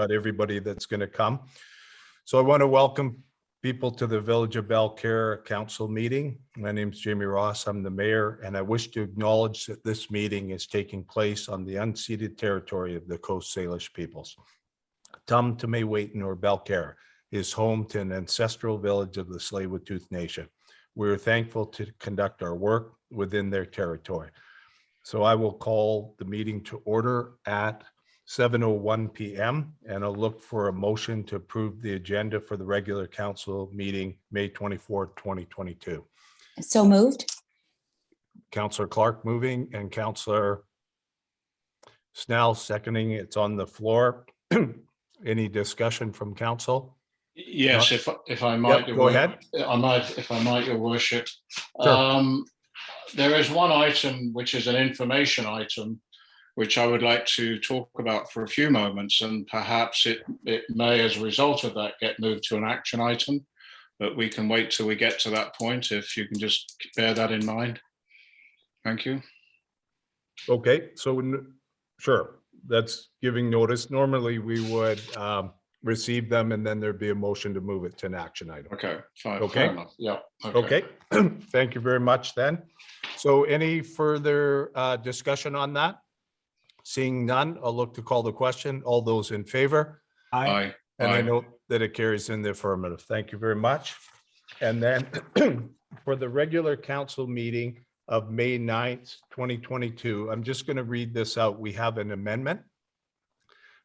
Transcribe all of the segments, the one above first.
about everybody that's going to come. So I want to welcome people to the Village of Balcara Council meeting. My name is Jamie Ross. I'm the mayor, and I wish to acknowledge that this meeting is taking place on the unceded territory of the Coast Salish peoples. Tum Tumay-Waitin, or Balcara, is home to an ancestral village of the Tsleil-Waututh Nation. We're thankful to conduct our work within their territory. So I will call the meeting to order at 7:01 p.m. and I'll look for a motion to approve the agenda for the regular council meeting, May 24th, 2022. So moved. Councillor Clark moving and Councillor Snell seconding. It's on the floor. Any discussion from council? Yes, if I might, Yep, go ahead. If I might, Your Worship. Sure. There is one item which is an information item, which I would like to talk about for a few moments, and perhaps it may, as a result of that, get moved to an action item, but we can wait till we get to that point, if you can just bear that in mind. Thank you. Okay, so sure, that's giving notice. Normally we would receive them and then there'd be a motion to move it to an action item. Okay, fine. Okay. Fair enough. Yeah. Okay, thank you very much then. So any further discussion on that? Seeing none, I'll look to call the question. All those in favor? Aye. And I Aye. know that it carries in the affirmative. Thank you very much. And then for the regular council meeting of May 9th, 2022, I'm just going to read this out. We have an amendment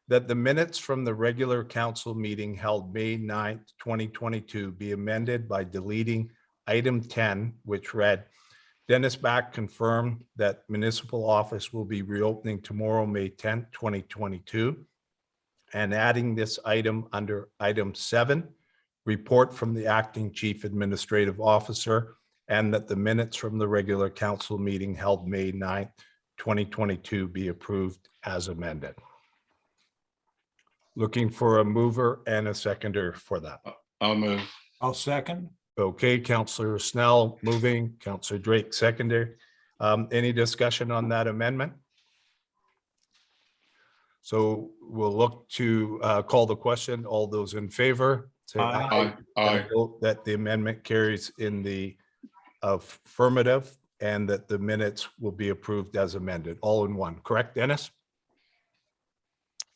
that the minutes from the regular council meeting held May 9th, 2022 be amended by deleting item 10, which read, Dennis Back confirmed that municipal office will be reopening tomorrow, May 10th, 2022, and adding this item under item 7, report from the acting chief administrative officer, and that the minutes from the regular council meeting held May 9th, 2022 be approved as amended. Looking for a mover and a seconder for that. I'll move. I'll second. Okay, Councillor Snell moving, Councillor Drake seconder. Any discussion on that amendment? So we'll look to call the question. All those in favor, say aye. Aye. Aye. Vote that the amendment carries in the affirmative and that the minutes will be approved as amended, all in one. Correct, Dennis?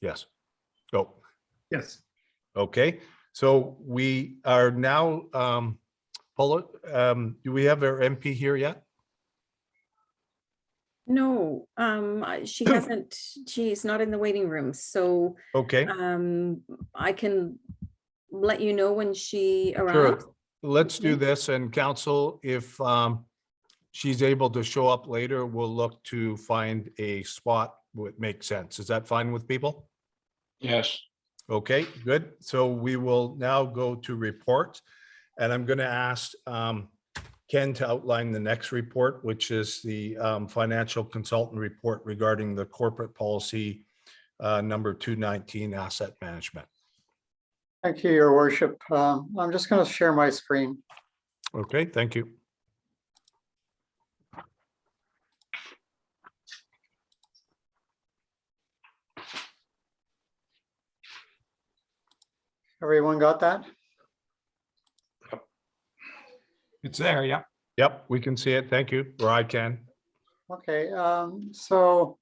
Yes. Go. Yes. Okay, so we are now, Paula, do we have our MP here yet? No, she hasn't, she's not in the waiting room, so Okay, I can let you know when she sure. arrives. Let's do this, and council, if she's able to show up later, we'll look to find a spot that makes sense. Is that fine with people? Yes. Okay, good. So we will now go to reports, and I'm going to ask Ken to outline the next report, which is the financial consultant report regarding the corporate policy number 219 asset management. Thank you, Your Worship. I'm just going to share my screen. Okay, thank you. Everyone got that? It's there, yeah. Yep, we can see it. Thank you. Or I can. Okay, so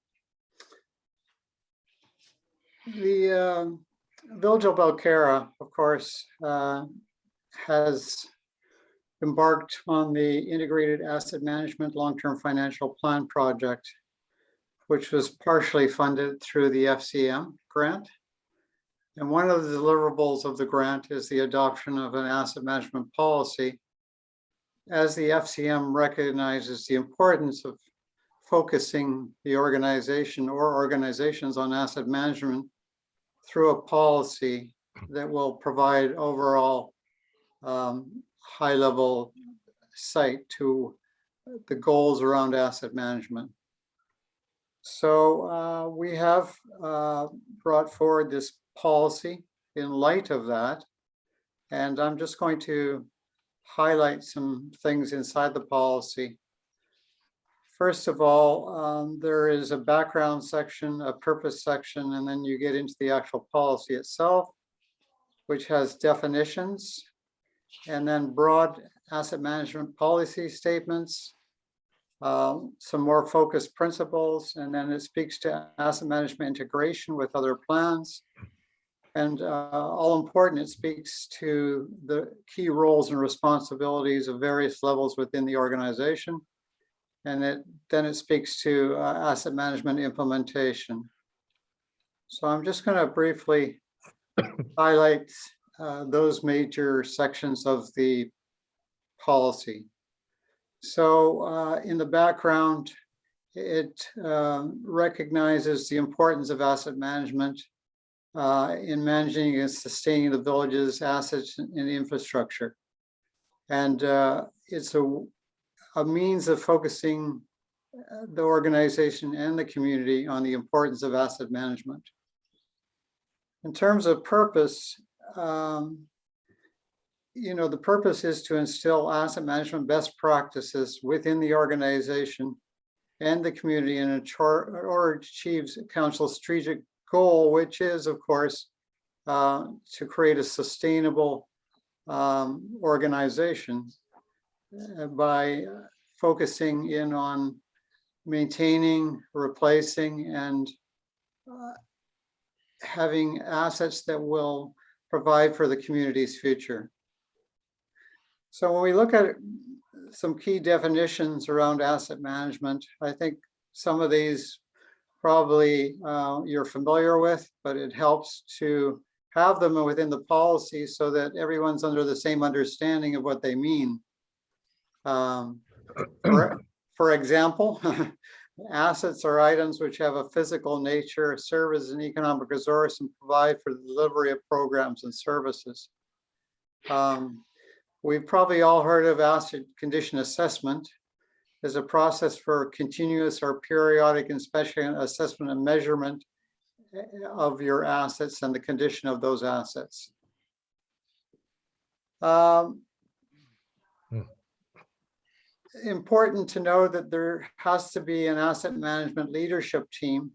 the Village of Balcara, of course, has embarked on the Integrated Asset Management Long-Term Financial Plan project, which was partially funded through the FCM grant. And one of the deliverables of the grant is the adoption of an asset management policy, as the FCM recognizes the importance of focusing the organization or organizations on asset management through a policy that will provide overall high-level sight to the goals around asset management. So we have brought forward this policy in light of that, and I'm just going to highlight some things inside the policy. First of all, there is a background section, a purpose section, and then you get into the actual policy itself, which has definitions, and then broad asset management policy statements, some more focused principles, and then it speaks to asset management integration with other plans. And all important, it speaks to the key roles and responsibilities of various levels within the organization. And then it speaks to asset management implementation. So I'm just going to briefly highlight those major sections of the policy. So in the background, it recognizes the importance of asset management in managing and sustaining the village's assets and infrastructure. And it's a means of focusing the organization and the community on the importance of asset management. In terms of purpose, the purpose is to instill asset management best practices within the organization and the community in order to achieve council's strategic goal, which is, of course, to create a sustainable organization by focusing in on maintaining, replacing, and having assets that will provide for the community's future. So when we look at some key definitions around asset management, I think some of these probably you're familiar with, but it helps to have them within the policy so that everyone's under the same understanding of what they mean. For example, assets are items which have a physical nature, serve as an economic resource, and provide for the delivery of programs and services. We've probably all heard of asset condition assessment as a process for continuous or periodic inspection, assessment, and measurement of your assets and the condition of those assets. Important to know that there has to be an asset management leadership team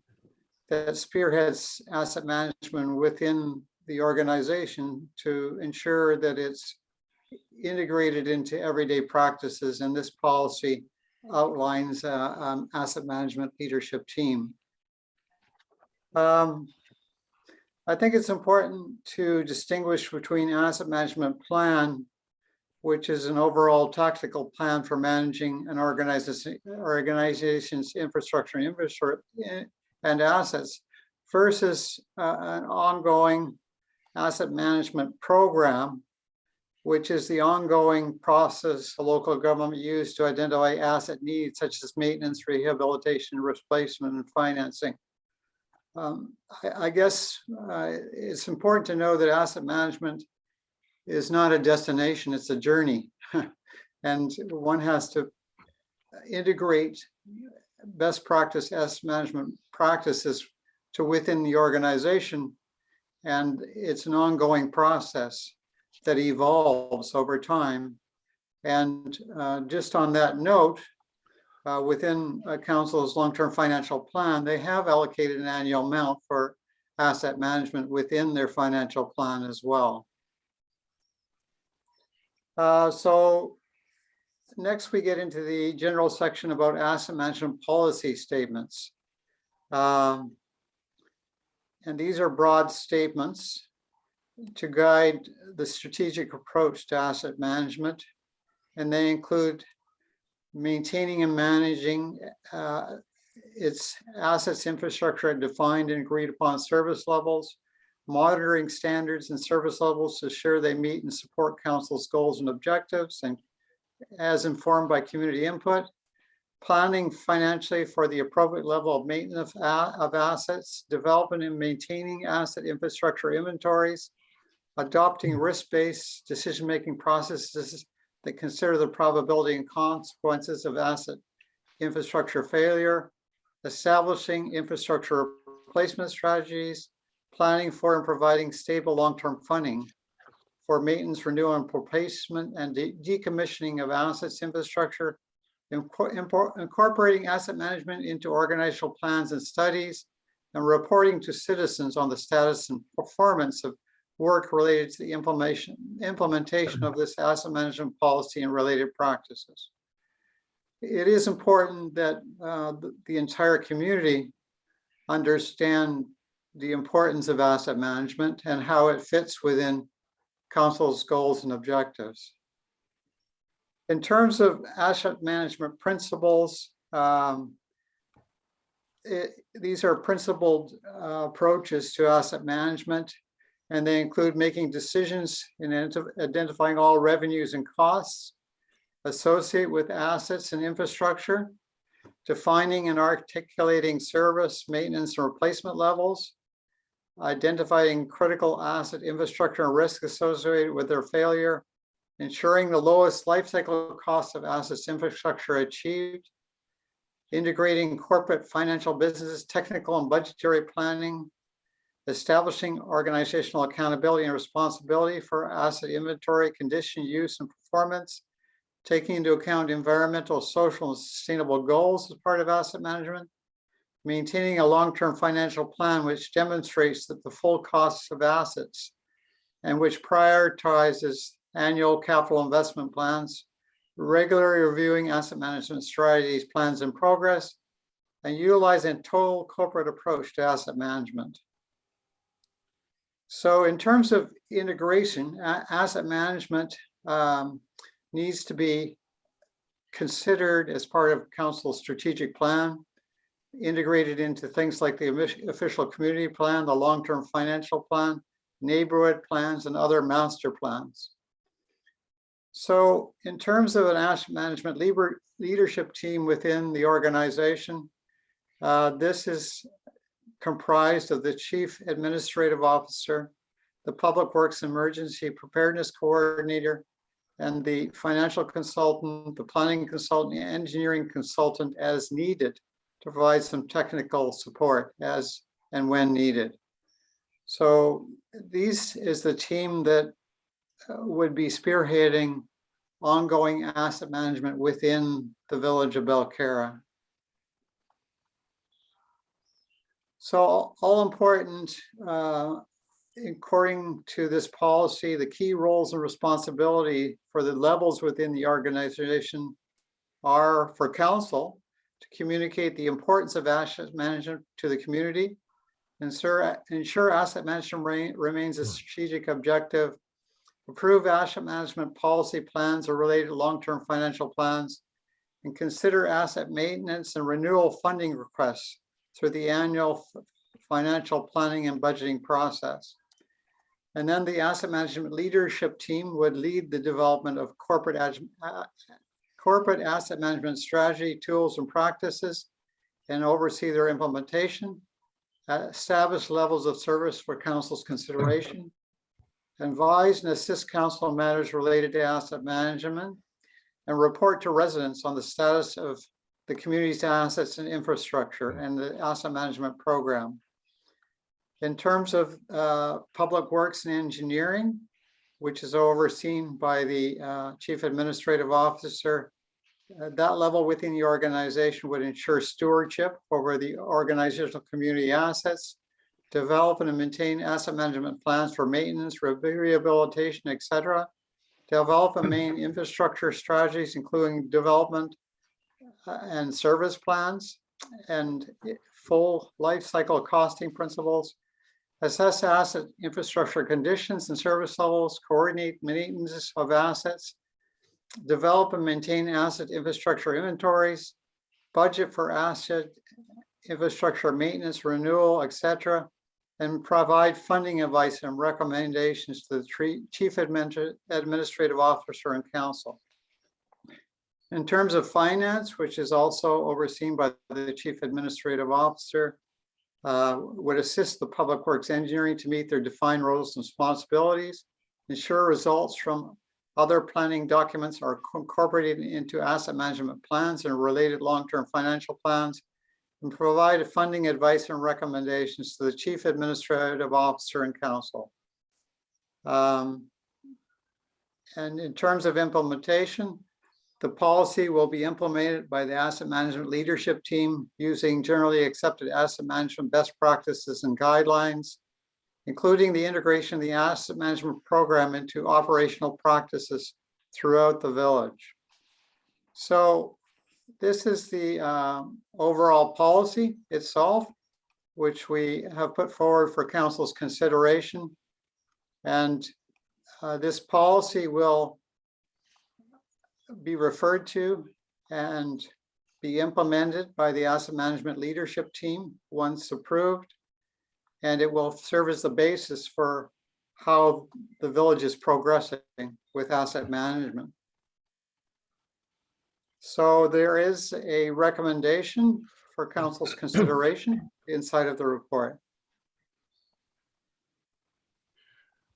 that spearheads asset management within the organization to ensure that it's integrated into everyday practices, and this policy outlines asset management leadership team. I think it's important to distinguish between asset management plan, which is an overall tactical plan for managing an organization's infrastructure and assets, versus an ongoing asset management program, which is the ongoing process a local government used to identify asset needs such as maintenance, rehabilitation, replacement, and financing. I guess it's important to know that asset management is not a destination, it's a journey. And one has to integrate best practice asset management practices to within the organization. And it's an ongoing process that evolves over time. And just on that note, within council's long-term financial plan, they have allocated an annual amount for asset management within their financial plan as well. So next we get into the general section about asset management policy statements. And these are broad statements to guide the strategic approach to asset management. And they include maintaining and managing its assets, infrastructure at defined and agreed upon service levels, monitoring standards and service levels to ensure they meet and support council's goals and objectives, and as informed by community input, planning financially for the appropriate level of maintenance of assets, developing and maintaining asset infrastructure inventories, adopting risk-based decision-making processes that consider the probability and consequences of asset infrastructure failure, establishing infrastructure replacement strategies, planning for and providing stable long-term funding for maintenance, renewal, and replacement and decommissioning of assets infrastructure, incorporating asset management into organizational plans and studies, and reporting to citizens on the status and performance of work related to the implementation of this asset management policy and related practices. It is important that the entire community understand the importance of asset management and how it fits within council's goals and objectives. In terms of asset management principles, these are principled approaches to asset management, and they include making decisions in identifying all revenues and costs associated with assets and infrastructure, defining and articulating service, maintenance, and replacement levels, identifying critical asset infrastructure and risk associated with their failure, ensuring the lowest life cycle cost of assets infrastructure achieved, integrating corporate financial businesses, technical and budgetary planning, establishing organizational accountability and responsibility for asset inventory, condition, use, and performance, taking into account environmental, social, and sustainable goals as part of asset management, maintaining a long-term financial plan which demonstrates that the full costs of assets and which prioritizes annual capital investment plans, regularly reviewing asset management strategies, plans, and progress, and utilizing a total corporate approach to asset management. So in terms of integration, asset management needs to be considered as part of council's strategic plan, integrated into things like the official community plan, the long-term financial plan, neighborhood plans, and other master plans. So in terms of an asset management leadership team within the organization, this is comprised of the Chief Administrative Officer, the Public Works Emergency Preparedness Coordinator, and the financial consultant, the planning consultant, the engineering consultant as needed to provide some technical support as and when needed. So this is the team that would be spearheading ongoing asset management within the village of Balcara. So all important, according to this policy, the key roles and responsibility for the levels within the organization are for council to communicate the importance of asset management to the community, ensure asset management remains a strategic objective, approve asset management policy plans or related long-term financial plans, and consider asset maintenance and renewal funding requests through the annual financial planning and budgeting process. And then the asset management leadership team would lead the development of corporate asset management strategy, tools, and practices, and oversee their implementation, establish levels of service for council's consideration, advise and assist council on matters related to asset management, and report to residents on the status of the community's assets and infrastructure and the asset management program. In terms of public works and engineering, which is overseen by the Chief Administrative Officer, that level within the organization would ensure stewardship over the organizational community assets, develop and maintain asset management plans for maintenance, rehabilitation, etc., develop and maintain infrastructure strategies, including development and service plans and full life cycle costing principles, assess asset infrastructure conditions and service levels, coordinate maintenance of assets, develop and maintain asset infrastructure inventories, budget for asset infrastructure maintenance, renewal, etc., and provide funding advice and recommendations to the Chief Administrative Officer and Council. In terms of finance, which is also overseen by the Chief Administrative Officer, would assist the Public Works Engineering to meet their defined roles and responsibilities, ensure results from other planning documents are incorporated into asset management plans and related long-term financial plans, and provide funding advice and recommendations to the Chief Administrative Officer and Council. And in terms of implementation, The policy will be implemented by the asset management leadership team using generally accepted asset management best practices and guidelines, including the integration of the asset management program into operational practices throughout the village. So this is the overall policy itself, which we have put forward for council's consideration. And this policy will be referred to and be implemented by the asset management leadership team once approved. And it will serve as the basis for how the village is progressing with asset management. So there is a recommendation for council's consideration inside of the report.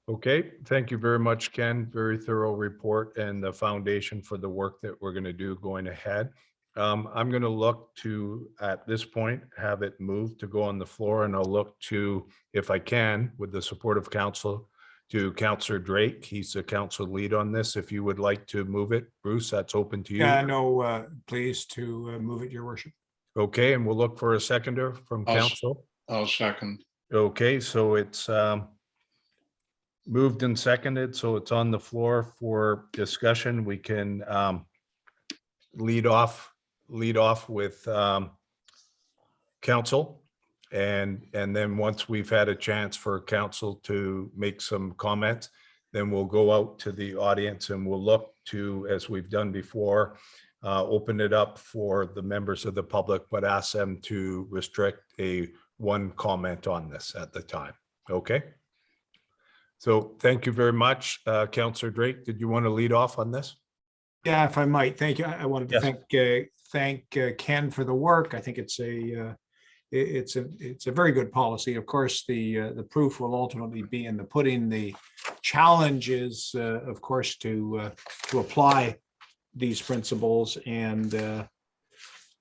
Okay, thank you very much, Ken. Very thorough report and the foundation for the work that we're going to do going ahead. I'm going to look to, at this point, have it moved to go on the floor, and I'll look to, if I can, with the support of council, to Councillor Drake. He's the council lead on this. If you would like to move it, Bruce, that's open to you. Yeah, no, please to move it, your worship. Okay, and we'll look for a seconder from council. I'll second. Okay, so it's moved and seconded, so it's on the floor for discussion. We can lead off with council, and then once we've had a chance for council to make some comments, then we'll go out to the audience and we'll look to, as we've done before, open it up for the members of the public, but ask them to restrict one comment on this at the time. Okay. So thank you very much. Councillor Drake, did you want to lead off on this? Yeah, if I might, thank you. I wanted to Yes. thank Ken for the work. I think it's a very good policy. Of course, the proof will ultimately be in the pudding. The challenge is, of course, to apply these principles. And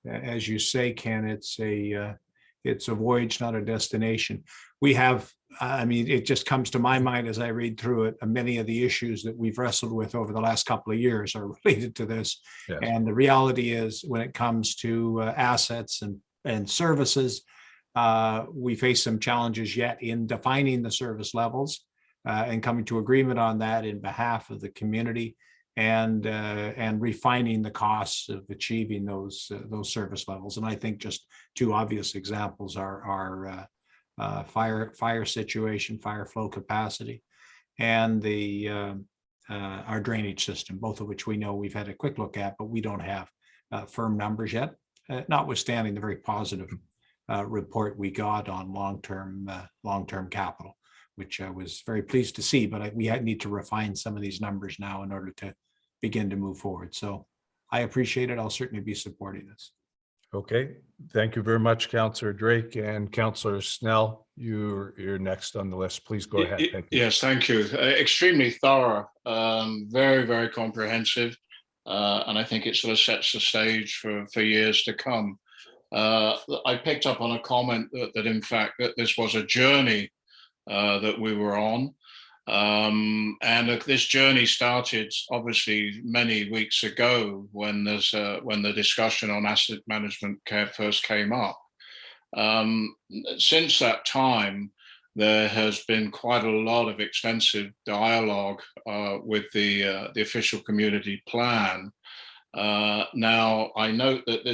as you say, Ken, it's a voyage, not a destination. We have, I mean, it just comes to my mind as I read through it, many of the issues that we've wrestled with over the last couple of years are related to this. Yes. And the reality is, when it comes to assets and services, we face some challenges yet in defining the service levels and coming to agreement on that in behalf of the community, and refining the costs of achieving those service levels. And I think just two obvious examples are fire situation, fire flow capacity, and our drainage system, both of which we know we've had a quick look at, but we don't have firm numbers yet, notwithstanding the very positive report we got on long-term capital, which I was very pleased to see. But we need to refine some of these numbers now in order to begin to move forward. So I appreciate it. I'll certainly be supporting this. Okay, thank you very much, Councillor Drake. And Councillor Snell, you're next on the list. Please go ahead. Thank you. Yes, thank you. Extremely thorough, very, very comprehensive. And I think it sort of sets the stage for years to come. I picked up on a comment that in fact, that this was a journey that we were on. And this journey started obviously many weeks ago when the discussion on asset management first came up. Since that time, there has been quite a lot of extensive dialogue with the official community plan. Now, I note that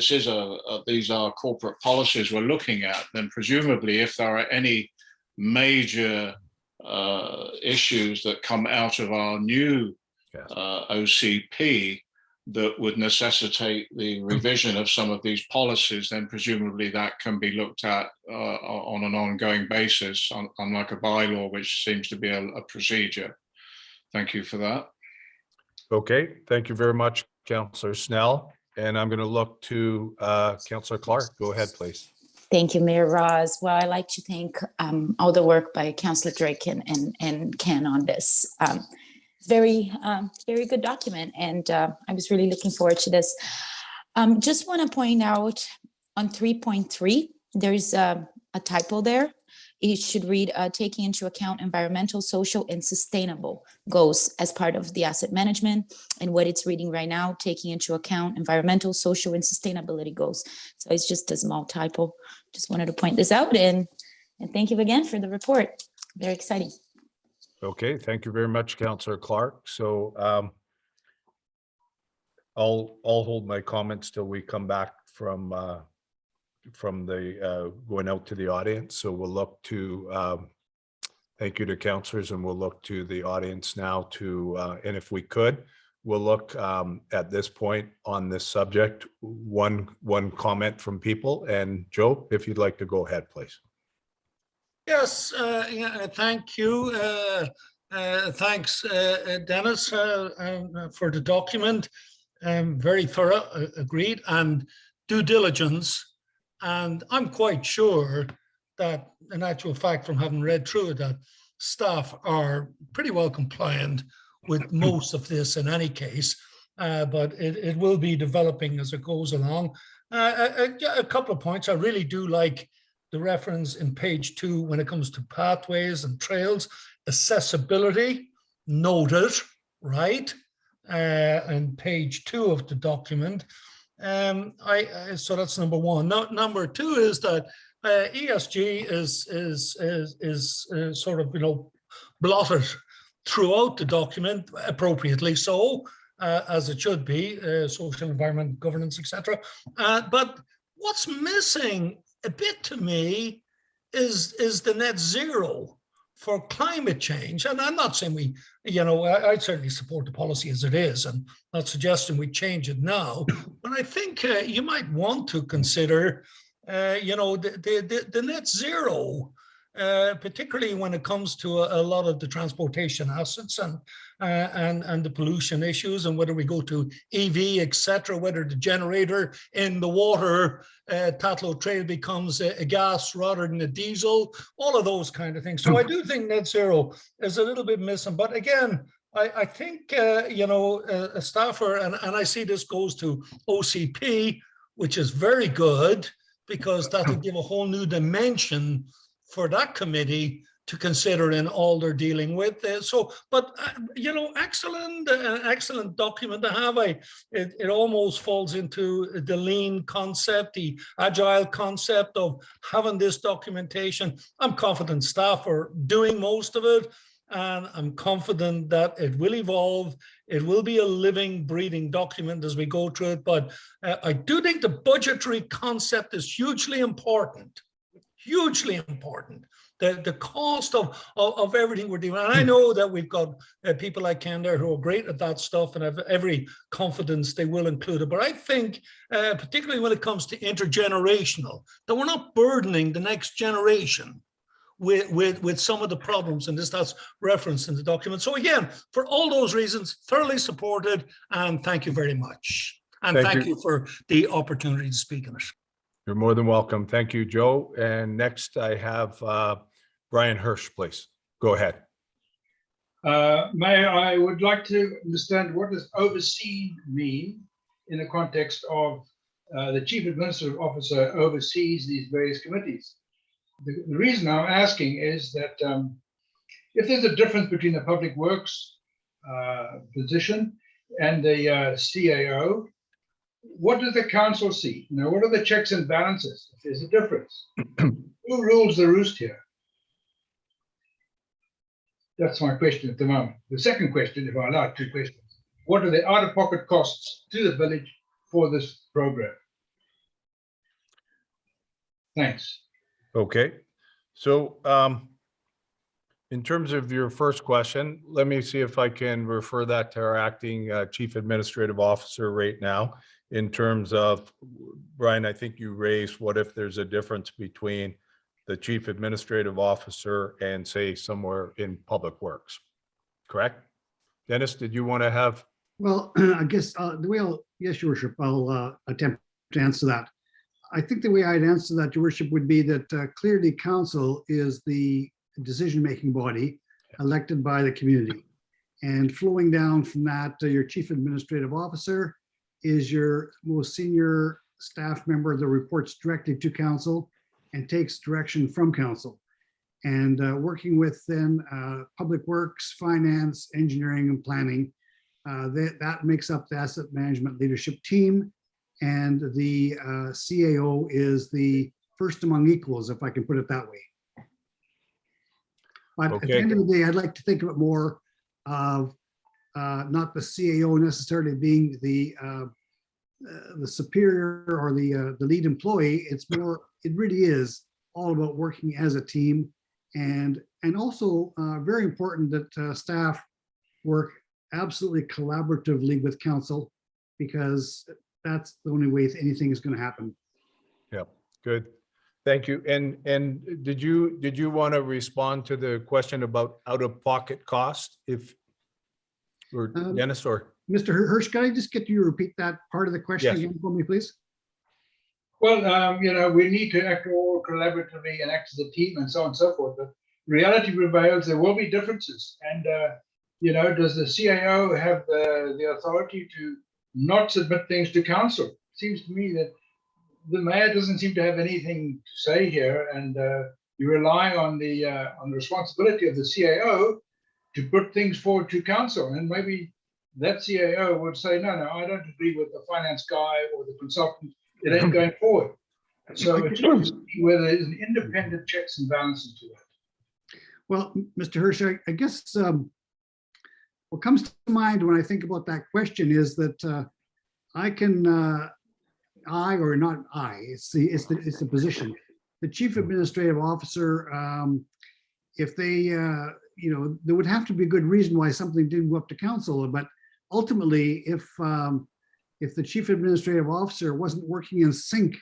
these are corporate policies we're looking at. Then presumably, if there are any major issues that come out of our new OCP that would necessitate the revision of some of these policies, then presumably that can be looked at on an ongoing basis, unlike a bylaw, which seems to be a procedure. Thank you for that. Okay, thank you very much, Councillor Snell. And I'm going to look to Councillor Clark. Go ahead, please. Thank you, Mayor Roz. Well, I'd like to thank all the work by Councillor Drake and Ken on this. Very good document, and I was really looking forward to this. Just want to point out on 3.3, there's a typo there. it should read, taking into account environmental, social, and sustainable goals as part of the asset management. And what it's reading right now, taking into account environmental, social, and sustainability goals. So it's just a small typo. Just wanted to point this out, and thank you again for the report. Very exciting. Okay, thank you very much, Councillor Clark. So I'll hold my comments till we come back from the going out to the audience. So we'll look to thank you to councillors, and we'll look to the audience now to and if we could, we'll look at this point on this subject, one comment from people. And Joe, if you'd like to go ahead, please. Yes, yeah, thank you. Thanks, Dennis, for the document. Very thorough, agreed, and due diligence. And I'm quite sure that, in actual fact, from having read through it, that staff are pretty well compliant with most of this in any case, but it will be developing as it goes along. A couple of points. I really do like the reference in page 2 when it comes to pathways and trails, accessibility, noted, right? And page 2 of the document. So that's number 1. Number 2 is that ESG is sort of, blotted throughout the document, appropriately so, as it should be, social environment, governance, etc. But what's missing a bit to me is the net zero for climate change. And I'm not saying we, I'd certainly support the policy as it is, and not suggesting we change it now, but I think you might want to consider, the net zero, particularly when it comes to a lot of the transportation assets and the pollution issues, and whether we go to EV, etc., whether the generator in the water, Tatlow Trail becomes a gas rather than a diesel, all of those kind of things. So I do think net zero is a little bit missing. But again, I think, a staffer, and I see this goes to OCP, which is very good, because that'll give a whole new dimension for that committee to consider in all they're dealing with. Excellent document to have. It almost falls into the lean concept, the agile concept of having this documentation. I'm confident staff are doing most of it, and I'm confident that it will evolve. It will be a living, breathing document as we go through it. But I do think the budgetary concept is hugely important. Hugely important. The cost of everything we're doing. And I know that we've got people like Ken there who are great at that stuff, and have every confidence they will include it. But I think, particularly when it comes to intergenerational, that we're not burdening the next generation with some of the problems, and that's referenced in the document. So again, for all those reasons, thoroughly supported, and thank you very much. And thank you for the opportunity to speak on it. You're more than welcome. Thank you, Joe. And next I have Brian Hirsch, please. Go ahead. Mayor, I would like to understand, what does oversee mean in the context of the Chief Administrative Officer oversees these various committees? The reason I'm asking is that if there's a difference between the Public Works position and the CAO, what does the council see? What are the checks and balances if there's a difference? Who rules the roost here? That's my question at the moment. The second question, if I allow, 2 questions. What are the out-of-pocket costs to the village for this program? Thanks. Okay. So in terms of your first question, let me see if I can refer that to our acting Chief Administrative Officer right now. In terms of, Brian, I think you raised, what if there's a difference between the Chief Administrative Officer and, say, somewhere in Public Works, correct? Dennis, did you want to have? Well, I guess the way yes, Your Worship, I'll attempt to answer that. I think the way I'd answer that, Your Worship, would be that clearly council is the decision-making body elected by the community. And flowing down from that, your Chief Administrative Officer is your most senior staff member that reports directly to council and takes direction from council. and working with then Public Works, Finance, Engineering, and Planning. That makes up the asset management leadership team. And the CAO is the first among equals, if I can put it that way. But at the Okay. end of the day, I'd like to think of it more of not the CAO necessarily being the superior or the lead employee. It's more, it really is all about working as a team, and also very important that staff work absolutely collaboratively with council, because that's the only way anything is going to happen. Yeah, good. Thank you. And did you want to respond to the question about out-of-pocket cost, if, or Dennis, or? Mr. Hirsch, can I just get you to repeat that part of the question Yes. again for me, please? Well, we need to act all collaboratively and act as a team and so on and so forth. But reality prevails, there will be differences. And, does the CAO have the authority to not submit things to council? Seems to me that the mayor doesn't seem to have anything to say here, and you rely on the responsibility of the CAO to put things forward to council. And maybe that CAO would say, no, I don't agree with the finance guy or the consultant. It ain't going forward. So it's where there's an independent checks and balances to it. Well, Mr. Hirsch, I guess what comes to mind when I think about that question is that it's the position. The chief administrative officer, if they, there would have to be a good reason why something didn't go up to council, but ultimately, if the chief administrative officer wasn't working in sync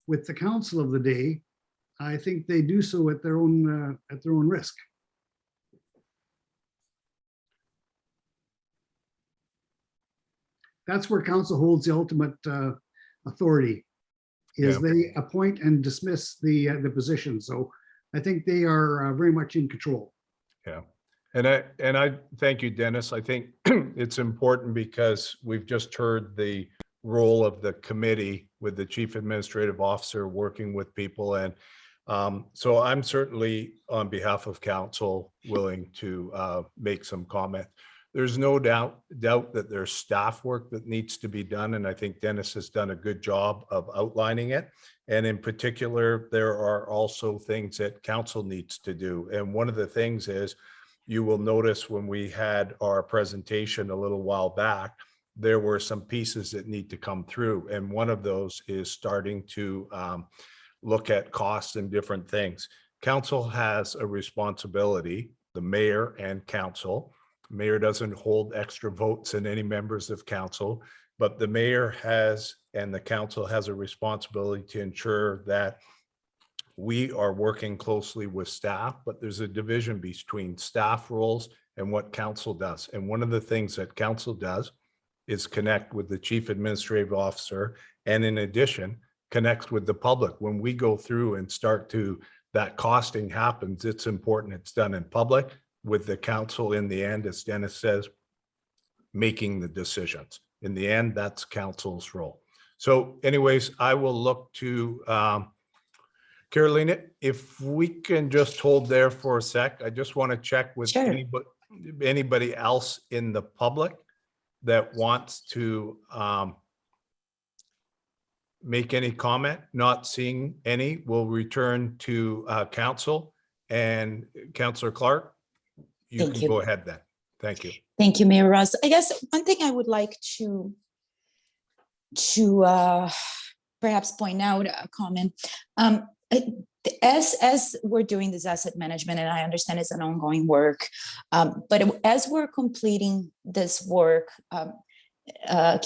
with the council of the day, I think they do so at their own risk. That's where council holds the ultimate authority, is Yeah. they appoint and dismiss the position. So I think they are very much in control. Yeah. And I thank you, Dennis. I think it's important because we've just heard the role of the committee with the chief administrative officer working with people. And so I'm certainly, on behalf of council, willing to make some comment. There's no doubt that there's staff work that needs to be done. And I think Dennis has done a good job of outlining it. And in particular, there are also things that council needs to do. And one of the things is, you will notice when we had our presentation a little while back, there were some pieces that need to come through. And one of those is starting to look at costs and different things. Council has a responsibility, the mayor and council. Mayor doesn't hold extra votes in any members of council, but the mayor has, and the council has a responsibility to ensure that we are working closely with staff, but there's a division between staff roles and what council does. And one of the things that council does is connect with the chief administrative officer. And in addition, connects with the public. When we go through and start to, that costing happens, it's important it's done in public with the council in the end, as Dennis says, making the decisions. In the end, that's council's role. So anyways, I will look to Carolina, if we can just hold there for a sec. I just want to check with Sure. anybody else in the public that wants to make any comment. Not seeing any, we'll return to council. And Councillor Clark, you Thank can you. go ahead then. Thank you. Thank you, Mayor Ross. I guess one thing I would like to perhaps point out a comment. As we're doing this asset management, and I understand it's an ongoing work, but as we're completing this work, it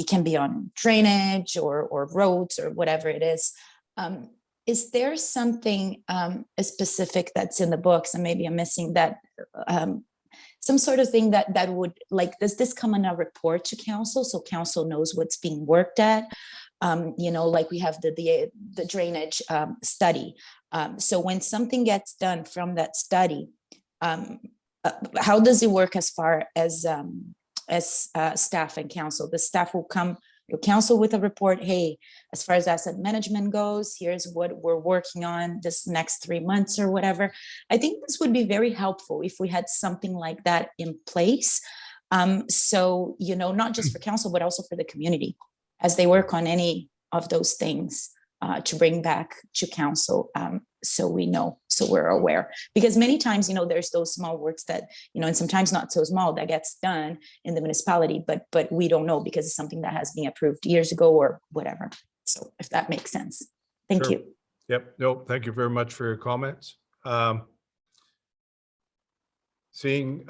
can be on drainage or roads or whatever it is. Is there something specific that's in the books, and maybe I'm missing that, some sort of thing that would, like, does this come in a report to council so council knows what's being worked at? Like we have the drainage study. So when something gets done from that study, how does it work as far as staff and council? The staff will come your council with a report. Hey, as far as asset management goes, here's what we're working on this next 3 months or whatever. I think this would be very helpful if we had something like that in place. So, you know, not just for council, but also for the community as they work on any of those things to bring back to council. So we know, so we're aware, because many times, you know, there's those small works that, you know, and sometimes not so small, that gets done in the municipality, but we don't know because it's something that has been approved years ago or whatever. So if that makes sense. Thank Sure. you. Yep. No, thank you very much for your comments. Seeing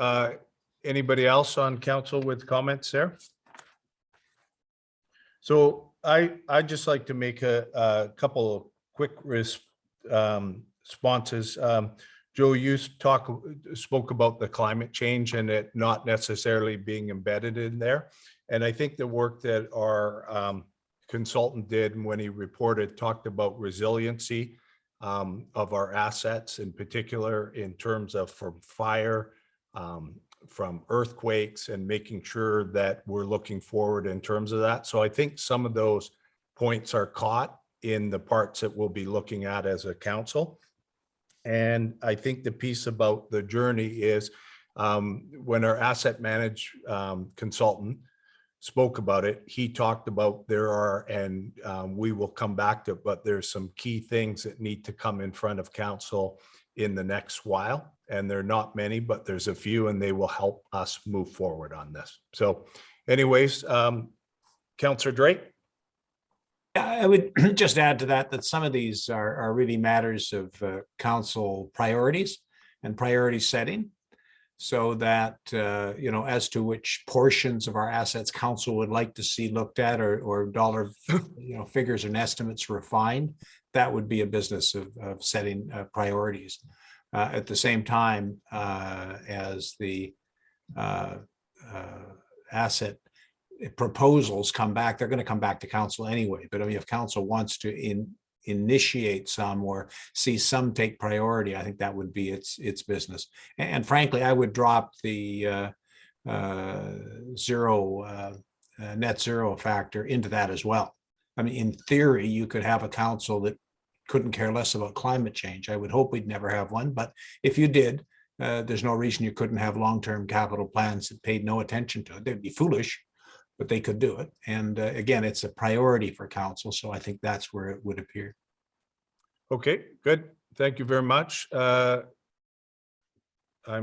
anybody else on council with comments there? So I'd just like to make a couple of quick responses. Joe, you spoke about the climate change and it not necessarily being embedded in there. And I think the work that our consultant did when he reported talked about resiliency of our assets, in particular in terms of from fire, from earthquakes, and making sure that we're looking forward in terms of that. So I think some of those points are caught in the parts that we'll be looking at as a council. And I think the piece about the journey is when our asset manage consultant spoke about it, he talked about there are, and we will come back to it, but there's some key things that need to come in front of council in the next while. And they're not many, but there's a few, and they will help us move forward on this. So anyways, Councillor Drake. I would just add to that some of these are really matters of council priorities and priority setting, so that, you know, as to which portions of our assets council would like to see looked at or dollar, you know, figures and estimates refined, that would be a business of setting priorities. At the same time as the asset proposals come back, they're going to come back to council anyway. But I mean, if council wants to initiate some or see some take priority, I think that would be its business. And frankly, I would drop the net zero factor into that as well. I mean, in theory, you could have a council that couldn't care less about climate change. I would hope we'd never have one, but if you did, there's no reason you couldn't have long-term capital plans that paid no attention to it. They'd be foolish, but they could do it. And again, it's a priority for council, so I think that's where it would appear. Okay, good. Thank you very much. I'm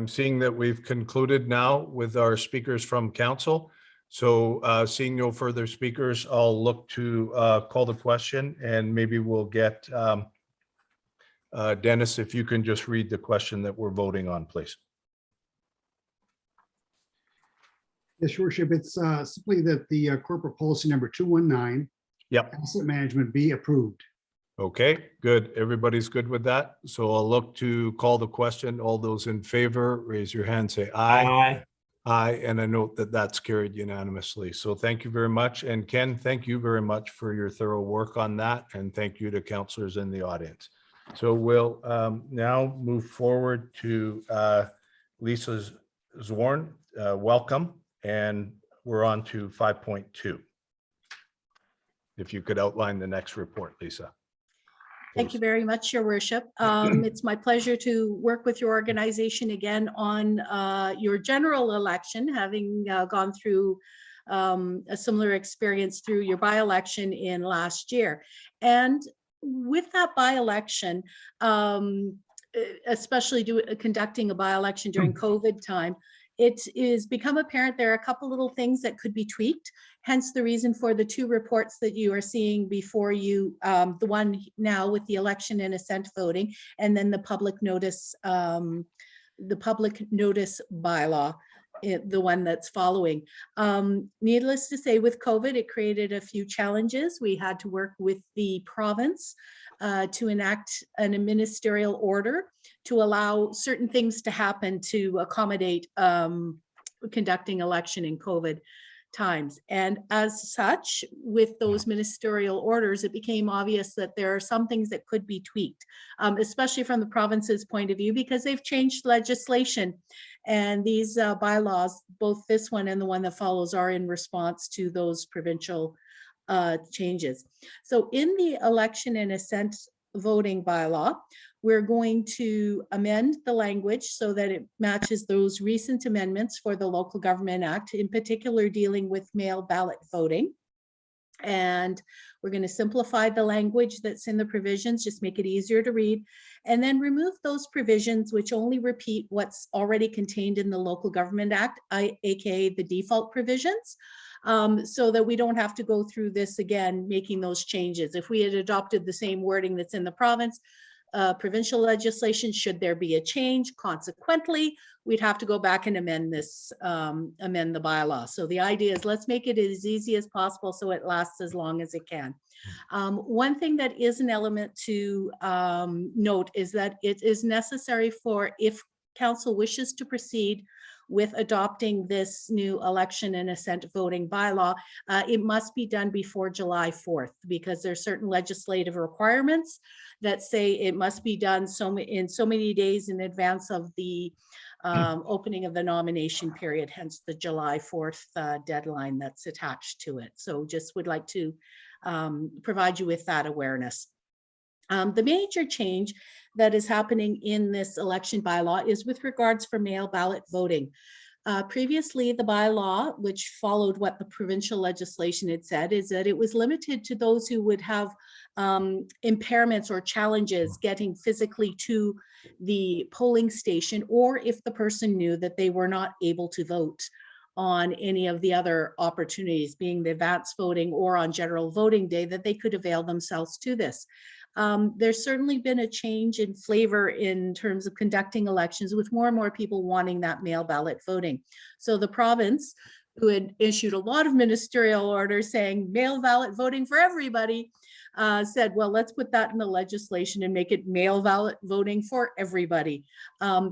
seeing that we've concluded now with our speakers from council. So seeing no further speakers, I'll look to call the question, and maybe we'll get Dennis, if you can just read the question that we're voting on, please. Yes, Your Worship, it's simply that the corporate policy number 219, Yep. asset management, be approved. Okay, good. Everybody's good with that. So I'll look to call the question. All those in favor, raise your hand, say aye. Aye. Aye, and I note that that's carried unanimously. So thank you very much. And Ken, thank you very much for your thorough work on that. And thank you to councillors in the audience. So we'll now move forward to Lisa Zorn. Welcome. And we're on to 5.2. If you could outline the next report, Lisa. Thank you very much, Your Worship. It's my pleasure to work with your organization again on your general election, having gone through a similar experience through your by-election in last year. And with that by-election, especially conducting a by-election during COVID time, it is become apparent there are a couple little things that could be tweaked. Hence the reason for the two reports that you are seeing before you, the one now with the election and assent voting, and then the public notice bylaw, the one that's following. Needless to say, with COVID, it created a few challenges. We had to work with the province to enact a ministerial order to allow certain things to happen to accommodate conducting election in COVID times. And as such, with those ministerial orders, it became obvious that there are some things that could be tweaked, especially from the province's point of view, because they've changed legislation. And these bylaws, both this one and the one that follows, are in response to those provincial changes. So in the election and assent voting bylaw, we're going to amend the language so that it matches those recent amendments for the Local Government Act, in particular dealing with mail ballot voting. And we're going to simplify the language that's in the provisions, just make it easier to read, and then remove those provisions which only repeat what's already contained in the Local Government Act, aka the default provisions, so that we don't have to go through this again, making those changes. If we had adopted the same wording that's in the province, provincial legislation, should there be a change, consequently, we'd have to go back and amend this, amend the bylaw. So the idea is let's make it as easy as possible so it lasts as long as it can. One thing that is an element to note is that it is necessary for, if council wishes to proceed with adopting this new election and assent voting bylaw, it must be done before July 4th, because there's certain legislative requirements that say it must be done in so many days in advance of the opening of the nomination period, hence the July 4th deadline that's attached to it. So just would like to provide you with that awareness. The major change that is happening in this election bylaw is with regards for mail ballot voting. Previously, the bylaw, which followed what the provincial legislation had said, is that it was limited to those who would have impairments or challenges getting physically to the polling station, or if the person knew that they were not able to vote on any of the other opportunities, being the advance voting or on general voting day, that they could avail themselves to this. There's certainly been a change in flavor in terms of conducting elections, with more and more people wanting that mail ballot voting. So the province, who had issued a lot of ministerial orders saying mail ballot voting for everybody, said, well, let's put that in the legislation and make it mail ballot voting for everybody.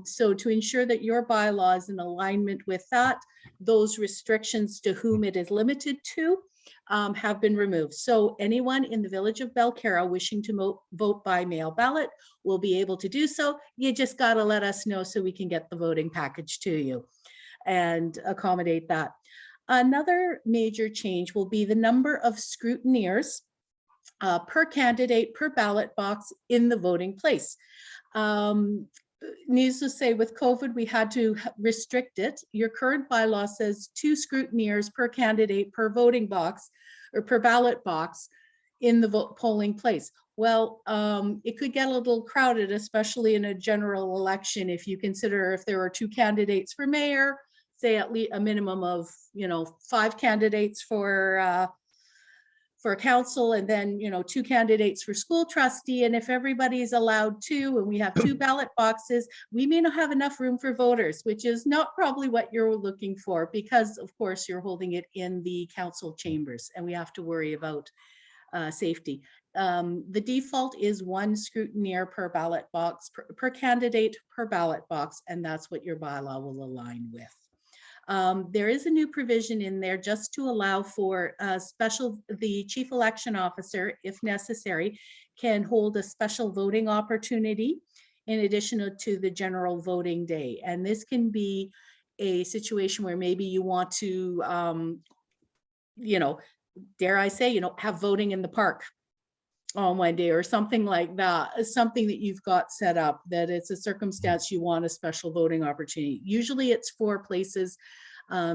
So to ensure that your bylaw is in alignment with that, those restrictions to whom it is limited to have been removed. So anyone in the village of Balcara wishing to vote by mail ballot will be able to do so. You just got to let us know so we can get the voting package to you and accommodate that. Another major change will be the number of scrutineers per candidate per ballot box in the voting place. Needs to say, with COVID, we had to restrict it. Your current bylaw says 2 scrutineers per candidate per voting box or per ballot box in the polling place. Well, it could get a little crowded, especially in a general election, if you consider if there are 2 candidates for mayor, say at least a minimum of 5 candidates for council, and then 2 candidates for school trustee. And if everybody's allowed 2 and we have 2 ballot boxes, we may not have enough room for voters, which is not probably what you're looking for, because of course you're holding it in the council chambers and we have to worry about safety. The default is 1 scrutineer per ballot box, per candidate per ballot box, and that's what your bylaw will align with. There is a new provision in there just to allow for the chief election officer, if necessary, can hold a special voting opportunity in addition to the general voting day. And this can be a situation where maybe you want to, dare I say, have voting in the park on one day or something like that, something that you've got set up, that it's a circumstance you want a special voting opportunity. Usually it's for places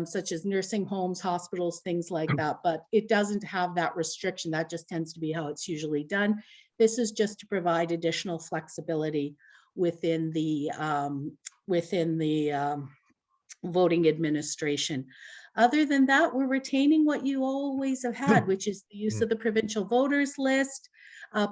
such as nursing homes, hospitals, things like that, but it doesn't have that restriction. That just tends to be how it's usually done. This is just to provide additional flexibility within the voting administration. Other than that, we're retaining what you always have had, which is the use of the provincial voters list,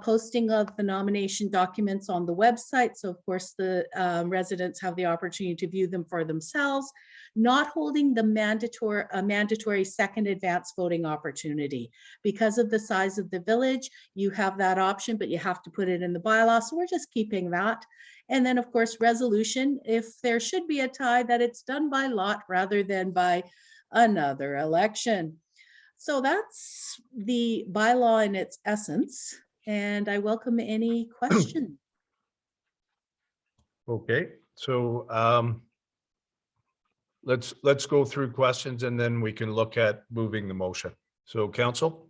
posting of the nomination documents on the website. So of course the residents have the opportunity to view them for themselves, not holding the mandatory second advance voting opportunity. Because of the size of the village, you have that option, but you have to put it in the bylaw. So we're just keeping that. And then of course, resolution, if there should be a tie, that it's done by lot rather than by another election. So that's the bylaw in its essence, and I welcome any questions. Okay, so let's go through questions and then we can look at moving the motion. So council?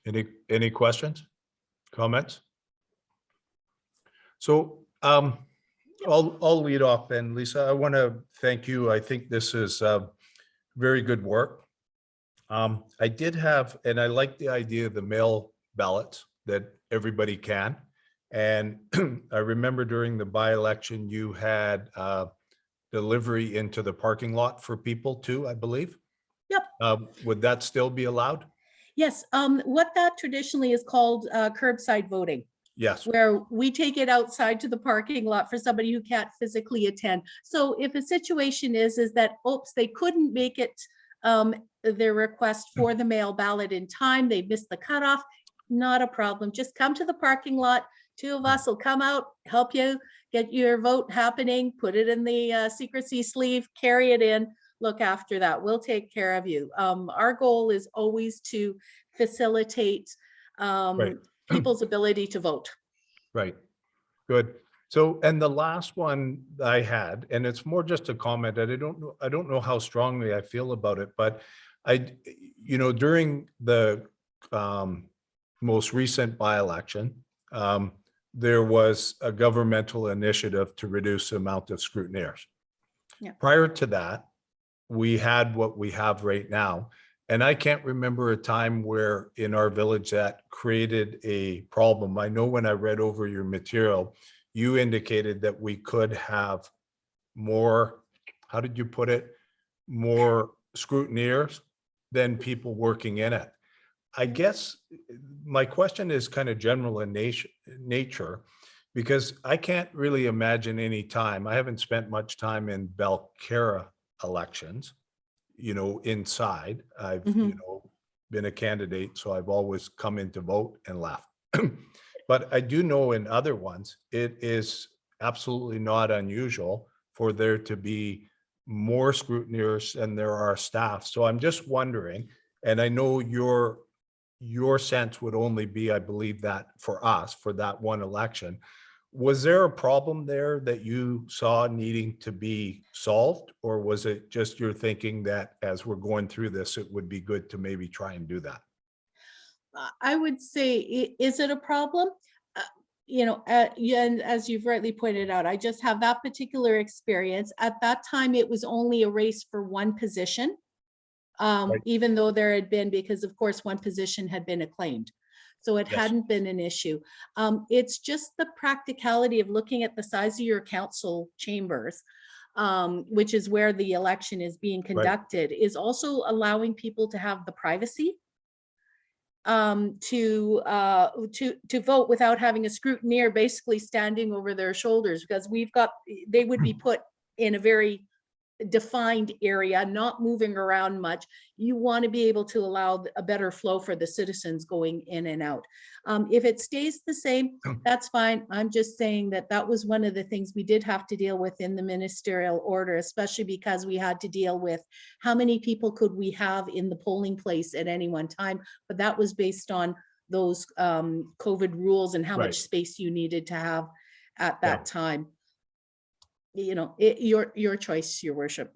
Any questions, comments? So I'll lead off then, Lisa. I want to thank you. I think this is very good work. I did have, and I like the idea of the mail ballots that everybody can. And I remember during the by-election, you had delivery into the parking lot for people too, I believe. Yep. Would that still be allowed? Yes, what that traditionally is called curbside voting, Yes. where we take it outside to the parking lot for somebody who can't physically attend. So if a situation is that, oops, they couldn't make it, their request for the mail ballot in time, they missed the cutoff, not a problem. Just come to the parking lot. Two of us will come out, help you get your vote happening, put it in the secrecy sleeve, carry it in, look after that. We'll take care of you. Our goal is always to facilitate Right. people's ability to vote. Right. Good. So, and the last one I had, and it's more just a comment, and I don't know how strongly I feel about it, but during the most recent by-election, there was a governmental initiative to reduce the amount of scrutineers. Yeah. Prior to that, we had what we have right now. And I can't remember a time where in our village that created a problem. I know when I read over your material, you indicated that we could have more, how did you put it? More scrutineers than people working in it. I guess my question is kind of general in nature, because I can't really imagine any time. I haven't spent much time in Balcara elections, inside. I've, been a candidate, so I've always come in to vote and left. But I do know in other ones, it is absolutely not unusual for there to be more scrutineers than there are staff. So I'm just wondering, and I know your sense would only be, I believe, that for us, for that one election, was there a problem there that you saw needing to be solved? Or was it just your thinking that as we're going through this, it would be good to maybe try and do that? I would say, is it a problem? And as you've rightly pointed out, I just have that particular experience. At that time, it was only a race for one position, Right. even though there had been, because of course, one position had been acclaimed. So it Yes. hadn't been an issue. It's just the practicality of looking at the size of your council chambers, which is where the election is being conducted, is also allowing people to have the privacy to vote without having a scrutineer basically standing over their shoulders, because they would be put in a very defined area, not moving around much. You want to be able to allow a better flow for the citizens going in and out. If it stays the same, that's fine. I'm just saying that was one of the things we did have to deal with in the ministerial order, especially because we had to deal with how many people could we have in the polling place at any one time. But that was based on those COVID rules and how Right. much space you needed to have at that time. Your choice, your worship.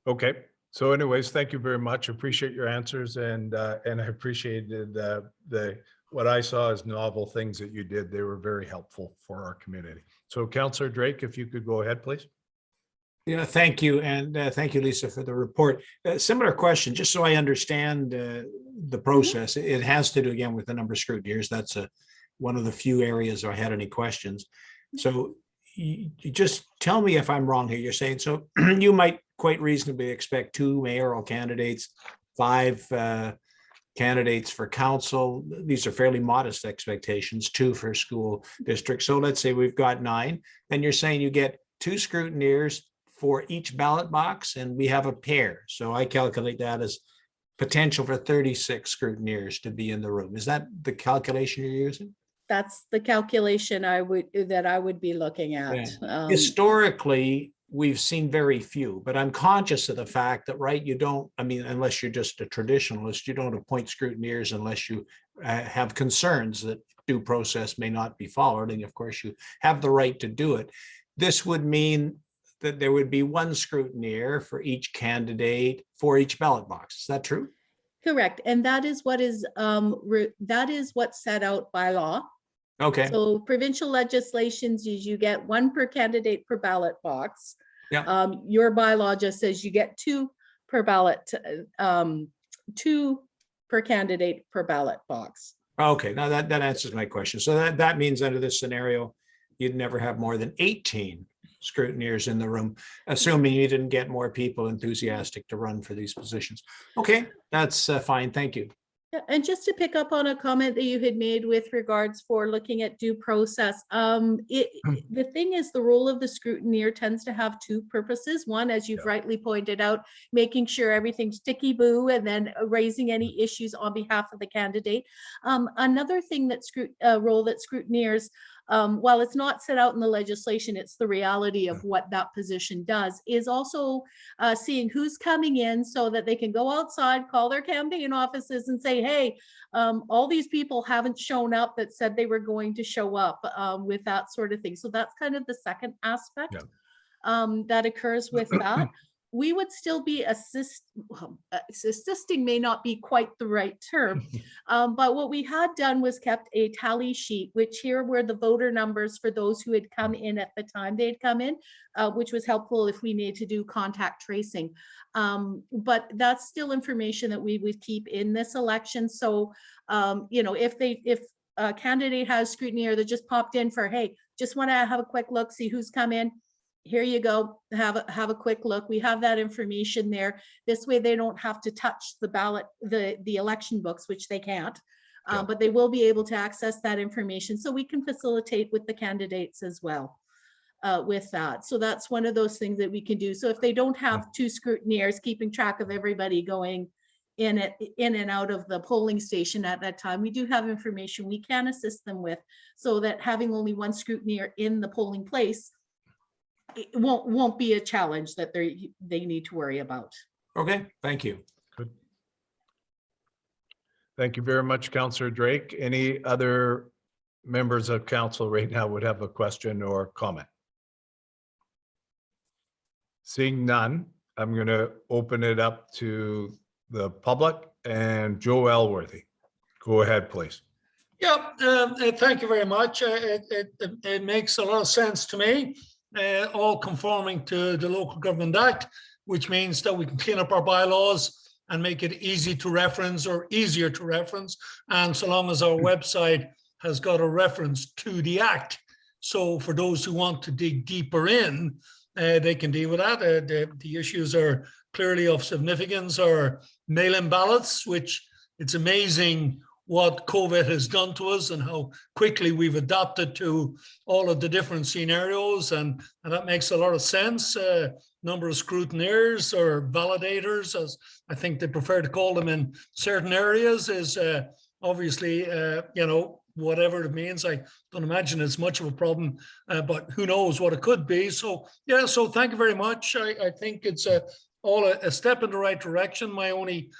Okay. So anyways, thank you very much. Appreciate your answers, and I appreciated what I saw as novel things that you did. They were very helpful for our community. So Councillor Drake, if you could go ahead, please. Yeah, thank you. And thank you, Lisa, for the report. Similar question, just so I understand the process. It has to do again with the number of scrutineers. That's one of the few areas I had any questions. So you just tell me if I'm wrong here. You're saying, so you might quite reasonably expect 2 mayoral candidates, 5 candidates for council. These are fairly modest expectations, 2 for school district. So let's say we've got 9, and you're saying you get 2 scrutineers for each ballot box, and we have a pair. So I calculate that as potential for 36 scrutineers to be in the room. Is that the calculation you're using? That's the calculation I would be looking at. Yeah. Historically, we've seen very few, but I'm conscious of the fact that, you don't, unless you're just a traditionalist, you don't appoint scrutineers unless you have concerns that due process may not be followed. And of course, you have the right to do it. This would mean that there would be 1 scrutineer for each candidate for each ballot box. Is that true? Correct. And that is what is, that is what's set out by law. Okay, So provincial legislations is you get one per candidate per ballot box. Yeah. Your bylaw just says you get two per ballot, two per candidate per ballot box. okay, now that answers my question. So that means under this scenario, you'd never have more than 18 scrutineers in the room, assuming you didn't get more people enthusiastic to run for these positions. Okay, that's fine, thank you. Yeah, and just to pick up on a comment that you had made with regards for looking at due process, the thing is, the role of the scrutineer tends to have two purposes. One, as you've rightly pointed out, making sure everything's ticky-boo and then raising any issues on behalf of the candidate. Another thing that role that scrutineers, while it's not set out in the legislation, it's the reality of what that position does, is also seeing who's coming in so that they can go outside, call their campaign offices and say, hey, all these people haven't shown up that said they were going to show up, with that sort of thing. So that's kind of the second aspect that occurs with that. We would still be assisting may not be quite the right term, but what we had done was kept a tally sheet, which here were the voter numbers for those who had come in at the time they had come in, which was helpful if we needed to do contact tracing. But that's still information that we would keep in this election. So, you know, if a candidate has scrutineer that just popped in for, hey, just want to have a quick look, see who's come in, here you go, have a quick look. We have that information there. This way they don't have to touch the ballot, the election books, which they can't, but they will be able to access that information. So we can facilitate with the candidates as well with that. So that's one of those things that we can do. So if they don't have two scrutineers keeping track of everybody going in and out of the polling station at that time, we do have information we can assist them with, so that having only one scrutineer in the polling place, it won't be a challenge that they need to worry about. Okay, thank you. Good. Thank you very much, Councillor Drake. Any other members of council right now would have a question or comment? Seeing none, I'm going to open it up to the public, and Joe Elworthy. Go ahead, please. Yeah, thank you very much. It makes a lot of sense to me. All conforming to the Local Government Act, which means that we can clean up our bylaws and make it easy to reference or easier to reference. And so long as our website has got a reference to the Act. So for those who want to dig deeper in, they can deal with that. The issues are clearly of significance, or mail-in ballots, which it's amazing what COVID has done to us and how quickly we've adapted to all of the different scenarios. And that makes a lot of sense. Number of scrutineers or validators, as I think they prefer to call them in certain areas, is obviously, you know, whatever it means. I don't imagine it's much of a problem, but who knows what it could be. So, yeah, so thank you very much. I think it's all a step in the right direction. My only,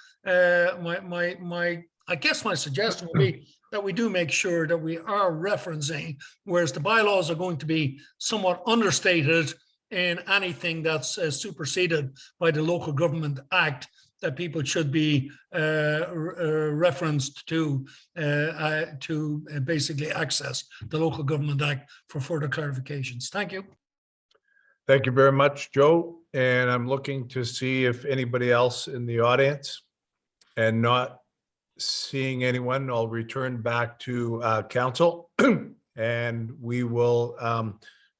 I guess my suggestion would be that we do make sure that we are referencing, whereas the bylaws are going to be somewhat understated in anything that's superseded by the Local Government Act, that people should be referenced to basically access the Local Government Act for further clarifications. Thank you. Thank you very much, Joe. And I'm looking to see if anybody else in the audience, and not seeing anyone, I'll return back to council and we will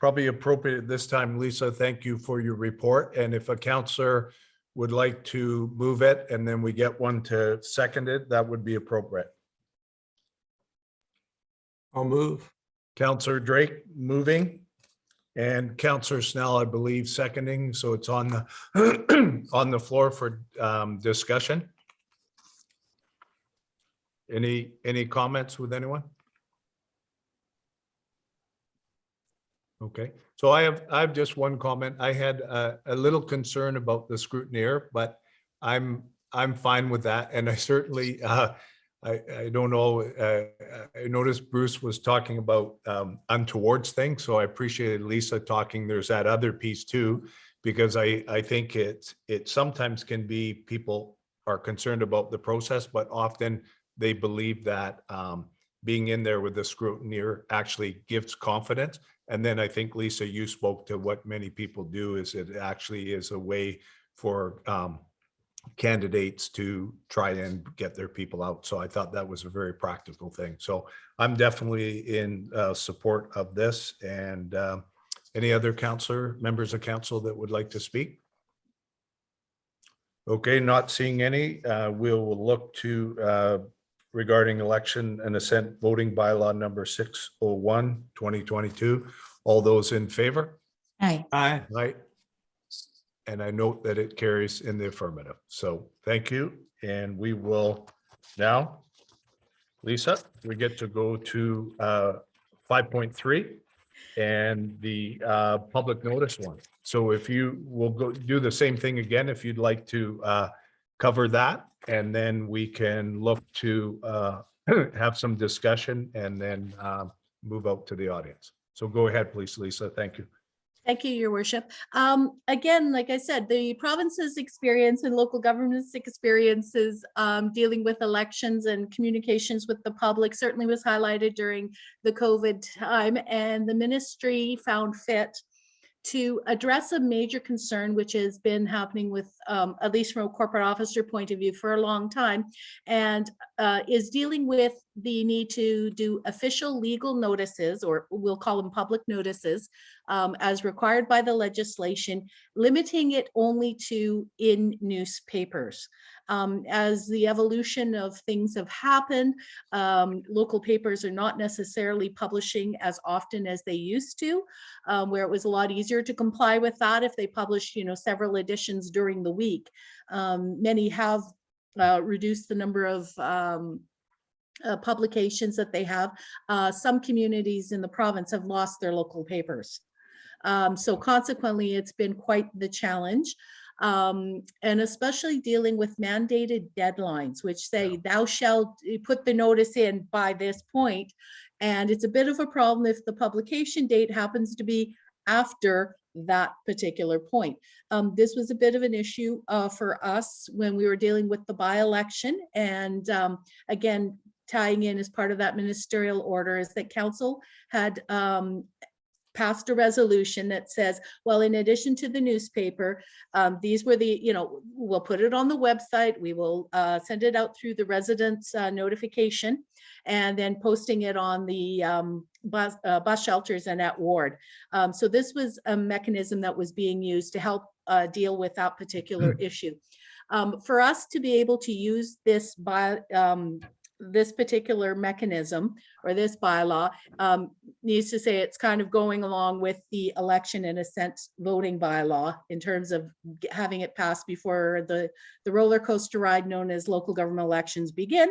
probably appropriate at this time. Lisa, thank you for your report. And if a councillor would like to move it and then we get one to second it, that would be appropriate. I'll move. Councillor Drake moving, and Councillor Snell, I believe, seconding. So it's on the on the floor for discussion. Any comments with anyone? Okay, so I have just one comment. I had a little concern about the scrutineer, but I'm fine with that. And I certainly I don't know. I noticed Bruce was talking about untowards things, so I appreciated Lisa talking. There's that other piece too, because I think it sometimes can be people are concerned about the process, but often they believe that being in there with the scrutineer actually gives confidence. And then I think, Lisa, you spoke to what many people do is it actually is a way for candidates to try and get their people out. So I thought that was a very practical thing. So I'm definitely in support of this. And any other members of council that would like to speak? Okay, not seeing any. We'll look to regarding election and assent voting bylaw number 601, 2022. All those in favor? Aye. Aye. Right. And I note that it carries in the affirmative. So thank you. And we will now, Lisa, we get to go to 5.3 and the public notice one. So if you will go do the same thing again, if you'd like to cover that, and then we can look to have some discussion and then move out to the audience. So go ahead, please, Lisa. Thank you. Thank you, Your Worship. Again, like I said, the province's experience and local government's experiences dealing with elections and communications with the public certainly was highlighted during the COVID time, and the ministry found fit to address a major concern which has been happening with, at least from a corporate officer point of view, for a long time, and is dealing with the need to do official legal notices, or we'll call them public notices, as required by the legislation, limiting it only to in newspapers. As the evolution of things have happened, local papers are not necessarily publishing as often as they used to, where it was a lot easier to comply with that if they published, several editions during the week. Many have reduced the number of publications that they have. Some communities in the province have lost their local papers. So consequently, it's been quite the challenge. And especially dealing with mandated deadlines, which say thou shalt put the notice in by this point. And it's a bit of a problem if the publication date happens to be after that particular point. This was a bit of an issue for us when we were dealing with the by-election. And again, tying in as part of that ministerial order is that council had passed a resolution that says, well, in addition to the newspaper, these were the, we'll put it on the website, we will send it out through the residents notification, and then posting it on the bus shelters and at ward. So this was a mechanism that was being used to help deal with that particular issue. For us to be able to use this this particular mechanism or this bylaw needs to say it's kind of going along with the election and assent voting bylaw in terms of having it passed before the roller coaster ride known as local government elections begin.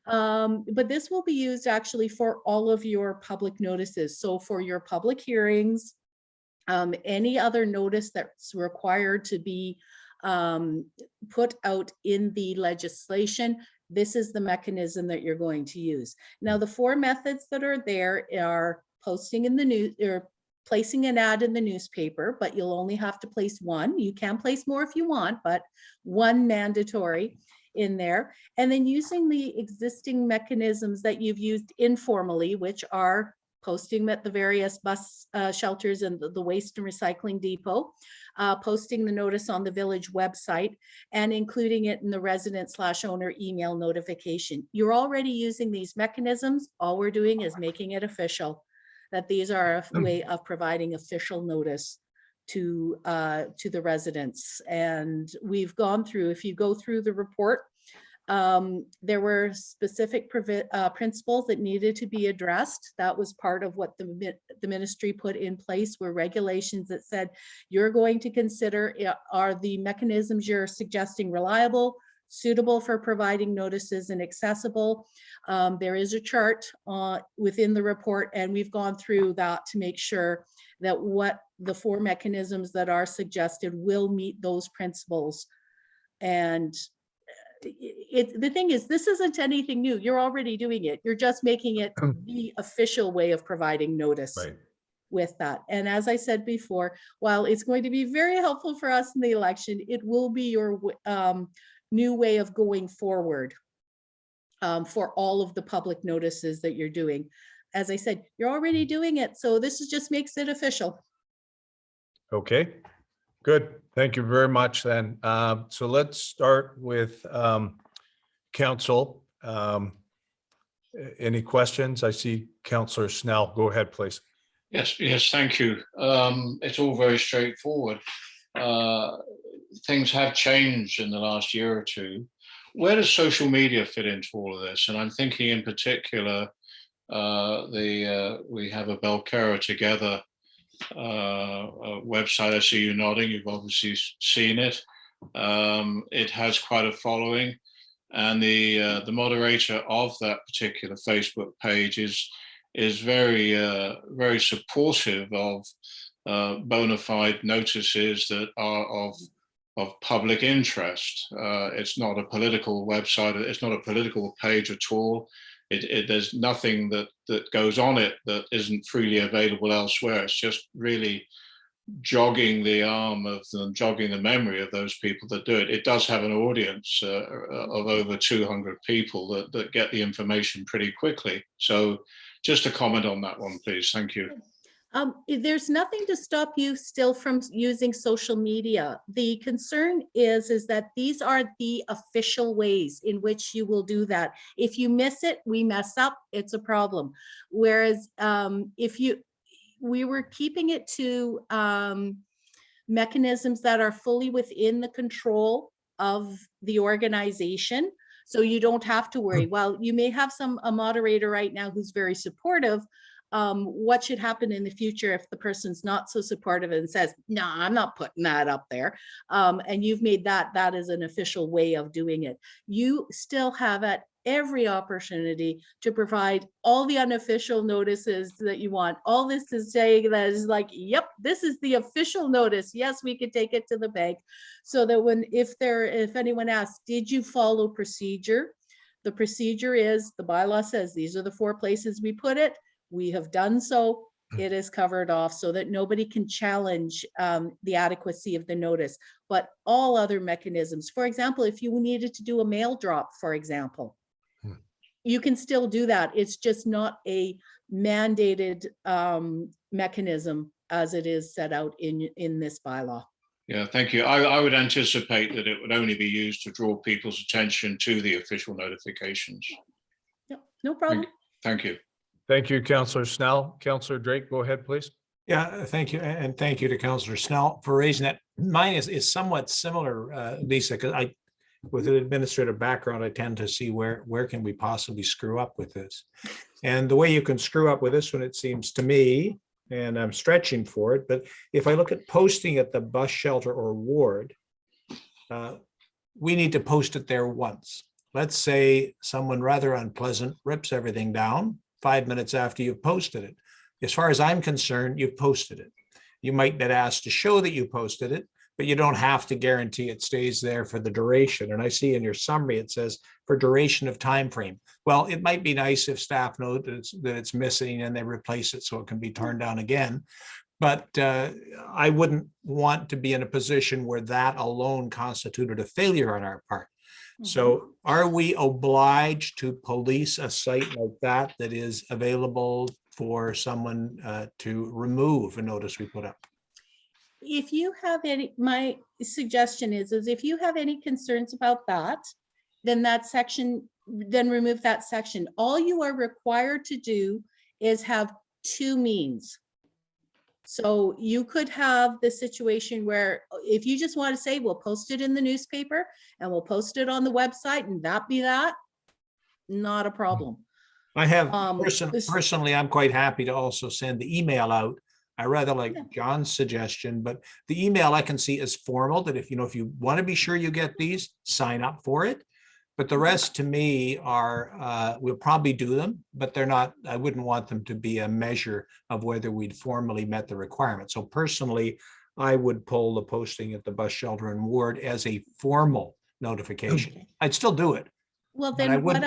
But this will be used actually for all of your public notices. So for your public hearings, any other notice that's required to be put out in the legislation, this is the mechanism that you're going to use. Now, the four methods that are there are posting in the news or placing an ad in the newspaper, but you'll only have to place one. You can place more if you want, but one mandatory in there. And then using the existing mechanisms that you've used informally, which are posting at the various bus shelters and the waste and recycling depot, posting the notice on the village website, and including it in the resident/owner email notification. You're already using these mechanisms. All we're doing is making it official, that these are a way of providing official notice to the residents. And we've gone through, if you go through the report, there were specific principles that needed to be addressed. That was part of what the ministry put in place, were regulations that said you're going to consider, are the mechanisms you're suggesting reliable, suitable for providing notices, and accessible. There is a chart within the report, and we've gone through that to make sure that what the four mechanisms that are suggested will meet those principles. And the thing is, this isn't anything new. You're already doing it. You're just making it the official way of providing notice. Right. With that. And as I said before, while it's going to be very helpful for us in the election, it will be new way of going forward for all of the public notices that you're doing. As I said, you're already doing it, so this just makes it official. Okay, good. Thank you very much then. So let's start with council. Any questions? I see Councillor Snell. Go ahead, please. Yes, thank you. It's all very straightforward. Things have changed in the last year or two. Where does social media fit into all of this? And I'm thinking in particular, we have a Balcara Together website. I see you nodding. You've obviously seen it. It has quite a following, and the moderator of that particular Facebook page is very supportive of bona fide notices that are of public interest. It's not a political website. It's not a political page at all. There's nothing that goes on it that isn't freely available elsewhere. It's just really jogging the arm of them, jogging the memory of those people that do it. It does have an audience of over 200 people that get the information pretty quickly. So just a comment on that one, please. Thank you. There's nothing to stop you still from using social media. The concern is that these are the official ways in which you will do that. If you miss it, we mess up, it's a problem. Whereas we were keeping it to mechanisms that are fully within the control of the organization. So you don't have to worry. While you may have a moderator right now who's very supportive, what should happen in the future if the person's not so supportive and says, no, I'm not putting that up there. And you've made that is an official way of doing it. You still have at every opportunity to provide all the unofficial notices that you want. All this is saying that is like, yep, this is the official notice. Yes, we could take it to the bank. So that if anyone asks, did you follow procedure? The procedure is, the bylaw says, these are the 4 places we put it. We have done so. It is covered off so that nobody can challenge the adequacy of the notice. But all other mechanisms, for example, if you needed to do a mail drop, for example, you can still do that. It's just not a mandated mechanism as it is set out in this bylaw. Yeah, thank you. I would anticipate that it would only be used to draw people's attention to the official notifications. Yep, no problem. Thank you. Thank you, Councillor Snell. Councillor Drake, go ahead, please. Yeah, thank you. And thank you to Councillor Snell for raising that. Mine is somewhat similar, Lisa, because with an administrative background, I tend to see where can we possibly screw up with this. And the way you can screw up with this one, it seems to me, and I'm stretching for it, but if I look at posting at the bus shelter or ward, we need to post it there once. Let's say someone rather unpleasant rips everything down 5 minutes after you've posted it. As far as I'm concerned, you've posted it. You might get asked to show that you posted it, but you don't have to guarantee it stays there for the duration. And I see in your summary, it says for duration of time frame. Well, it might be nice if staff know that it's missing and they replace it so it can be torn down again. But I wouldn't want to be in a position where that alone constituted a failure on our part. So are we obliged to police a site like that is available for someone to remove a notice we put up? If you have any, my suggestion is if you have any concerns about that, then remove that section. All you are required to do is have 2 means. So you could have the situation where if you just want to say, we'll post it in the newspaper and we'll post it on the website and that be that, not a problem. I have personally, I'm quite happy to also send the email out. I rather like John's suggestion, but the email I can see is formal that if you want to be sure you get these, sign up for it. But the rest to me are, we'll probably do them, but they're not, I wouldn't want them to be a measure of whether we'd formally met the requirement. So personally, I would pull the posting at the bus shelter and ward as a formal notification. I'd still do it. Well, then what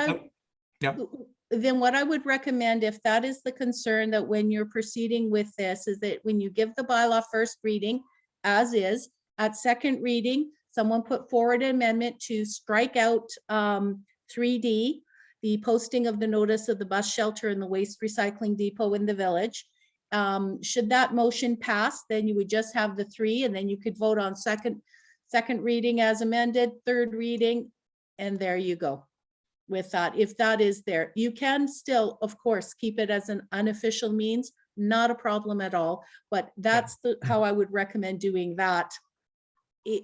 I would recommend, if that is the concern, that when you're proceeding with this, is that when you give the bylaw first reading, as is, at second reading, someone put forward an amendment to strike out 3D, the posting of the notice of the bus shelter and the waste recycling depot in the village. Should that motion pass, then you would just have the 3, and then you could vote on second reading as amended, third reading, and there you go with that. If that is there, you can still, of course, keep it as an unofficial means, not a problem at all, but that's how I would recommend doing that.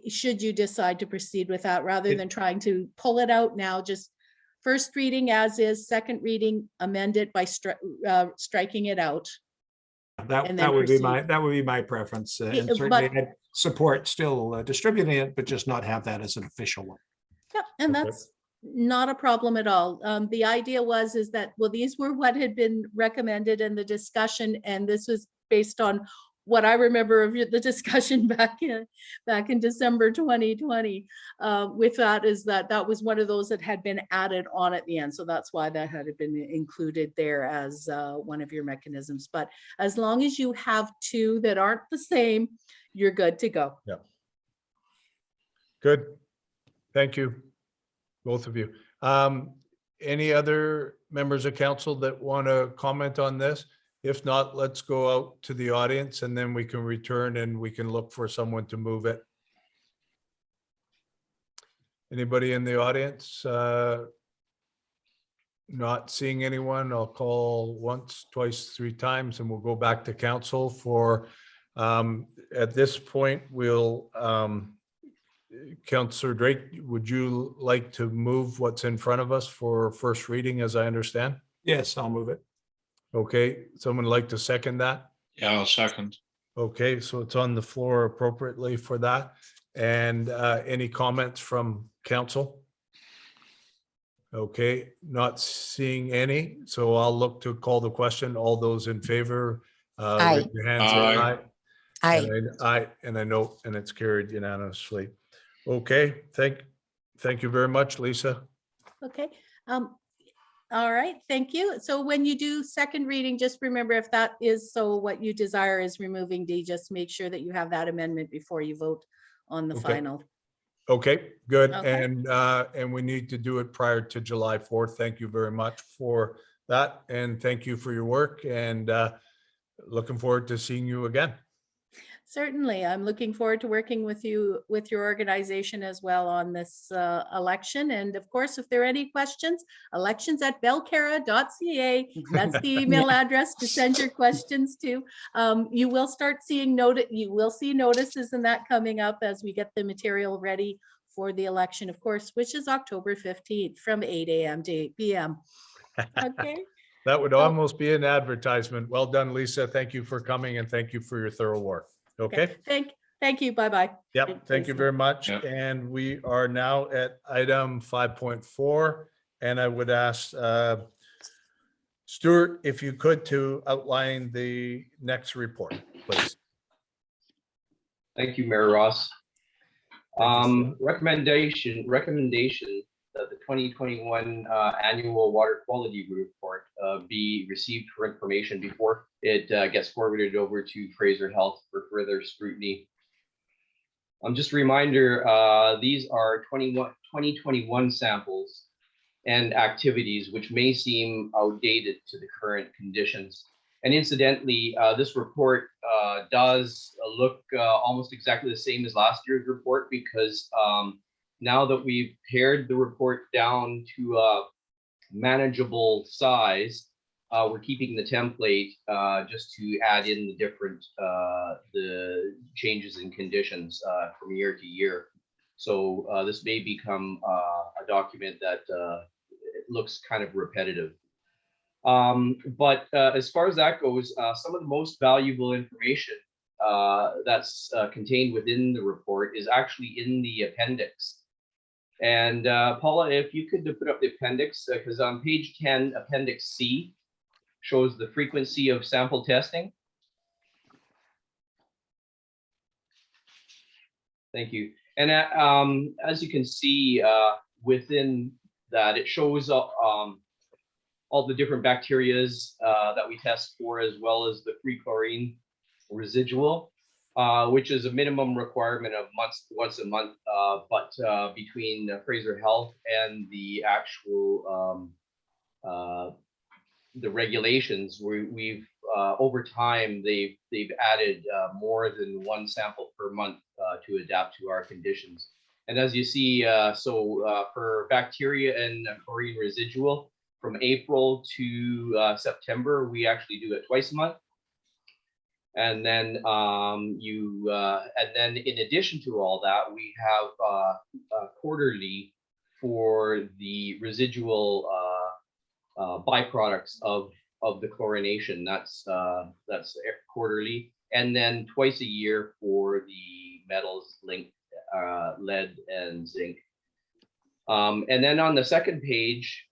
Should you decide to proceed with that, rather than trying to pull it out now, just first reading as is, second reading amended by striking it out. And then That would be proceed. my preference. And Yeah, certainly but- I'd support still distributing it, but just not have that as an official one. Yeah, and Okay. that's not a problem at all. The idea is that, well, these were what had been recommended in the discussion, and this was based on what I remember of the discussion back in December 2020. With that is that was one of those that had been added on at the end. So that's why that had been included there as one of your mechanisms. But as long as you have 2 that aren't the same, you're good to go. Yeah. Good. Thank you, both of you. Any other members of council that want to comment on this? If not, let's go out to the audience and then we can return and we can look for someone to move it. Anybody in the audience? Not seeing anyone. I'll call once, twice, 3 times, and we'll go back to council for, at this point, we'll, Councillor Drake, would you like to move what's in front of us for first reading, as I understand? Yes, I'll move it. Okay, someone like to second that? Yeah, I'll second. Okay, so it's on the floor appropriately for that. And any comments from council? Okay, not seeing any, so I'll look to call the question. All those in favor, Aye. raise your hands. Say Aye. Aye. And I know, and it's carried unanimously. Okay, thank you very much, Lisa. Okay. All right, thank you. So when you do second reading, just remember, if that is so what you desire is removing D, just make sure that you have that amendment before you vote on the Okay. final. Okay, good. Okay. And we need to do it prior to July 4th. Thank you very much for that. And thank you for your work, and looking forward to seeing you again. Certainly, I'm looking forward to working with you, with your organization as well on this election. And of course, if there are any questions, elections@balcara.ca. That's the email address to send your questions to. You will start seeing you will see notices in that coming up as we get the material ready for the election, of course, which is October 15th from 8 a.m. to 8 p.m. Okay. That would almost be an advertisement. Well done, Lisa. Thank you for coming, and thank you for your thorough work. Okay. Thank you. Bye-bye. Yep, thank you very much. Yep. And we are now at item 5.4. And I would ask Stuart, if you could, to outline the next report, please. Thank you, Mayor Ross. Thank you, Recommendation that the 2021 annual water quality report be received for information before it gets forwarded over to Fraser Health for further scrutiny. Just a reminder, these are 2021 samples and activities which may seem outdated to the current conditions. And incidentally, this report does look almost exactly the same as last year's report, because now that we've pared the report down to a manageable size, we're keeping the template just to add in the different the changes in conditions from year to year. So this may become a document that looks kind of repetitive. But as far as that goes, some of the most valuable information that's contained within the report is actually in the appendix. And Paula, if you could put up the appendix, because on page 10, Appendix C shows the frequency of sample testing. Thank you. And as you can see within that, it shows all the different bacterias that we test for, as well as the free chlorine residual. which is a minimum requirement of once a month. But between Fraser Health and the actual the regulations, we've over time they've added more than one sample per month to adapt to our conditions. And as you see, for bacteria and chlorine residual, from April to September, we actually do it twice a month. And then in addition to all that, we have quarterly for the residual byproducts of the chlorination. That's quarterly, and then twice a year for the metals linked lead and zinc. And then on the second page,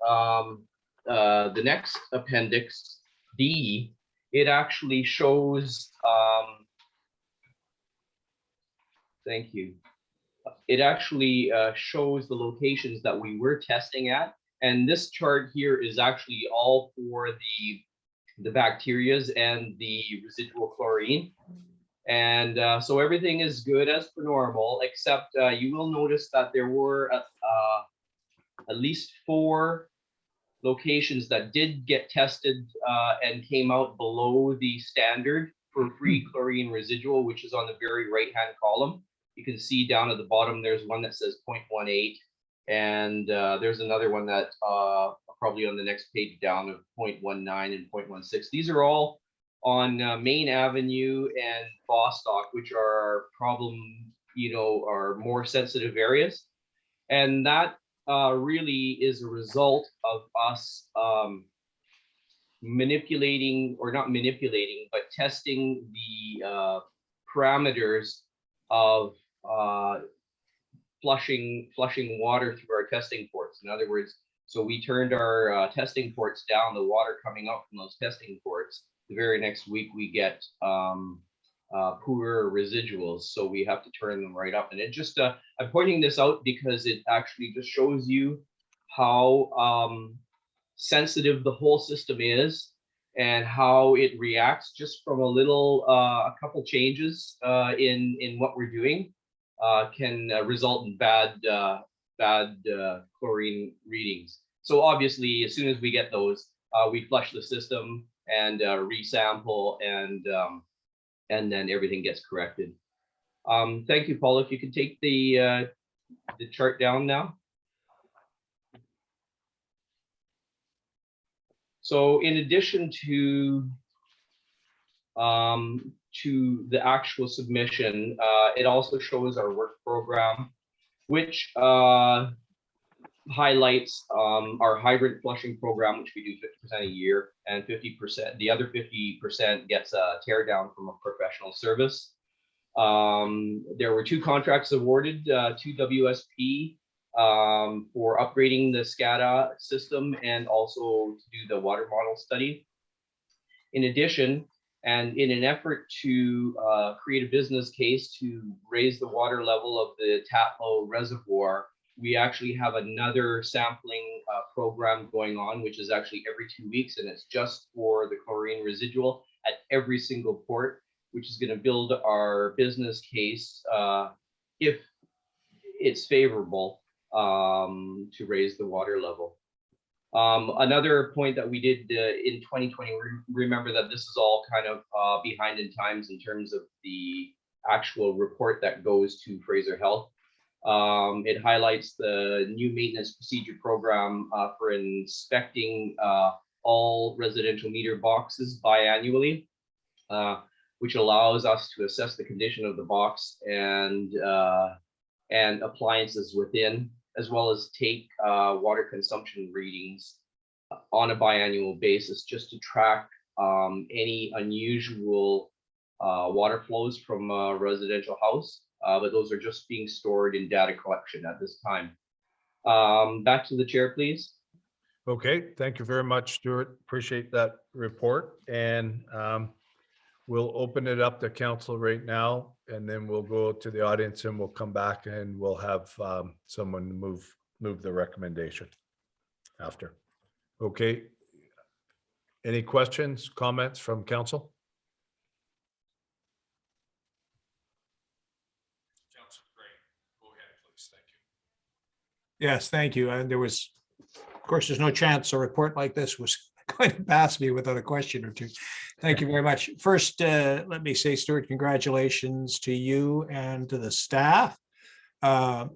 the next Appendix D, it actually shows, thank you. It actually shows the locations that we were testing at. And this chart here is actually all for the bacterias and the residual chlorine. And so everything is good as per normal, except you will notice that there were at least 4 locations that did get tested and came out below the standard for free chlorine residual, which is on the very right-hand column. You can see down at the bottom, there's one that says 0.18, and there's another one that probably on the next page down of 0.19 and 0.16. These are all on Main Avenue and Bostock, which are are more sensitive areas. And that really is a result of us manipulating, or not manipulating, but testing the parameters of flushing water through our testing ports. In other words, so we turned our testing ports down, the water coming out from those testing ports. The very next week we get poorer residuals, so we have to turn them right up. And it just, I'm pointing this out because it actually just shows you how sensitive the whole system is and how it reacts just from a little, a couple changes in what we're doing can result in bad chlorine readings. So obviously, as soon as we get those, we flush the system and resample, and then everything gets corrected. Thank you, Paul. If you could take the chart down now. So in addition to the actual submission, it also shows our work program, which highlights our hydrant flushing program, which we do 50% a year, and 50%, the other 50% gets a tear down from a professional service. There were 2 contracts awarded to WSP for upgrading the SCADA system and also to do the water model study. In addition, and in an effort to create a business case to raise the water level of the Tatlow Reservoir, we actually have another sampling program going on, which is actually every 2 weeks, and it's just for the chlorine residual at every single port, which is going to build our business case if it's favorable to raise the water level. Another point that we did in 2020, remember that this is all kind of behind in times in terms of the actual report that goes to Fraser Health. It highlights the new maintenance procedure program for inspecting all residential meter boxes biannually, which allows us to assess the condition of the box and appliances within, as well as take water consumption readings on a biannual basis, just to track any unusual water flows from a residential house. But those are just being stored in data collection at this time. Back to the chair, please. Okay, thank you very much, Stuart. Appreciate that report. And we'll open it up to council right now, and then we'll go to the audience and we'll come back and we'll have someone move the recommendation after. Okay. Any questions, comments from council? Councilor Gray, go ahead, please. Thank you. Yes, thank you. And there was, of course, there's no chance a report like this was going to pass me without a question or two. Thank you very much. First, let me say, Stuart, congratulations to you and to the staff for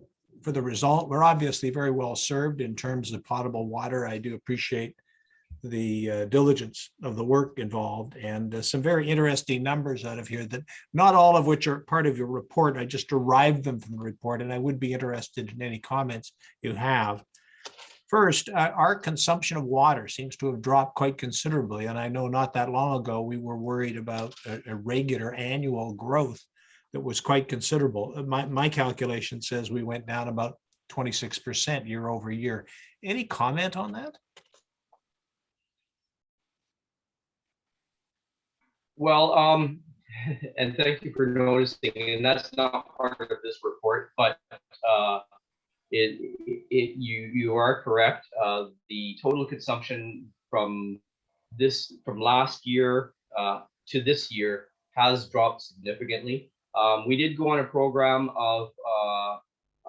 the result. We're obviously very well served in terms of potable water. I do appreciate the diligence of the work involved and some very interesting numbers out of here that not all of which are part of your report. I just derived them from the report, and I would be interested in any comments you have. First, our consumption of water seems to have dropped quite considerably. And I know not that long ago, we were worried about a regular annual growth that was quite considerable. My calculation says we went down about 26% year over year. Any comment on that? Well, and thank you for noticing, and that's not part of this report, but you are correct. The total consumption from last year to this year has dropped significantly. We did go on a program of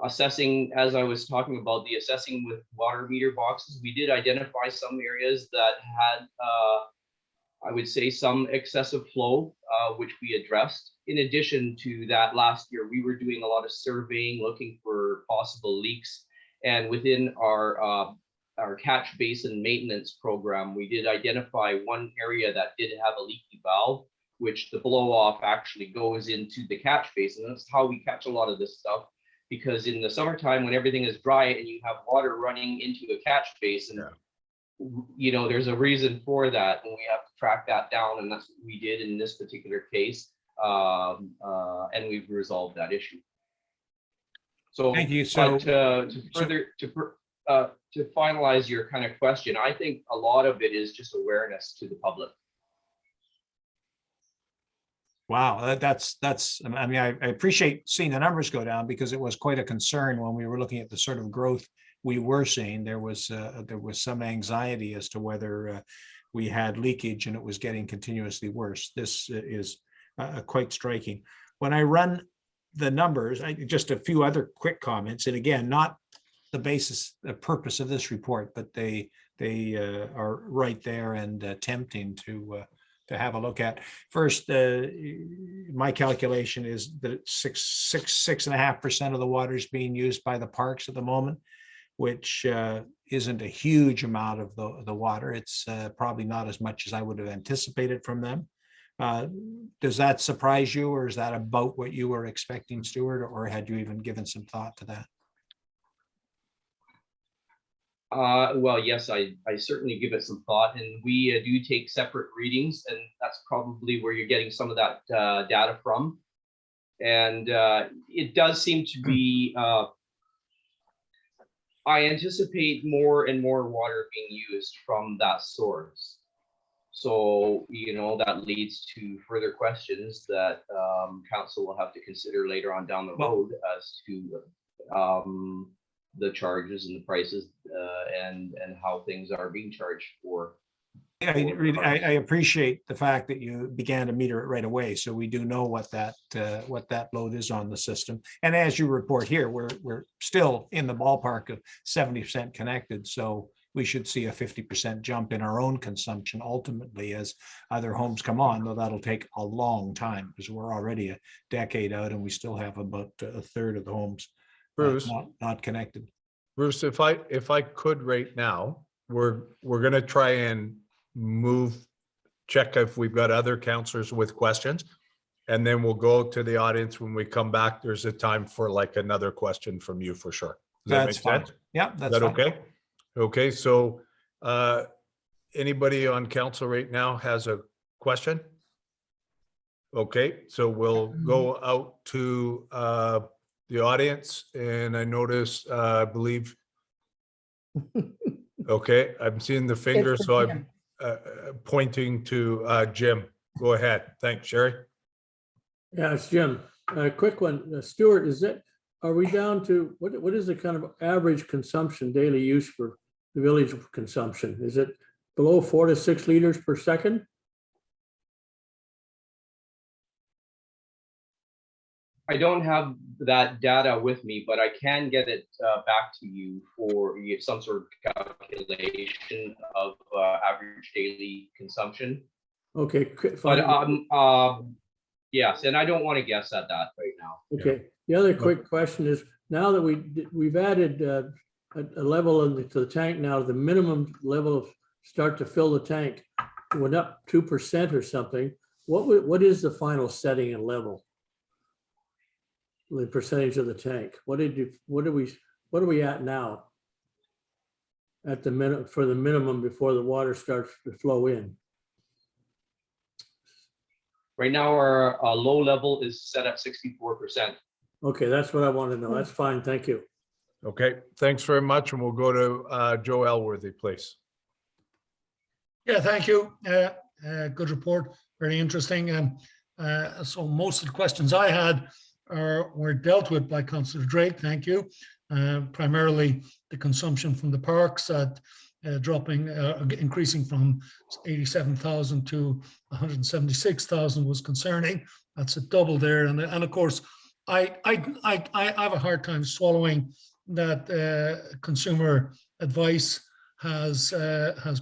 assessing, as I was talking about the assessing with water meter boxes. We did identify some areas that had, I would say, some excessive flow, which we addressed. In addition to that, last year, we were doing a lot of surveying, looking for possible leaks. And within our catch basin maintenance program, we did identify one area that did have a leaky valve, which the blow off actually goes into the catch basin. That's how we catch a lot of this stuff, because in the summertime, when everything is dry and you have water running into a catch basin, you know, there's a reason for that, and we have to track that down, and that's what we did in this particular case, and we've resolved that issue. So, thank you. So, to finalize your kind of question, I think a lot of it is just awareness to the public. wow, that's. I mean, I appreciate seeing the numbers go down, because it was quite a concern when we were looking at the sort of growth we were seeing. There was some anxiety as to whether we had leakage and it was getting continuously worse. This is quite striking. When I run the numbers, just a few other quick comments, and again, not the purpose of this report, but they are right there and tempting to have a look at. First, my calculation is that 6.5% of the water is being used by the parks at the moment, which isn't a huge amount of the water. It's probably not as much as I would have anticipated from them. Does that surprise you, or is that about what you were expecting, Stuart, or had you even given some thought to that? Well, yes, I certainly give it some thought, and we do take separate readings, and that's probably where you're getting some of that data from. And it does seem to be, I anticipate more and more water being used from that source. So, you know, that leads to further questions that council will have to consider later on down the road as to the charges and the prices and how things are being charged for. I appreciate the fact that you began to meter it right away, so we do know what that load is on the system. And as you report here, we're still in the ballpark of 70% connected, so we should see a 50% jump in our own consumption ultimately as other homes come on, though that'll take a long time, because we're already a decade out and we still have about a third of the homes Bruce, not connected. Bruce, if I could right now, we're going to try and check if we've got other counselors with questions, and then we'll go to the audience. When we come back, there's a time for like another question from you for sure. Does that make sense? Yeah, that's Is that fine. okay? Okay, so anybody on council right now has a question? Okay, so we'll go out to the audience, and I notice, I believe, okay, I'm seeing the finger, so I'm pointing to Jim. Go ahead. Thanks, Sherry. Yeah, it's Jim. Quick one, Stuart, are we down to, what is the kind of average consumption, daily use for the village consumption? Is it below 4 to 6 liters per second? I don't have that data with me, but I can get it back to you for some sort of calculation of average daily consumption. Okay, But fine. yes, and I don't want to guess at that right now. Okay, the other quick question is, now that we've added a level to the tank now, the minimum level of start to fill the tank went up 2% or something. What is the final setting and level? The percentage of the tank. What are we at now? At the minute for the minimum before the water starts to flow in. Right now, our low level is set at 64%. Okay, that's what I want to know. That's fine. Thank you. Okay, thanks very much. And we'll go to Joe Elworthy, please. Yeah, thank you. Good report, very interesting. So most of the questions I had were dealt with by Councillor Drake. Thank you. Primarily the consumption from the parks at increasing from 87,000 to 176,000 was concerning. That's a double there, and of course, I have a hard time swallowing that consumer advice has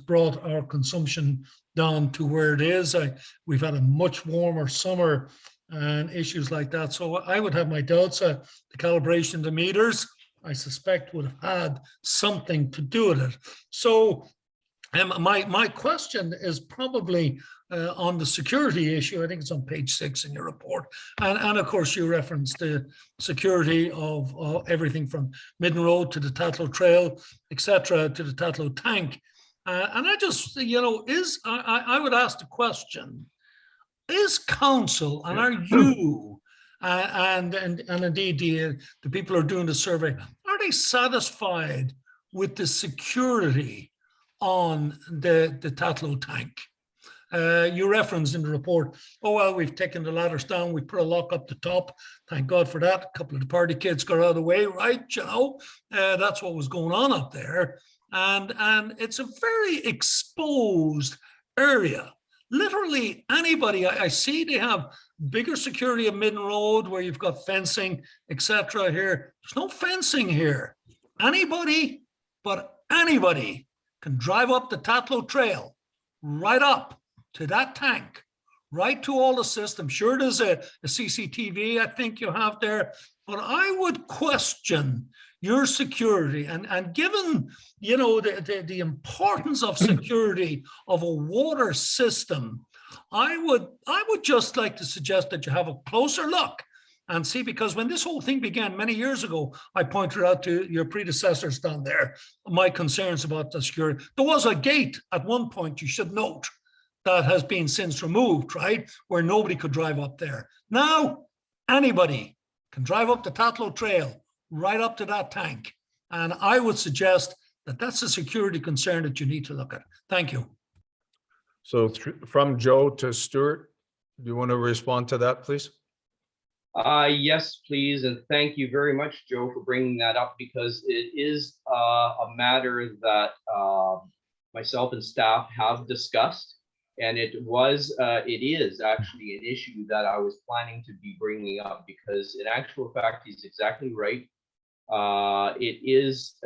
brought our consumption down to where it is. We've had a much warmer summer and issues like that. So I would have my doubts. The calibration of the meters, I suspect, would have had something to do with it. So my question is probably on the security issue. I think it's on page 6 in your report. And of course, you referenced the security of everything from Midden Road to the Tatlow Trail, etc., to the Tatlow Tank. And I just, I would ask the question, is council, and are you, and indeed the people who are doing the survey, are they satisfied with the security on the Tatlow Tank? You referenced in the report, oh, well, we've taken the ladders down, we put a lock up the top. Thank God for that. A couple of the party kids got out of the way, right? That's what was going on up there. And it's a very exposed area. Literally anybody, I see they have bigger security at Midden Road where you've got fencing, etc. Here. There's no fencing here. Anybody can drive up the Tatlow Trail, right up to that tank, right to all the systems. Sure, there's a CCTV I think you have there, but I would question your security, and given the importance of security of a water system, I would just like to suggest that you have a closer look and see, because when this whole thing began many years ago, I pointed out to your predecessors down there my concerns about the security. There was a gate at one point, you should note, that has been since removed, right, where nobody could drive up there. Now anybody can drive up the Tatlow Trail, right up to that tank. And I would suggest that that's a security concern that you need to look at. Thank you. So from Joe to Stuart, do you want to respond to that, please? Yes, please. And thank you very much, Joe, for bringing that up, because it is a matter that myself and staff have discussed. And it is actually an issue that I was planning to be bringing up, because in actual fact, he's exactly right. It is,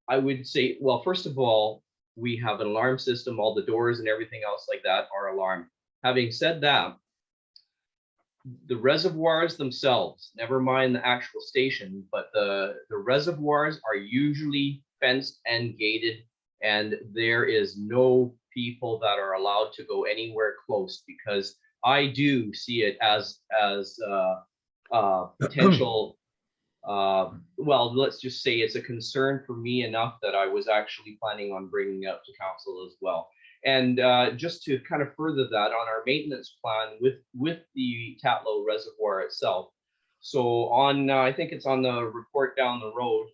I would say, well, first of all, we have an alarm system, all the doors and everything else like that are alarmed. Having said that, the reservoirs themselves, never mind the actual station, but the reservoirs are usually fenced and gated, and there is no people that are allowed to go anywhere close, because I do see it as potential, well, let's just say it's a concern for me enough that I was actually planning on bringing it up to council as well. And just to kind of further that, on our maintenance plan with the Tatlow Reservoir itself, so on, I think it's on the report down the road,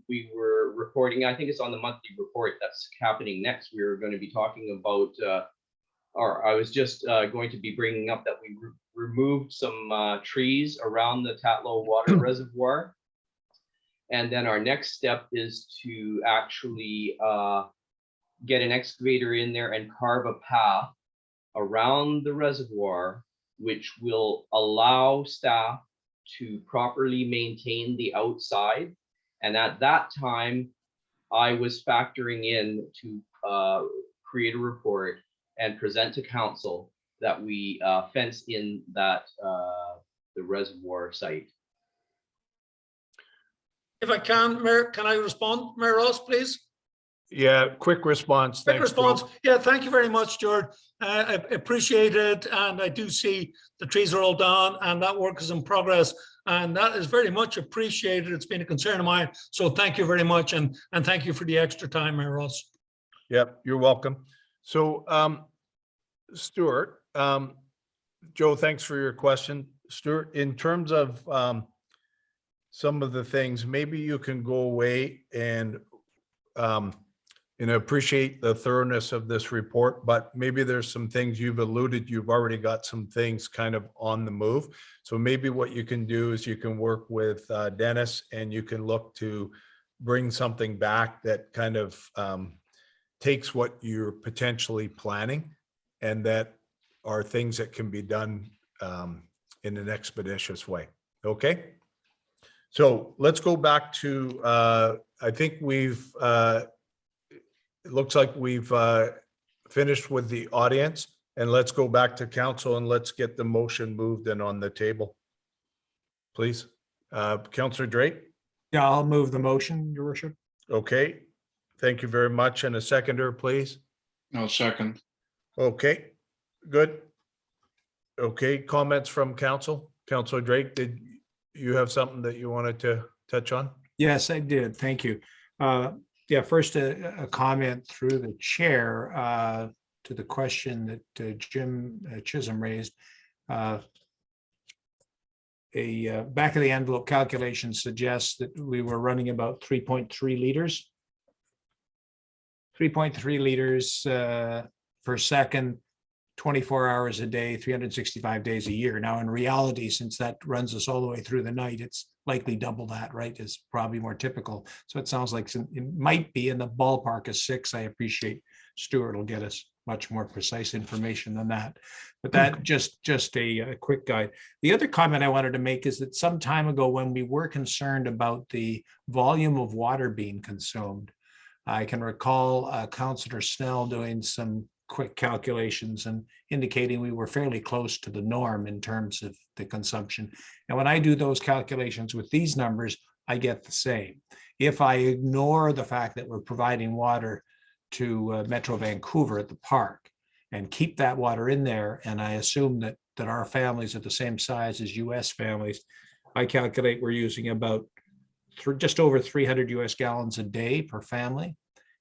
we were reporting, I think it's on the monthly report that's happening next, we were going to be talking about, or I was just going to be bringing up that we removed some trees around the Tatlow Water Reservoir. And then our next step is to actually get an excavator in there and carve a path around the reservoir which will allow staff to properly maintain the outside. And at that time, I was factoring in to create a report and present to council that we fence in that the reservoir site. If I can, Mayor, can I respond, Mayor Ross, please? Yeah, quick response. Quick Thanks, response. Joe. Yeah, thank you very much, Stuart. I appreciate it. And I do see the trees are all down and that work is in progress. And that is very much appreciated. It's been a concern of mine. So thank you very much. And thank you for the extra time, Mayor Ross. Yep, you're welcome. So, Stuart, Joe, thanks for your question. Stuart, in terms of some of the things, maybe you can go away and appreciate the thoroughness of this report, but maybe there's some things you've alluded, you've already got some things kind of on the move. So maybe what you can do is you can work with Dennis and you can look to bring something back that kind of takes what you're potentially planning and that are things that can be done in an expeditious way. Okay. So let's go back to, I think we've, it looks like we've finished with the audience, and let's go back to council and let's get the motion moved and on the table. Please, Councillor Drake. Yeah, I'll move the motion, Your Worship. Okay, thank you very much. And a seconder, please. No, second. Okay, good. Okay, comments from council? Councillor Drake, did you have something that you wanted to touch on? Yes, I did. Thank you. Yeah, first a comment through the chair to the question that Jim Chisholm raised. A back of the envelope calculation suggests that we were running about 3.3 liters. 3.3 liters per second, 24 hours a day, 365 days a year. Now, in reality, since that runs us all the way through the night, it's likely double that, right? It's probably more typical. So it sounds like it might be in the ballpark of 6. I appreciate Stuart will get us much more precise information than that. But that just a quick guide. The other comment I wanted to make is that some time ago when we were concerned about the volume of water being consumed, I can recall Councillor Snell doing some quick calculations and indicating we were fairly close to the norm in terms of the consumption. And when I do those calculations with these numbers, I get the same. If I ignore the fact that we're providing water to Metro Vancouver at the park and keep that water in there, and I assume that our families are the same size as US families, I calculate we're using about just over 300 US gallons a day per family.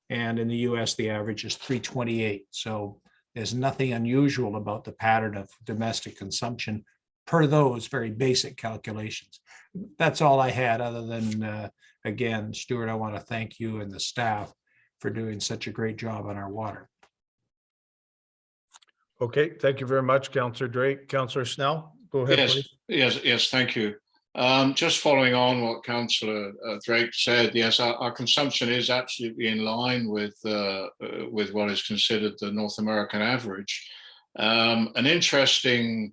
And in the US, the average is 328. So there's nothing unusual about the pattern of domestic consumption per those very basic calculations. That's all I had, other than, again, Stuart, I want to thank you and the staff for doing such a great job on our water. Okay, thank you very much, Councillor Drake. Councillor Snell, go ahead, Yes, please. yes, thank you. Just following on what Councillor Drake said, yes, our consumption is absolutely in line with what is considered the North American average. An interesting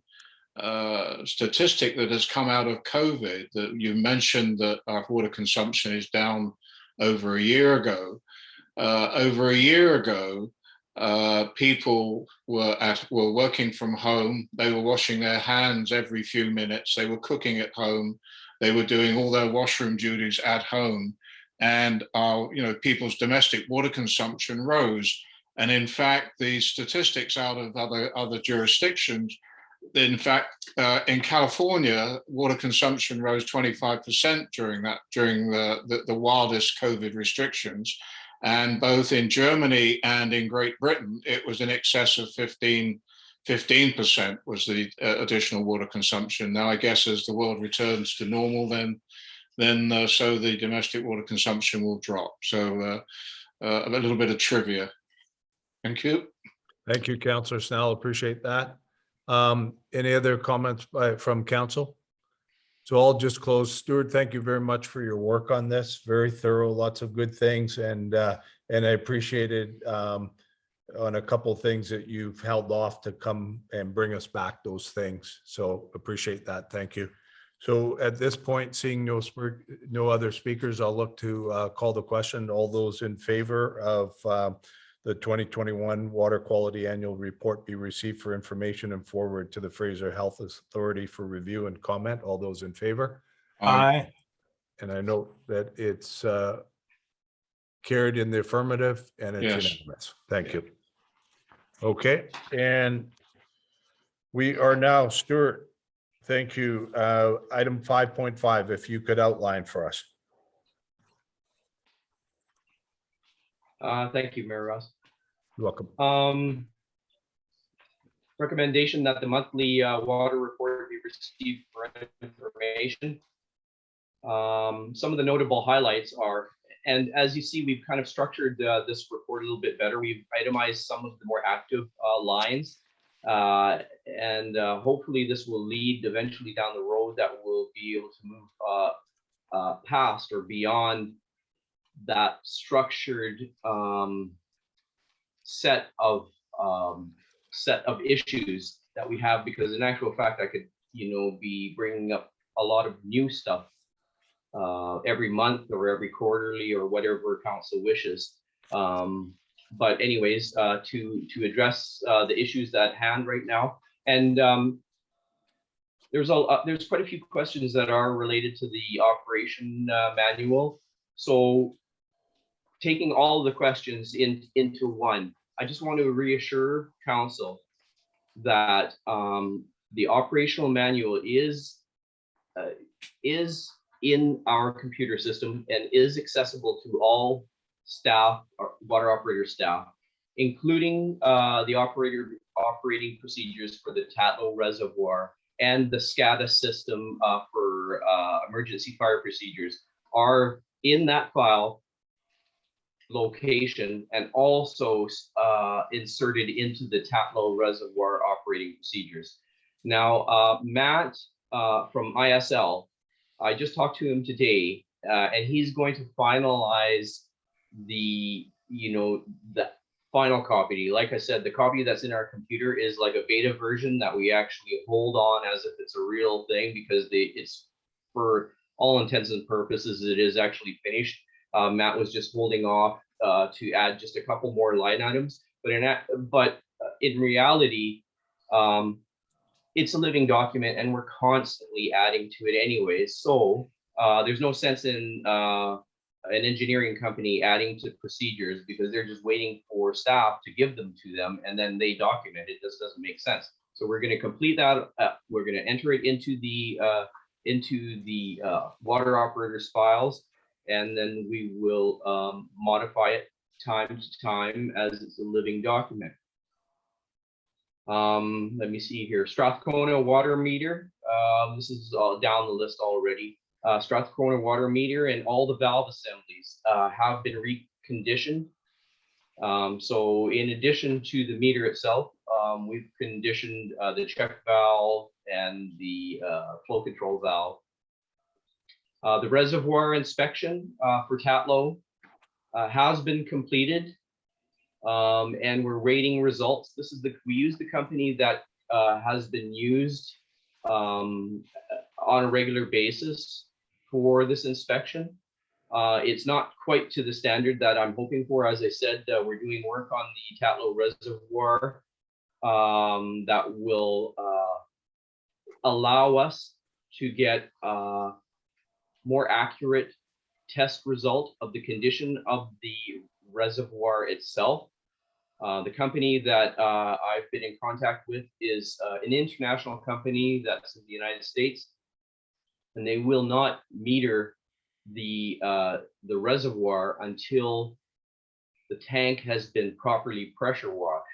statistic that has come out of COVID, that you mentioned that our water consumption is down over a year ago. Over a year ago, people were working from home. They were washing their hands every few minutes. They were cooking at home. They were doing all their washroom duties at home, and people's domestic water consumption rose. And in fact, the statistics out of other jurisdictions, in fact, in California, water consumption rose 25% during the wildest COVID restrictions. And both in Germany and in Great Britain, it was in excess of 15% was the additional water consumption. Now, I guess as the world returns to normal, then so the domestic water consumption will drop. So a little bit of trivia. Thank you. Thank you, Councillor Snell. Appreciate that. Any other comments from council? So I'll just close. Stuart, thank you very much for your work on this. Very thorough, lots of good things, and I appreciated on a couple things that you've held off to come and bring us back those things. So appreciate that. Thank you. So at this point, seeing no other speakers, I'll look to call the question. All those in favor of the 2021 Water Quality Annual Report be received for information and forward to the Fraser Health Authority for review and comment. All those in favor? Aye. And I note that it's carried in the affirmative and it's Yes. unanimous. Thank you. Okay, and we are now, Stuart, thank you. Item 5.5, if you could outline for us. Thank you, Mayor Ross. You're welcome. Recommendation that the monthly water report be received for information. Some of the notable highlights are, and as you see, we've kind of structured this report a little bit better. We've itemized some of the more active lines, and hopefully this will lead eventually down the road that we'll be able to move past or beyond that structured set of issues that we have, because in actual fact, I could, be bringing up a lot of new stuff every month or every quarterly or whatever council wishes. But anyways, to address the issues at hand right now, and there's quite a few questions that are related to the operation manual. So taking all of the questions into one, I just want to reassure council that the operational manual is in our computer system and is accessible to all staff, or water operator staff, including the operating procedures for the Tatlow Reservoir and the SCADA system for emergency fire procedures are in that file location, and also inserted into the Tatlow Reservoir operating procedures. Now, Matt from ISL, I just talked to him today, and he's going to finalize the final copy. Like I said, the copy that's in our computer is like a beta version that we actually hold on as if it's a real thing, because it's, for all intents and purposes, it is actually finished. Matt was just holding off to add just a couple more line items, but in reality, it's a living document, and we're constantly adding to it anyway. So there's no sense in an engineering company adding to procedures, because they're just waiting for staff to give them to them, and then they document it. This doesn't make sense. So we're going to complete that. We're going to enter it into the water operators files, and then we will modify it time to time as it's a living document. Let me see here. Strathcona water meter. This is down the list already. Strathcona water meter and all the valve assemblies have been reconditioned. So in addition to the meter itself, we've conditioned the check valve and the flow control valve. The reservoir inspection for Tatlow has been completed, and we're waiting results. We use the company that has been used on a regular basis for this inspection. It's not quite to the standard that I'm hoping for. As I said, we're doing work on the Tatlow Reservoir that will allow us to get more accurate test result of the condition of the reservoir itself. The company that I've been in contact with is an international company that's in the United States, and they will not meter the reservoir until the tank has been properly pressure washed.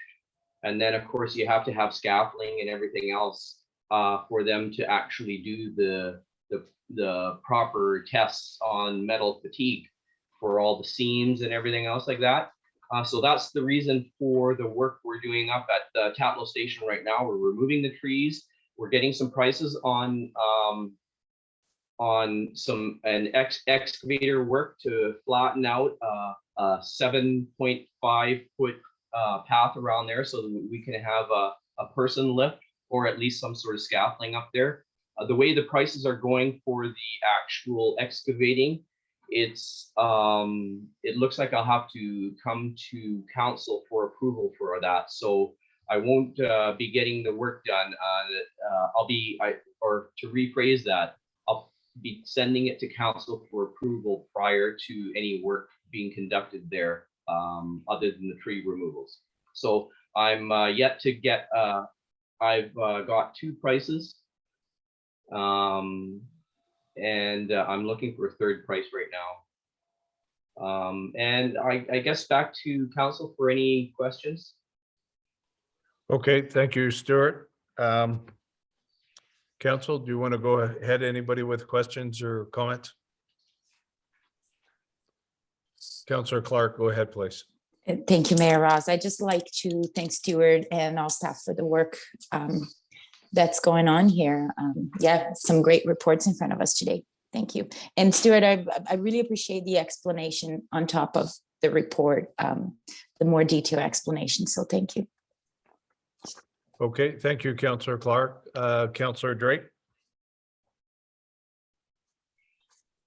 And then, of course, you have to have scaffolding and everything else for them to actually do the proper tests on metal fatigue for all the seams and everything else like that. So that's the reason for the work we're doing up at the Tatlow station right now. We're removing the trees. We're getting some prices on some excavator work to flatten out a 7.5 foot path around there so that we can have a person lift or at least some sort of scaffolding up there. The way the prices are going for the actual excavating, it looks like I'll have to come to council for approval for that. So I won't be getting the work done. Or to rephrase that, I'll be sending it to council for approval prior to any work being conducted there, other than the tree removals. So I'm yet to get, I've got 2 prices. And I'm looking for a 3rd price right now. And I guess back to council for any questions. Okay, thank you, Stuart. Council, do you want to go ahead? Anybody with questions or comments? Councillor Clark, go ahead, please. Thank you, Mayor Ross. I'd just like to thank Stuart and all staff for the work that's going on here. Yeah, some great reports in front of us today. Thank you. And Stuart, I really appreciate the explanation on top of the report, the more detailed explanation. So thank you. Okay, thank you, Councillor Clark. Councillor Drake.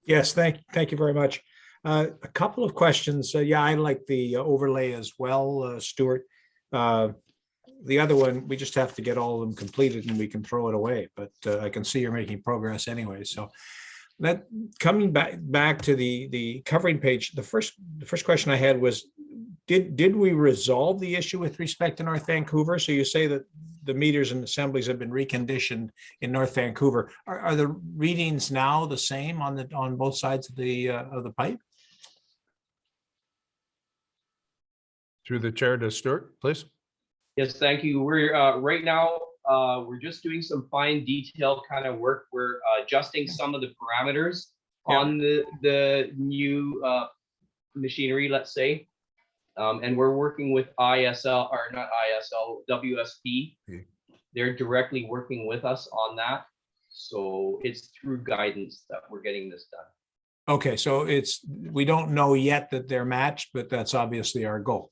Yes, thank you very much. A couple of questions. Yeah, I like the overlay as well, Stuart. The other one, we just have to get all of them completed and we can throw it away, but I can see you're making progress anyway. So that coming back to the covering page, the first question I had was, did we resolve the issue with respect to North Vancouver? So you say that the meters and assemblies have been reconditioned in North Vancouver. Are the readings now the same on both sides of the pipe? Through the chair to Stuart, please. Yes, thank you. We're right now, we're just doing some fine detail kind of work. We're adjusting some of the parameters on the new machinery, let's say. And we're working with ISL, or not ISL, WSP. They're directly working with us on that. So it's through guidance that we're getting this done. Okay, so we don't know yet that they're matched, but that's obviously our goal.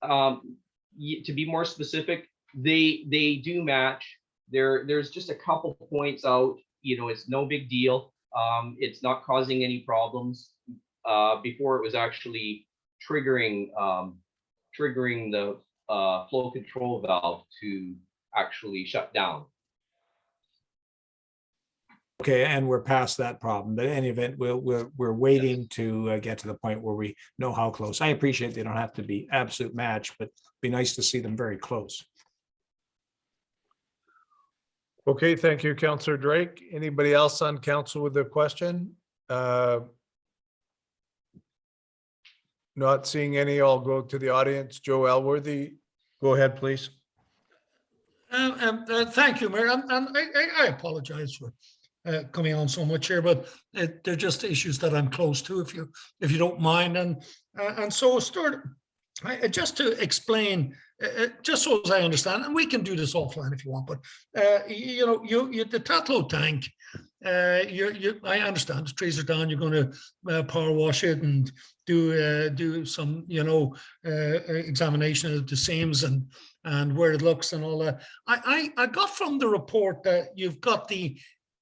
To be more specific, they do match. There's just a couple points out. You know, it's no big deal. It's not causing any problems. Before it was actually triggering the flow control valve to actually shut down. Okay, and we're past that problem, but in any event, we're waiting to get to the point where we know how close. I appreciate they don't have to be absolute match, but it'd be nice to see them very close. Okay, thank you, Councillor Drake. Anybody else on council with a question? Not seeing any, I'll go to the audience. Joe Elworthy, go ahead, please. Thank you, Mayor. And I apologize for coming on so much here, but they're just issues that I'm close to, if you don't mind. And so, Stuart, just to explain, just so as I understand, and we can do this offline if you want, but you know, the Tatlow tank, I understand the trees are down. You're going to power wash it and do some, you know, examination of the seams and where it looks and all that. I got from the report that you've got the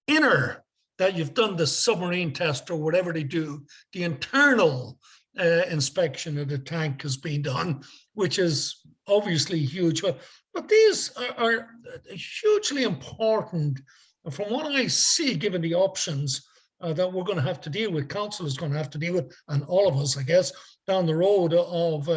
inner, that you've done the submarine test or whatever they do. The internal inspection of the tank has been done, which is obviously huge. But these are hugely important. From what I see, given the options that we're going to have to deal with, council is going to have to deal with, and all of us, I guess, down the road of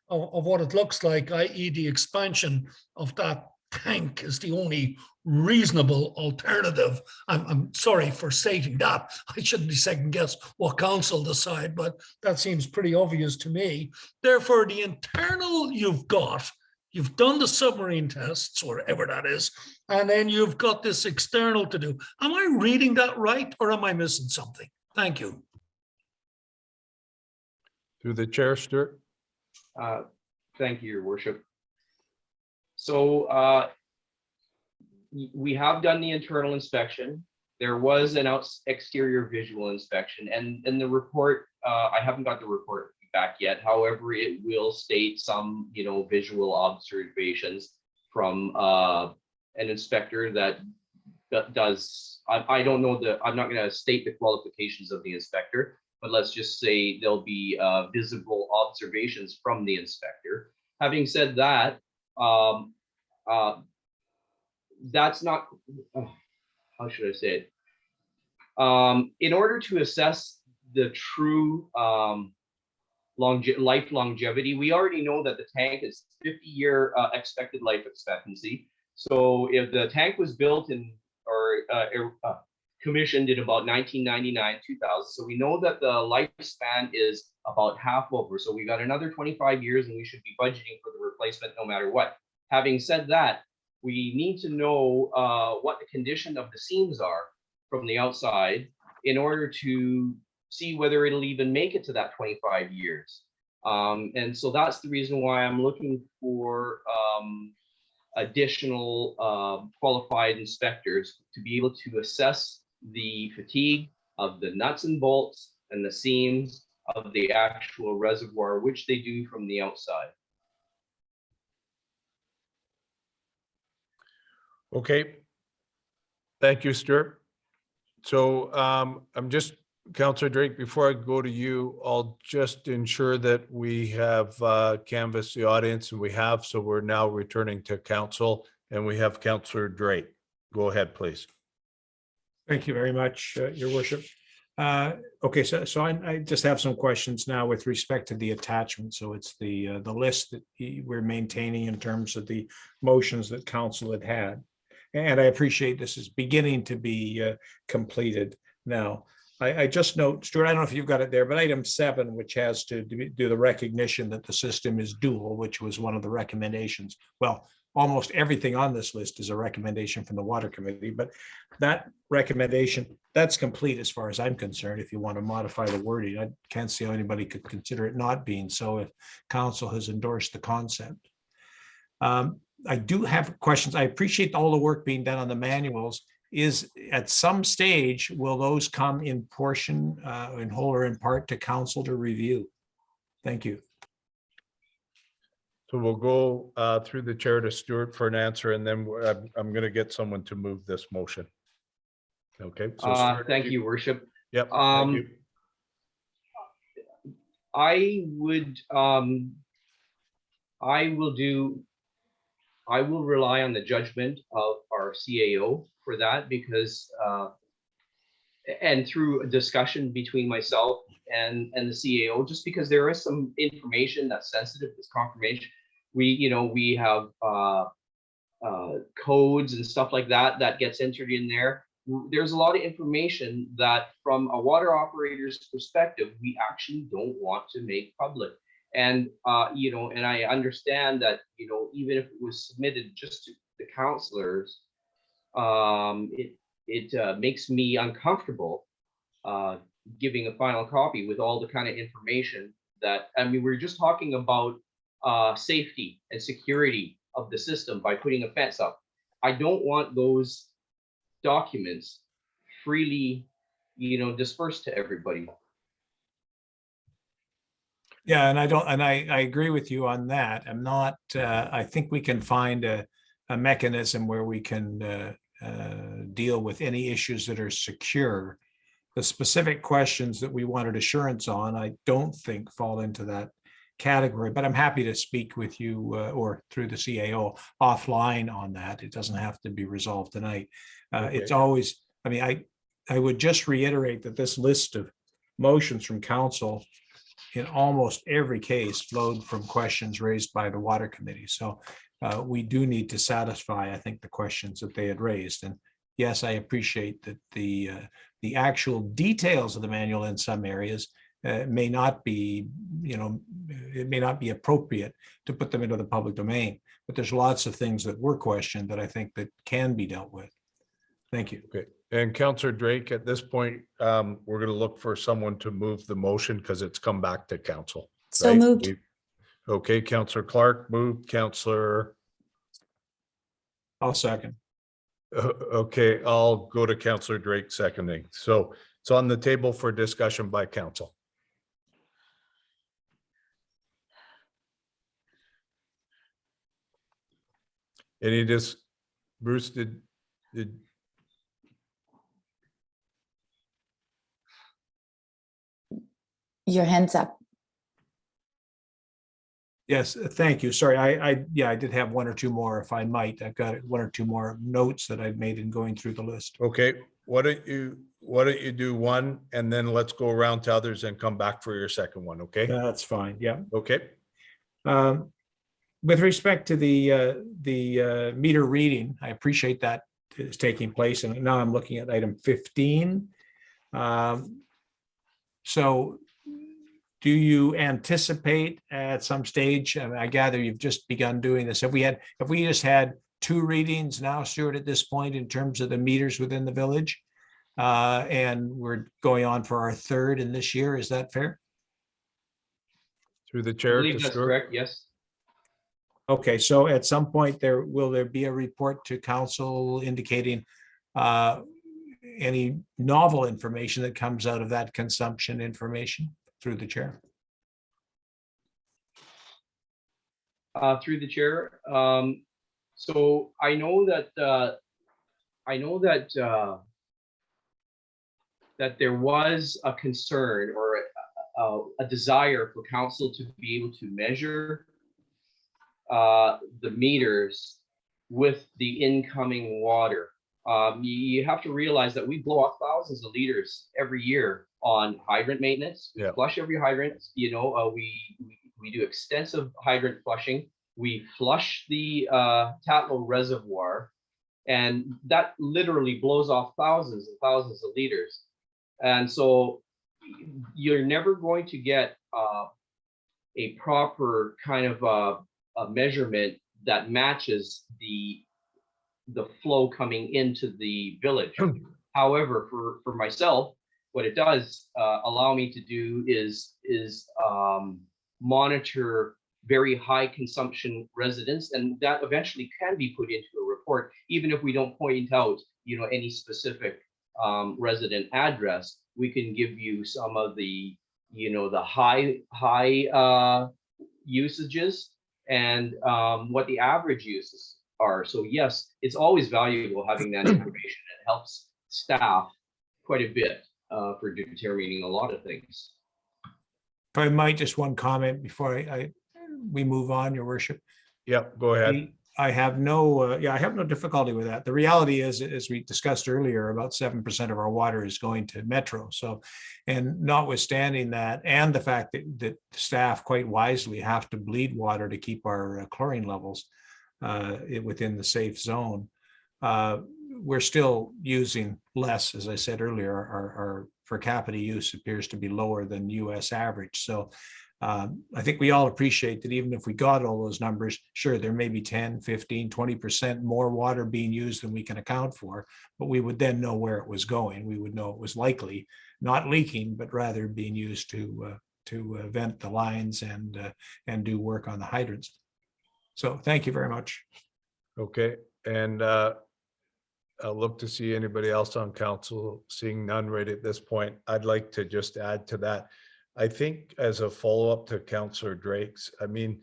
what it looks like, i.e. the expansion of that tank is the only reasonable alternative. I'm sorry for stating that. I shouldn't be second guess what council decide, but that seems pretty obvious to me. Therefore, the internal you've done the submarine tests, whatever that is, and then you've got this external to do. Am I reading that right, or am I missing something? Thank you. Through the chair, Stuart. Thank you, Your Worship. So we have done the internal inspection. There was an exterior visual inspection, and in the report, I haven't got the report back yet. However, it will state some, visual observations from an inspector that does, I don't know I'm not going to state the qualifications of the inspector, but let's just say there'll be visible observations from the inspector. Having said that, that's not, how should I say it? In order to assess the true life longevity, we already know that the tank is 50-year expected life expectancy. So if the tank was built commissioned in about 1999, 2000, so we know that the lifespan is about half over. So we got another 25 years and we should be budgeting for the replacement no matter what. Having said that, we need to know what the condition of the seams are from the outside in order to see whether it'll even make it to that 25 years. And so that's the reason why I'm looking for additional qualified inspectors to be able to assess the fatigue of the nuts and bolts and the seams of the actual reservoir, which they do from the outside. Okay. Thank you, Stuart. So I'm just, Councillor Drake, before I go to you, I'll just ensure that we have canvassed the audience, and we have, so we're now returning to council, and we have Councillor Drake. Go ahead, please. Thank you very much, Your Worship. Okay, so I just have some questions now with respect to the attachment. So it's the list that we're maintaining in terms of the motions that council had. And I appreciate this is beginning to be completed now. I just note, Stuart, I don't know if you've got it there, but item 7, which has to do the recognition that the system is dual, which was one of the recommendations. Well, almost everything on this list is a recommendation from the Water Committee, but that recommendation, that's complete as far as I'm concerned. If you want to modify the wording, I can't see how anybody could consider it not being so if council has endorsed the concept. I do have questions. I appreciate all the work being done on the manuals. Is at some stage, will those come in portion, in whole or in part, to council to review? Thank you. So we'll go through the chair to Stuart for an answer, and then I'm going to get someone to move this motion. Okay. So Stuart, thank you, Worship. Yep. Thank you. I will rely on the judgment of our CAO for that, because and through a discussion between myself and the CAO, just because there is some information that's sensitive, this confirmation. We have codes and stuff like that that gets entered in there. There's a lot of information that from a water operator's perspective, we actually don't want to make public. And, and I understand that, even if it was submitted just to the councillors, it makes me uncomfortable giving a final copy with all the kind of information that, we're just talking about safety and security of the system by putting a fence up. I don't want those documents freely, dispersed to everybody. Yeah, and I agree with you on that. I'm not, I think we can find a mechanism where we can deal with any issues that are secure. The specific questions that we wanted assurance on, I don't think fall into that category, but I'm happy to speak with you or through the CAO offline on that. It doesn't have to be resolved tonight. Okay. It's always, I would just reiterate that this list of motions from council in almost every case flowed from questions raised by the Water Committee. So we do need to satisfy, I think, the questions that they had raised. And yes, I appreciate that the actual details of the manual in some areas may not be, it may not be appropriate to put them into the public domain, but there's lots of things that were questioned that I think that can be dealt with. Thank you. Okay. And Councillor Drake, at this point, we're going to look for someone to move the motion because it's come back to council. So right? moved. Okay, Councillor Clark moved. Councillor. I'll second. Okay, I'll go to Councillor Drake seconding. So it's on the table for discussion by council. Any just, Bruce, did, Your hand's up. Yes, thank you. Sorry, yeah, I did have one or two more, if I might. I've got one or two more notes that I've made in going through the list. okay, why don't you do one and then let's go around to others and come back for your second one, okay? That's fine, yeah. Okay, With respect to the meter reading, I appreciate that is taking place, and now I'm looking at item 15. So do you anticipate at some stage, and I gather you've just begun doing this, if we just had 2 readings now, Stuart, at this point in terms of the meters within the village, and we're going on for our 3rd in this year, is that fair? through the I chair. believe to that's Stuart. correct, yes. Okay, so at some point will there be a report to council indicating any novel information that comes out of that consumption information through the chair? Through the chair. So I know that that there was a concern or a desire for council to be able to measure the meters with the incoming water. You have to realize that we blow off thousands of liters every year on hydrant maintenance. We Yeah. flush every hydrant. We do extensive hydrant flushing. We flush the Tatlow Reservoir, and that literally blows off thousands and thousands of liters. And so you're never going to get a proper kind of a measurement that matches the flow coming into the village. However, for myself, what it does allow me to do is monitor very high consumption residents, and that eventually can be put into a report, even if we don't point out, any specific resident address. We can give you some of the, the high usages and what the average uses are. So yes, it's always valuable having that information. It helps staff quite a bit for determining a lot of things. If I might, just one comment before we move on, Your Worship. Yep, go ahead. I have no difficulty with that. The reality is, as we discussed earlier, about 7% of our water is going to Metro. So, and notwithstanding that, and the fact that staff quite wisely have to bleed water to keep our chlorine levels within the safe zone, we're still using less. As I said earlier, our per capita use appears to be lower than US average. So I think we all appreciate that even if we got all those numbers, sure, there may be 10, 15, 20% more water being used than we can account for, but we would then know where it was going. We would know it was likely not leaking, but rather being used to vent the lines and do work on the hydrants. So thank you very much. Okay, and I'll look to see anybody else on council. Seeing none right at this point, I'd like to just add to that. I think as a follow-up to Councillor Drake's, I mean,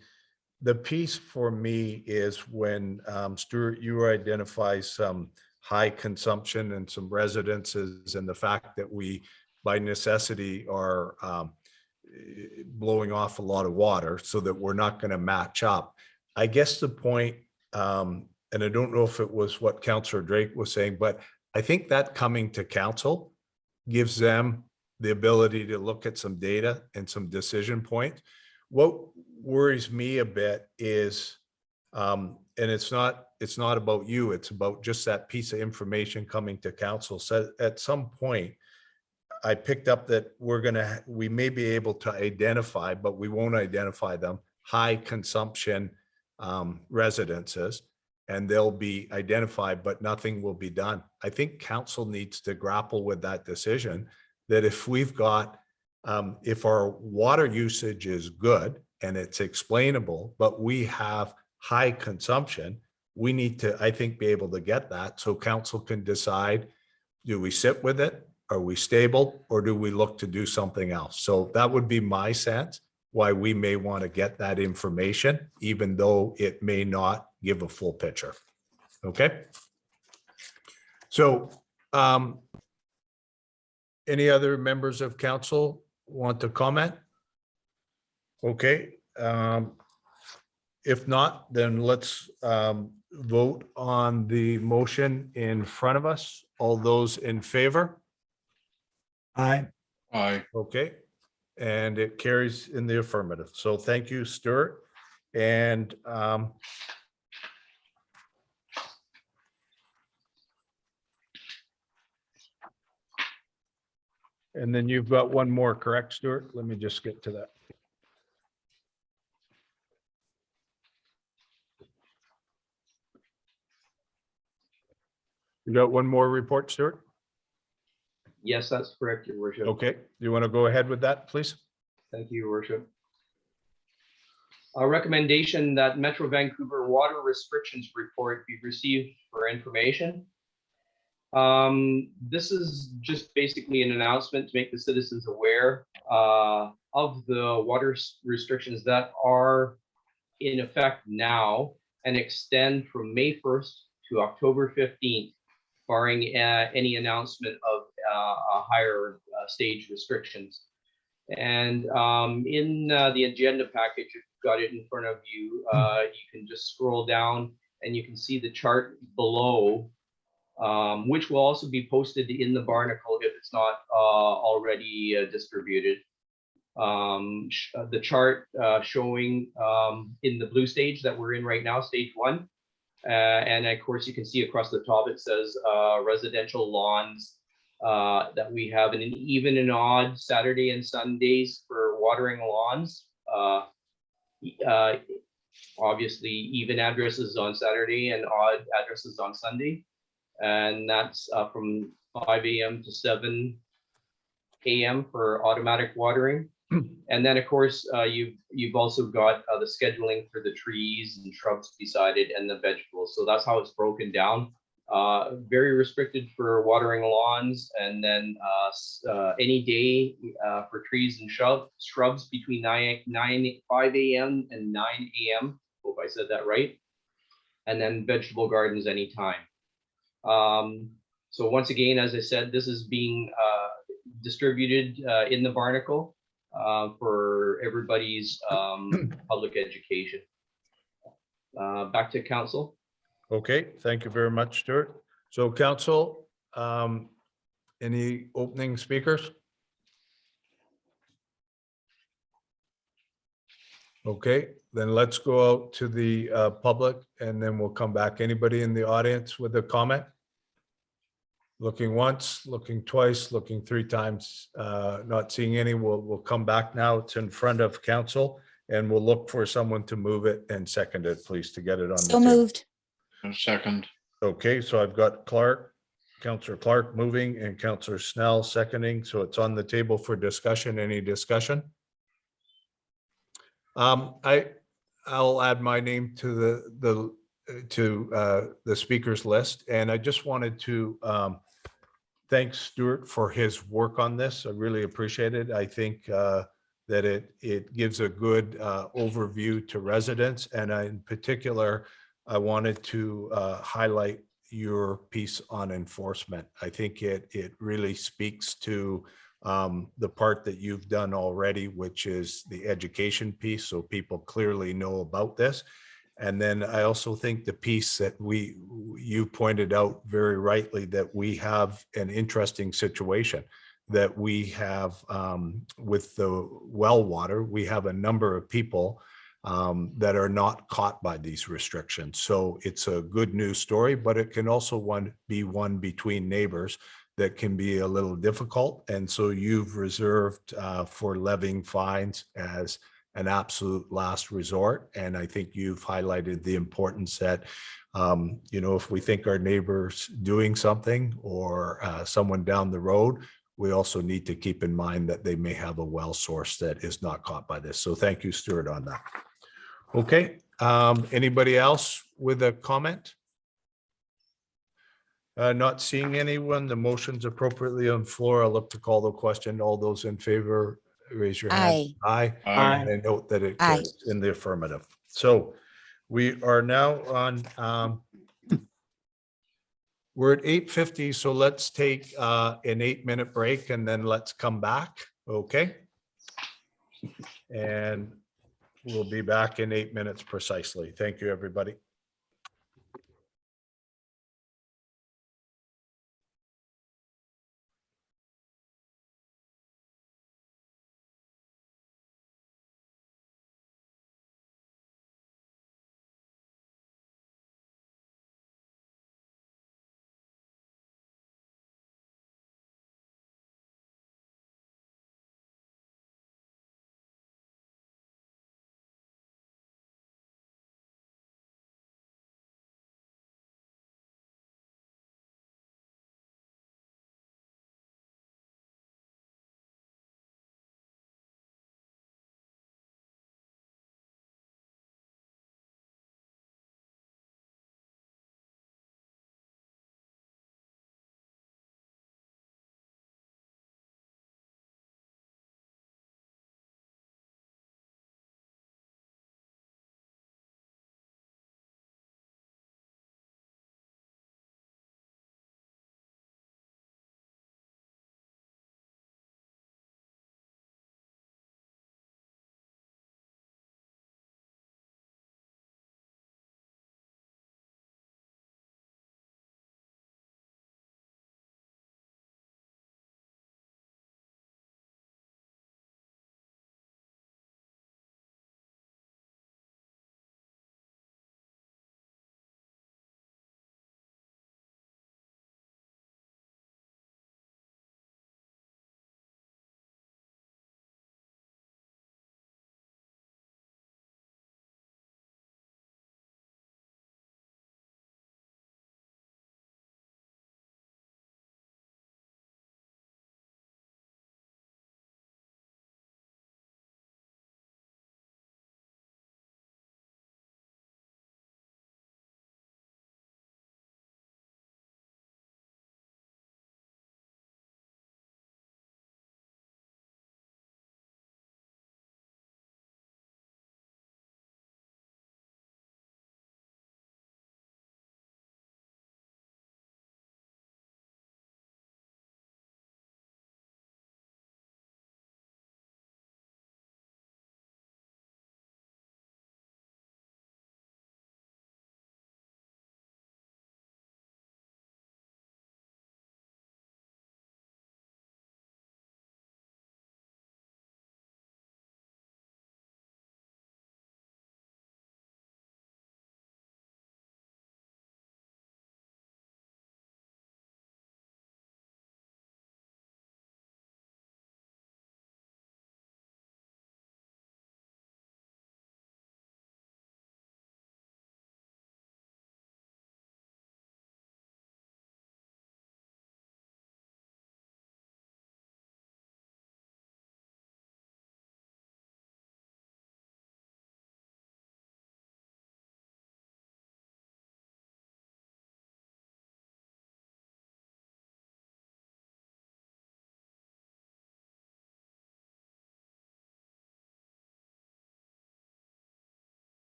the piece for me is when Stuart, you identify some high consumption and some residences, and the fact that we by necessity are blowing off a lot of water so that we're not going to match up. I guess the point, and I don't know if it was what Councillor Drake was saying, but I think that coming to council gives them the ability to look at some data and some decision points. What worries me a bit is, and it's not about you, it's about just that piece of information coming to council. So at some point, I picked up that we may be able to identify, but we won't identify them, high consumption residences, and they'll be identified, but nothing will be done. I think council needs to grapple with that decision, that if we've got, if our water usage is good and it's explainable, but we have high consumption, we need to, I think, be able to get that so council can decide, do we sit with it? Are we stable, or do we look to do something else? So that would be my sense, why we may want to get that information, even though it may not give a full picture. Okay. So any other members of council want to comment? Okay. If not, then let's vote on the motion in front of us. All those in favor? Aye. Aye. Okay, and it carries in the affirmative. So thank you, Stuart. And then you've got one more, correct, Stuart? Let me just get to that. You got one more report, Stuart? Yes, that's correct, Your Worship. Okay, you want to go ahead with that, please? Thank you, Your Worship. A recommendation that Metro Vancouver water restrictions report be received for information. This is just basically an announcement to make the citizens aware of the water restrictions that are in effect now and extend from May 1st to October 15th, barring any announcement of higher stage restrictions. And in the agenda package, if you've got it in front of you, you can just scroll down and you can see the chart below, which will also be posted in the Barnacle if it's not already distributed. The chart showing in the blue stage that we're in right now, stage 1. And of course, you can see across the top, it says residential lawns that we have an even and odd Saturday and Sundays for watering lawns. Obviously, even addresses on Saturday and odd addresses on Sunday. And that's from 5 a.m. to 7 a.m. for automatic watering. And then, of course, you've also got the scheduling for the trees and shrubs beside it and the vegetables. So that's how it's broken down. Very restricted for watering lawns, and then any day for trees and shrubs between 5 a.m. and 9 a.m. Hope I said that right. And then vegetable gardens anytime. So once again, as I said, this is being distributed in the Barnacle for everybody's public education. Back to council. Okay, thank you very much, Stuart. So council, any opening speakers? Okay, then let's go out to the public and then we'll come back. Anybody in the audience with a comment? Looking once, looking twice, looking 3 times, not seeing any. We'll come back now. It's in front of council and we'll look for someone to move it and second it, please, to get it on the So table. moved. Second. Okay, so I've got Clark, Councillor Clark moving and Councillor Snell seconding. So it's on the table for discussion. Any discussion? I'll add my name to the speakers list, and I just wanted to thank Stuart for his work on this. I really appreciate it. I think that it gives a good overview to residents, and in particular, I wanted to highlight your piece on enforcement. I think it really speaks to the part that you've done already, which is the education piece, so people clearly know about this. And then I also think the piece that you pointed out very rightly, that we have an interesting situation that we have with the well water. We have a number of people that are not caught by these restrictions. So it's a good news story, but it can also be one between neighbors that can be a little difficult. And so you've reserved for levying fines as an absolute last resort. And I think you've highlighted the importance that, if we think our neighbor's doing something or someone down the road, we also need to keep in mind that they may have a well source that is not caught by this. So thank you, Stuart, on that. Okay, anybody else with a comment? Not seeing anyone. The motion's appropriately on the floor. I'll look to call the question. All those in favor, raise your hand. Aye. Aye. And I note that it Aye. carries in the affirmative. So we are now on We're at 8:50, so let's take an 8-minute break and then let's come back, okay? And we'll be back in 8 minutes precisely. Thank you, everybody.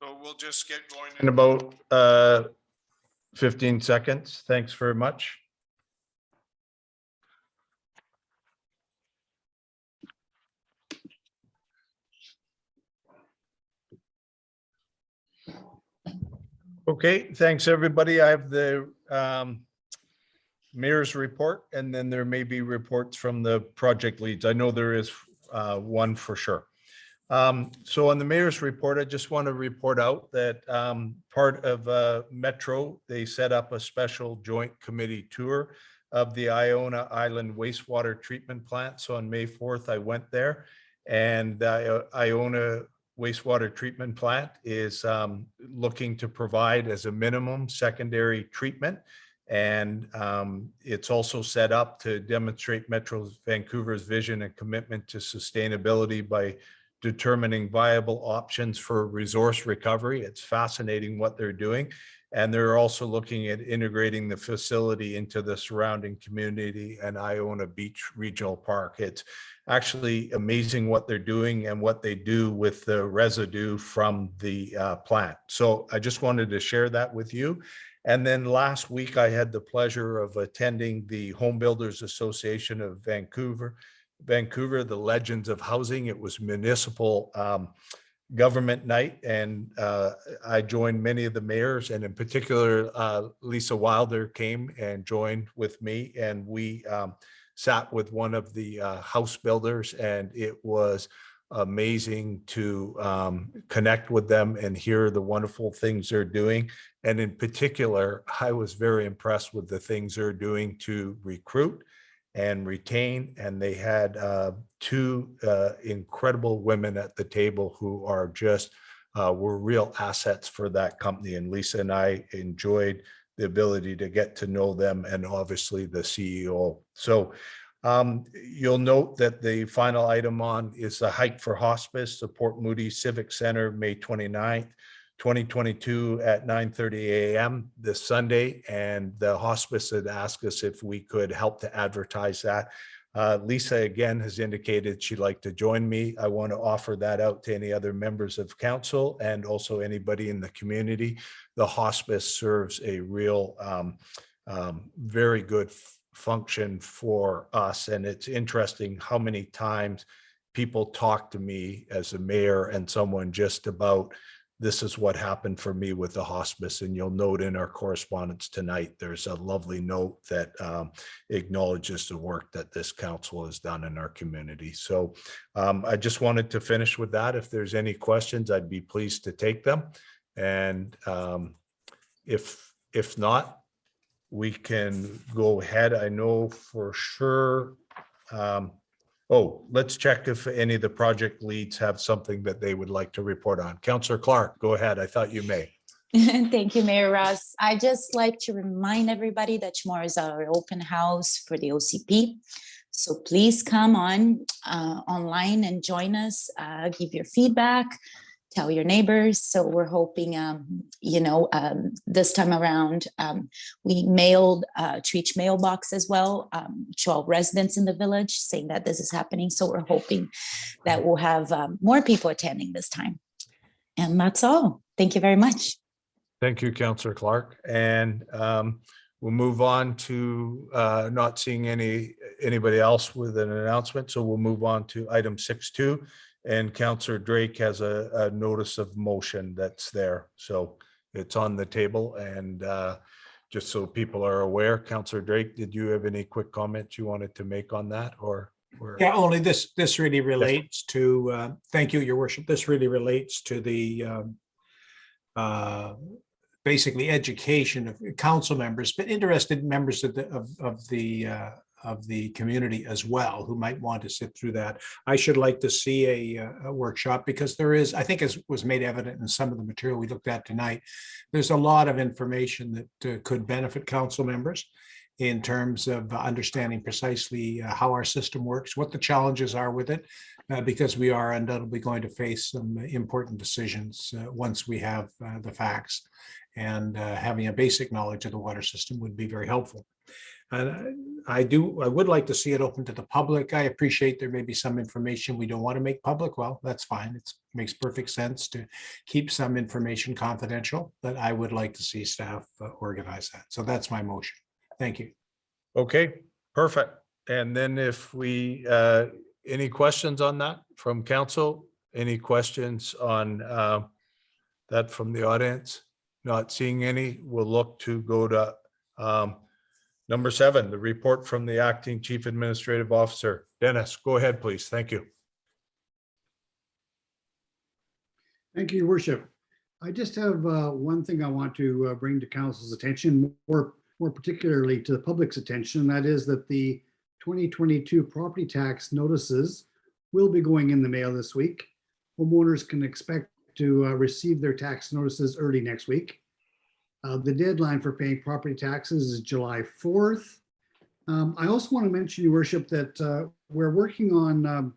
So we'll just get going in about 15 seconds. Thanks very much. Okay, thanks, everybody. I have the mayor's report, and then there may be reports from the project leads. I know there is one for sure. So on the mayor's report, I just want to report out that part of Metro, they set up a special joint committee tour of the Iona Island wastewater treatment plant. So on May 4th, I went there, and Iona wastewater treatment plant is looking to provide as a minimum secondary treatment. And it's also set up to demonstrate Metro Vancouver's vision and commitment to sustainability by determining viable options for resource recovery. It's fascinating what they're doing. And they're also looking at integrating the facility into the surrounding community and Iona Beach Regional Park. It's actually amazing what they're doing and what they do with the residue from the plant. So I just wanted to share that with you. And then last week, I had the pleasure of attending the Home Builders Association of Vancouver, the Legends of Housing. It was municipal government night, and I joined many of the mayors, and in particular, Lisa Wilder came and joined with me, and we sat with one of the house builders, and it was amazing to connect with them and hear the wonderful things they're doing. And in particular, I was very impressed with the things they're doing to recruit and retain. And they had two incredible women at the table who are just were real assets for that company. And Lisa and I enjoyed the ability to get to know them, and obviously the CEO. So you'll note that the final item on is the Hike for Hospice, the Port Moody Civic Center, May 29th, 2022 at 9:30 a.m. this Sunday. And the hospice had asked us if we could help to advertise that. Lisa again has indicated she'd like to join me. I want to offer that out to any other members of council and also anybody in the community. The hospice serves a real very good function for us. And it's interesting how many times people talk to me as a mayor and someone just about, this is what happened for me with the hospice. And you'll note in our correspondence tonight, there's a lovely note that acknowledges the work that this council has done in our community. So I just wanted to finish with that. If there's any questions, I'd be pleased to take them. And if not, we can go ahead. I know for sure. Let's check if any of the project leads have something that they would like to report on. Councillor Clark, go ahead. I thought you may. Thank you, Mayor Ross. I just like to remind everybody that tomorrow is our open house for the OCP. So please come on online and join us, give your feedback, tell your neighbors. So we're hoping, this time around, we mailed to each mailbox as well, to all residents in the village saying that this is happening. So we're hoping that we'll have more people attending this time. And that's all. Thank you very much. Thank you, Councillor Clark. And we'll move on to not seeing anybody else with an announcement. So we'll move on to item 6.2. And Councillor Drake has a notice of motion that's there. So it's on the table. And just so people are aware, Councillor Drake, did you have any quick comments you wanted to make on that, or? Yeah, only this really relates to, thank you, Your Worship. This really relates to the basically education of council members, but interested members of the community as well, who might want to sit through that. I should like to see a workshop, because there is, I think as was made evident in some of the material we looked at tonight, there's a lot of information that could benefit council members in terms of understanding precisely how our system works, what the challenges are with it, because we are undoubtedly going to face some important decisions once we have the facts, and having a basic knowledge of the water system would be very helpful. And I would like to see it open to the public. I appreciate there may be some information we don't want to make public. Well, that's fine. It makes perfect sense to keep some information confidential, but I would like to see staff organize that. So that's my motion. Thank you. Okay, perfect. And then if we, any questions on that from council? Any questions on that from the audience? Not seeing any, we'll look to go to number 7, the report from the acting chief administrative officer. Dennis, go ahead, please. Thank you. Thank you, Your Worship. I just have one thing I want to bring to council's attention, more particularly to the public's attention, and that is that the 2022 property tax notices will be going in the mail this week. Homeowners can expect to receive their tax notices early next week. The deadline for paying property taxes is July 4th. I also want to mention, Your Worship, that we're working on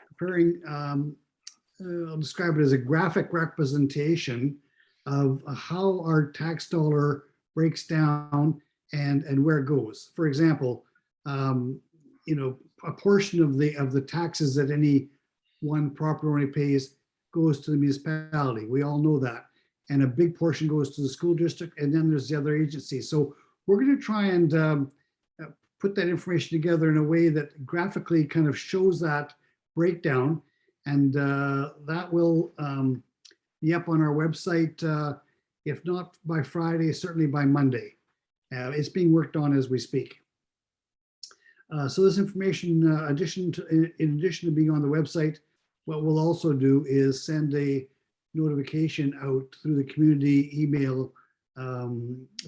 preparing, I'll describe it as a graphic representation of how our tax dollar breaks down and where it goes. For example, you know, a portion of the taxes that any one property owner pays goes to the municipality. We all know that. And a big portion goes to the school district, and then there's the other agencies. So we're going to try and put that information together in a way that graphically kind of shows that breakdown. And that will be up on our website, if not by Friday, certainly by Monday. It's being worked on as we speak. So this information, in addition to being on the website, what we'll also do is send a notification out through the community email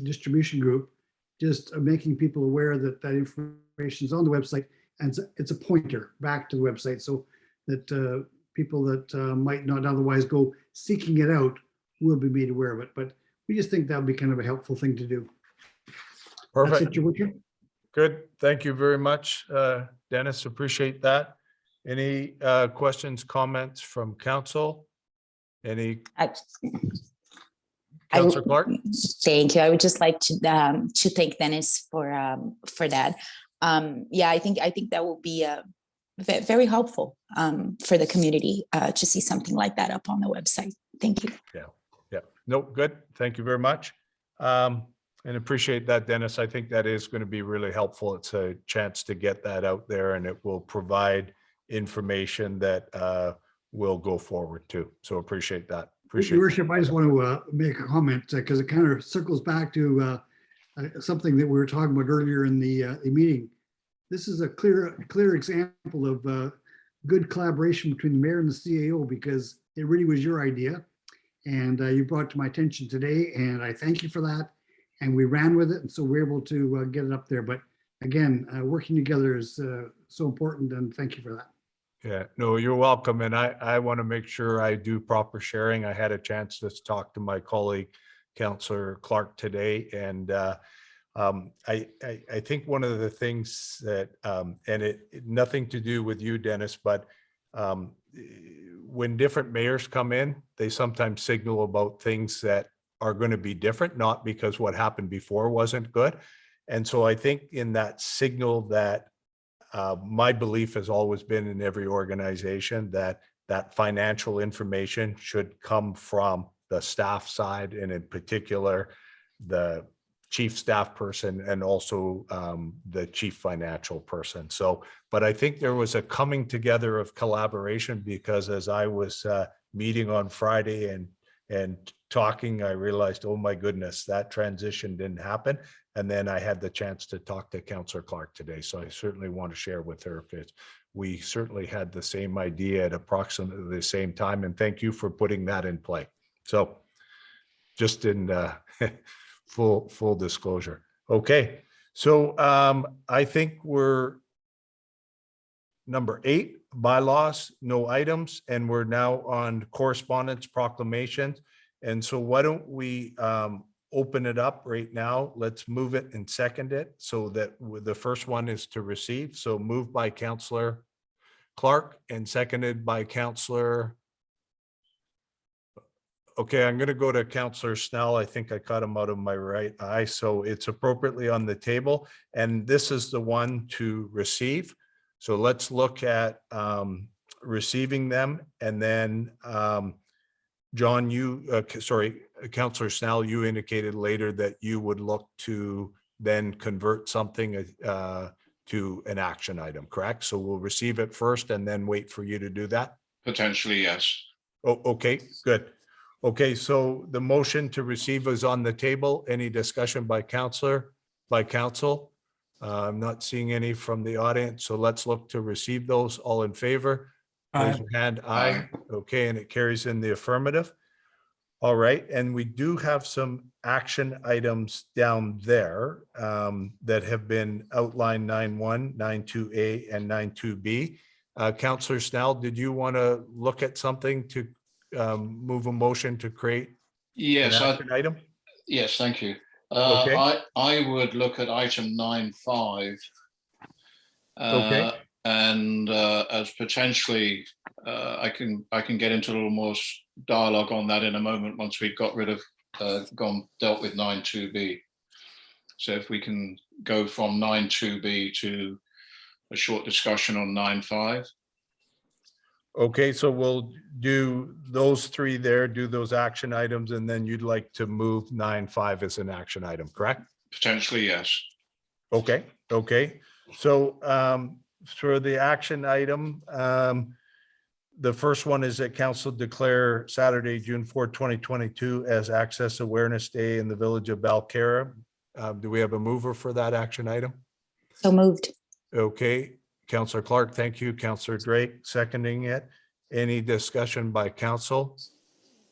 distribution group, just making people aware that that information is on the website, and it's a pointer back to the website, so that people that might not otherwise go seeking it out will be made aware of it. But we just think that would be kind of a helpful thing to do. Perfect. That's it, Your Worship. Good. Thank you very much, Dennis. Appreciate that. Any questions, comments from council? Any? Councillor Clark? Thank you. I would just like to thank Dennis for that. Yeah, I think that will be very helpful for the community to see something like that up on the website. Thank you. Yeah. No, good. Thank you very much. And appreciate that, Dennis. I think that is going to be really helpful. It's a chance to get that out there, and it will provide information that will go forward too. So appreciate that. Appreciate Your Worship, I just want to make a comment because it kind of circles back to something that we were talking about earlier in the meeting. This is a clear example of good collaboration between the mayor and the CAO, because it really was your idea, and you brought it to my attention today, and I thank you for that. And we ran with it, and so we're able to get it up there. But again, working together is so important, and thank you for that. Yeah, no, you're welcome. And I want to make sure I do proper sharing. I had a chance to talk to my colleague, Councillor Clark, today. And I think one of the things that, and it nothing to do with you, Dennis, but when different mayors come in, they sometimes signal about things that are going to be different, not because what happened before wasn't good. And so I think in that signal that my belief has always been in every organization that financial information should come from the staff side, and in particular, the chief staff person and also the chief financial person. So, but I think there was a coming together of collaboration, because as I was meeting on Friday and talking, I realized, oh my goodness, that transition didn't happen. And then I had the chance to talk to Councillor Clark today. So I certainly want to share with her that we certainly had the same idea at approximately the same time. And thank you for putting that in play. So just in full disclosure. Okay. So I think we're number 8, bylaws, no items, and we're now on correspondence proclamations. And so why don't we open it up right now? Let's move it and second it so that the first one is to receive. So moved by Councillor Clark and seconded by Councillor. Okay, I'm going to go to Counselor Snell. I think I caught him out of my right eye, so it's appropriately on the table. And this is the one to receive. So let's look at receiving them. And then John, Counselor Snell, you indicated later that you would look to then convert something to an action item, correct? So we'll receive it first and then wait for you to do that? Potentially, yes. Oh, okay, good. Okay, so the motion to receive is on the table. Any discussion by council? I'm not seeing any from the audience, so let's look to receive those. All in favor? Raise your hand. Aye. Okay, and it carries in the affirmative. All right, and we do have some action items down there that have been outlined 9.1, 9.2A, and 9.2B. Councillor Snell, did you want to look at something to move a motion to create an action item? Yes, thank you. Okay. I would look at item 9.5. Okay. And as potentially, I can get into a little more dialogue on that in a moment once we've got rid of dealt with 9.2B. So if we can go from 9.2B to a short discussion on 9.5. Okay, so we'll do those three there, do those action items, and then you'd like to move 9.5 as an action item, correct? Potentially, yes. Okay, okay. So for the action item, the first one is that council declare Saturday, June 4, 2022 as Access Awareness Day in the village of Balcara. Do we have a mover for that action item? So moved. Okay, Councillor Clark, thank you. Councillor Drake seconding it. Any discussion by council?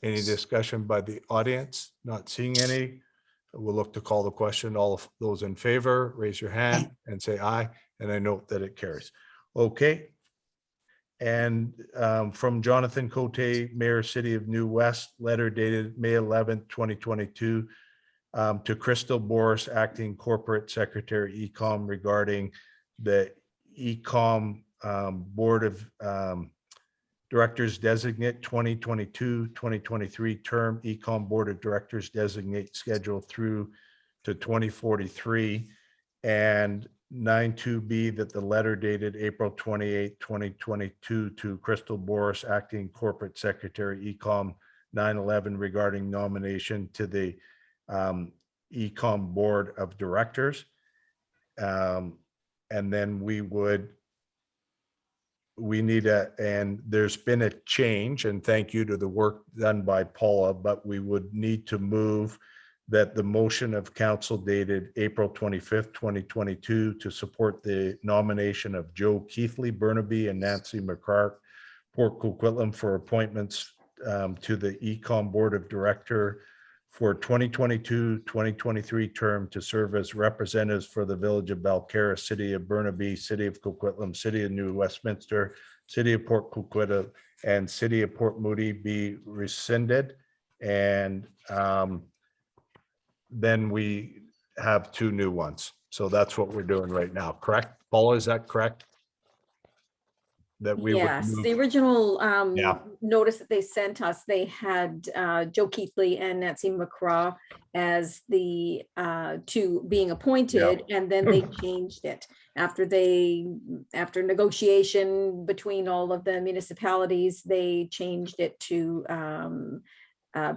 Any discussion by the audience? Not seeing any. We'll look to call the question. All of those in favor, raise your hand and say aye. And I note that it carries. Okay. And from Jonathan Cote, Mayor, City of New West, letter dated May 11th, 2022, to Crystal Boris, Acting Corporate Secretary, Ecom, regarding the Ecom Board of Directors Designate 2022-2023 term, Ecom Board of Directors Designate schedule through to 2043, and 9.2B that the letter dated April 28, 2022 to Crystal Boris, Acting Corporate Secretary, Ecom 911 regarding nomination to the Ecom Board of Directors. And then and there's been a change, and thank you to the work done by Paula, but we would need to move that the motion of council dated April 25th, 2022 to support the nomination of Joe Keithley Burnaby and Nancy McCark, Port Coquitlam, for appointments to the Ecom Board of Director for 2022-2023 term to serve as representatives for the village of Balcara, City of Burnaby, City of Coquitlam, City of New Westminster, City of Port Coquitlam, and City of Port Moody be rescinded. And then we have two new ones. So that's what we're doing right now, correct? Paula, is that correct? That we would Yes, move- the original Yeah. notice that they sent us, they had Joe Keithley and Nancy McCraw as the two being appointed, and then they changed it after negotiation between all of the municipalities. They changed it to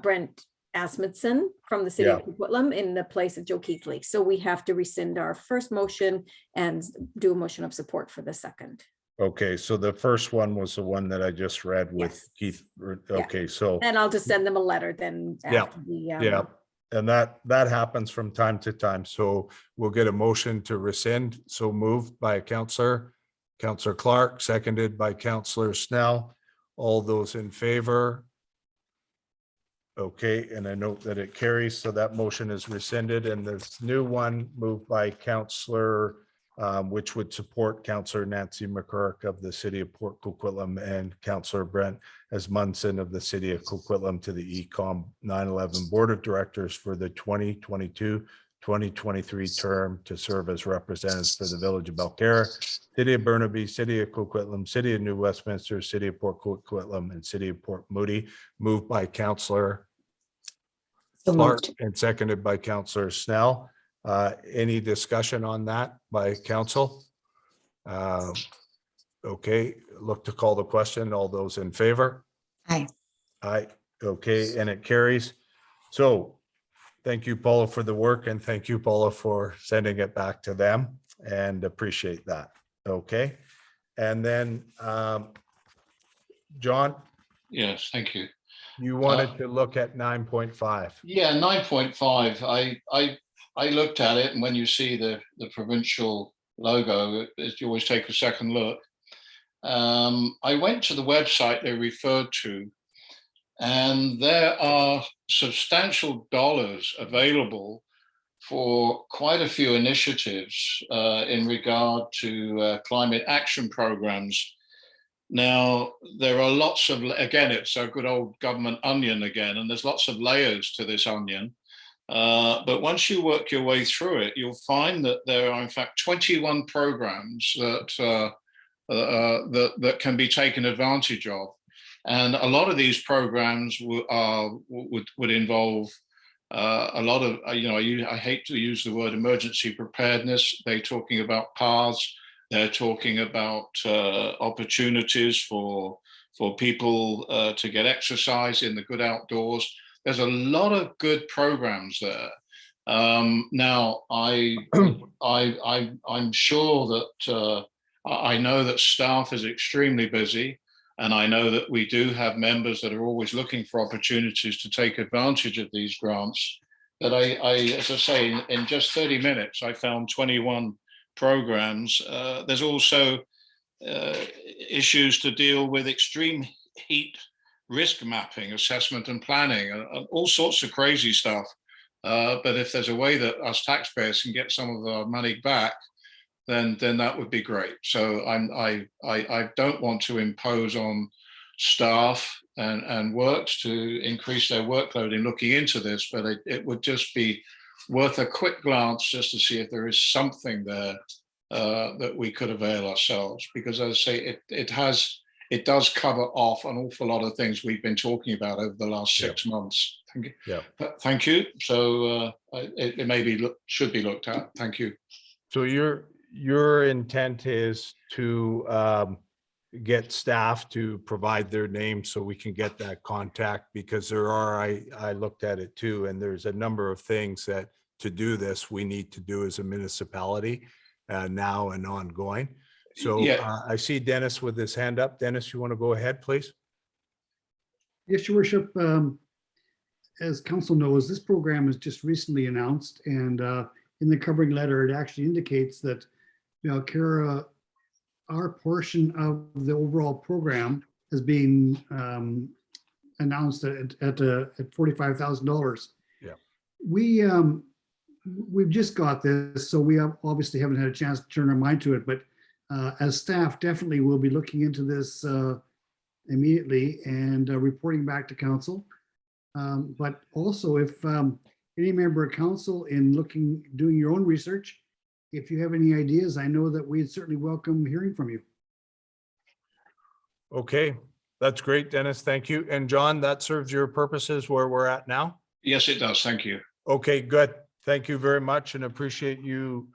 Brent Asmundson from the City of Coquitlam in the place of Joe Keithley. So we have to rescind our first motion and do a motion of support for the second. Okay, so the first one was the one that I just read with Yes. Keith. Okay, so. And I'll just send them a letter then. After the, Yeah, and that happens from time to time. So we'll get a motion to rescind. So moved by Councillor Clark, seconded by Councillor Snell. All those in favor? Okay, and I note that it carries. So that motion is rescinded, and this new one moved by Councillor which would support Councillor Nancy McCurk of the City of Port Coquitlam and Councillor Brent Asmundson of the City of Coquitlam to the Ecom 911 Board of Directors for the 2022-2023 term to serve as representatives for the Village of Balcara, City of Burnaby, City of Coquitlam, City of New Westminster, City of Port Coquitlam, and City of Port Moody. Moved by Councillor So Clark moved. and seconded by Councillor Snell. Any discussion on that by council? Okay, look to call the question. All those in favor? Aye. Aye, okay, and it carries. So thank you, Paula, for the work, and thank you, Paula, for sending it back to them, and appreciate that. Okay, and then John, Yes, thank you. you wanted to look at 9.5. Yeah, 9.5. I looked at it, and when you see the provincial logo, you always take a second look. I went to the website they referred to, and there are substantial dollars available for quite a few initiatives in regard to climate action programs. Now, there are lots of, again, it's a good old government onion again, and there's lots of layers to this onion. But once you work your way through it, you'll find that there are, in fact, 21 programs that can be taken advantage of. And a lot of these programs would involve a lot of, I hate to use the word emergency preparedness. They're talking about paths. They're talking about opportunities for people to get exercise in the good outdoors. There's a lot of good programs there. Now, I'm sure that I know that staff is extremely busy, and I know that we do have members that are always looking for opportunities to take advantage of these grants. But as I say, in just 30 minutes, I found 21 programs. There's also issues to deal with extreme heat risk mapping, assessment and planning, and all sorts of crazy stuff. But if there's a way that us taxpayers can get some of our money back, then that would be great. So I don't want to impose on staff and works to increase their workload in looking into this, but it would just be worth a quick glance just to see if there is something there that we could avail ourselves. Because as I say, it does cover off an awful lot of things we've been talking about over the last 6 months. Thank you. Yeah. Thank you. So it maybe should be looked at. Thank you. So your intent is to get staff to provide their name so we can get that contact, because there are, I looked at it too, and there's a number of things that to do this, we need to do as a municipality now and ongoing. So Yeah. I see Dennis with his hand up. Dennis, you want to go ahead, please? Yes, your worship. As council knows, this program is just recently announced, and in the covering letter, it actually indicates that Balcara, our portion of the overall program has been announced at $45,000. Yeah. We've just got this, so we obviously haven't had a chance to turn our mind to it, but as staff, definitely we'll be looking into this immediately and reporting back to council. But also, if any member of council in doing your own research, if you have any ideas, I know that we'd certainly welcome hearing from you. Okay, that's great, Dennis. Thank you. And John, that serves your purposes where we're at now? Yes, it does. Thank you. Okay, good. Thank you very much, and appreciate you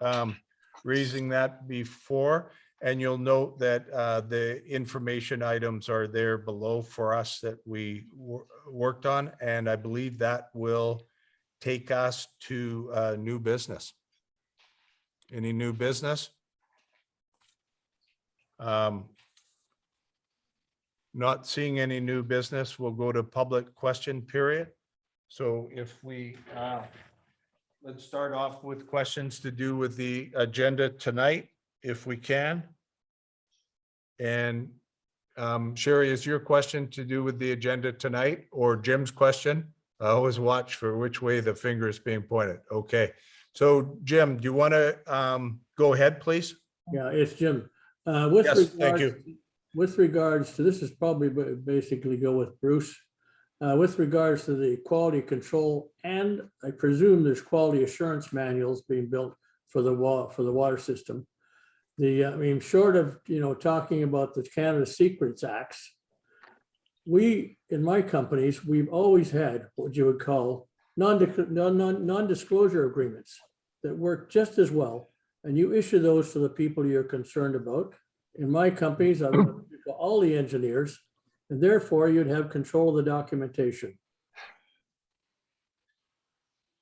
raising that before. And you'll note that the information items are there below for us that we worked on. And I believe that will take us to new business. Any new business? Not seeing any new business, we'll go to public question period. So if we, let's start off with questions to do with the agenda tonight, if we can. And Sherry, is your question to do with the agenda tonight, or Jim's question? I always watch for which way the finger is being pointed. Okay. So Jim, do you want to go ahead, please? Yeah, it's Jim. Yes, thank you. With regards to, this is probably basically go with Bruce. With regards to the quality control, and I presume there's quality assurance manuals being built for the water system. I mean, short of, talking about the Canada Secrets Acts, we, in my companies, we've always had what you would call non-disclosure agreements that work just as well, and you issue those to the people you're concerned about. In my companies, I would for all the engineers, and therefore you'd have control of the documentation.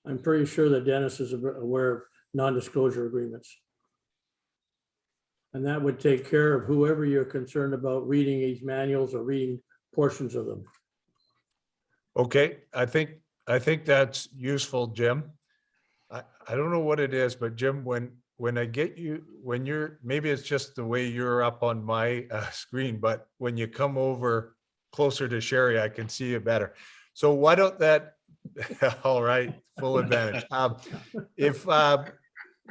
I'm pretty sure that Dennis is aware of non-disclosure agreements. And that would take care of whoever you're concerned about reading these manuals or reading portions of them. Okay, I think that's useful, Jim. I don't know what it is, but Jim, when I get you, when you're, maybe it's just the way you're up on my screen, but when you come over closer to Sherry, I can see you better. So why don't that, all right, full advantage. If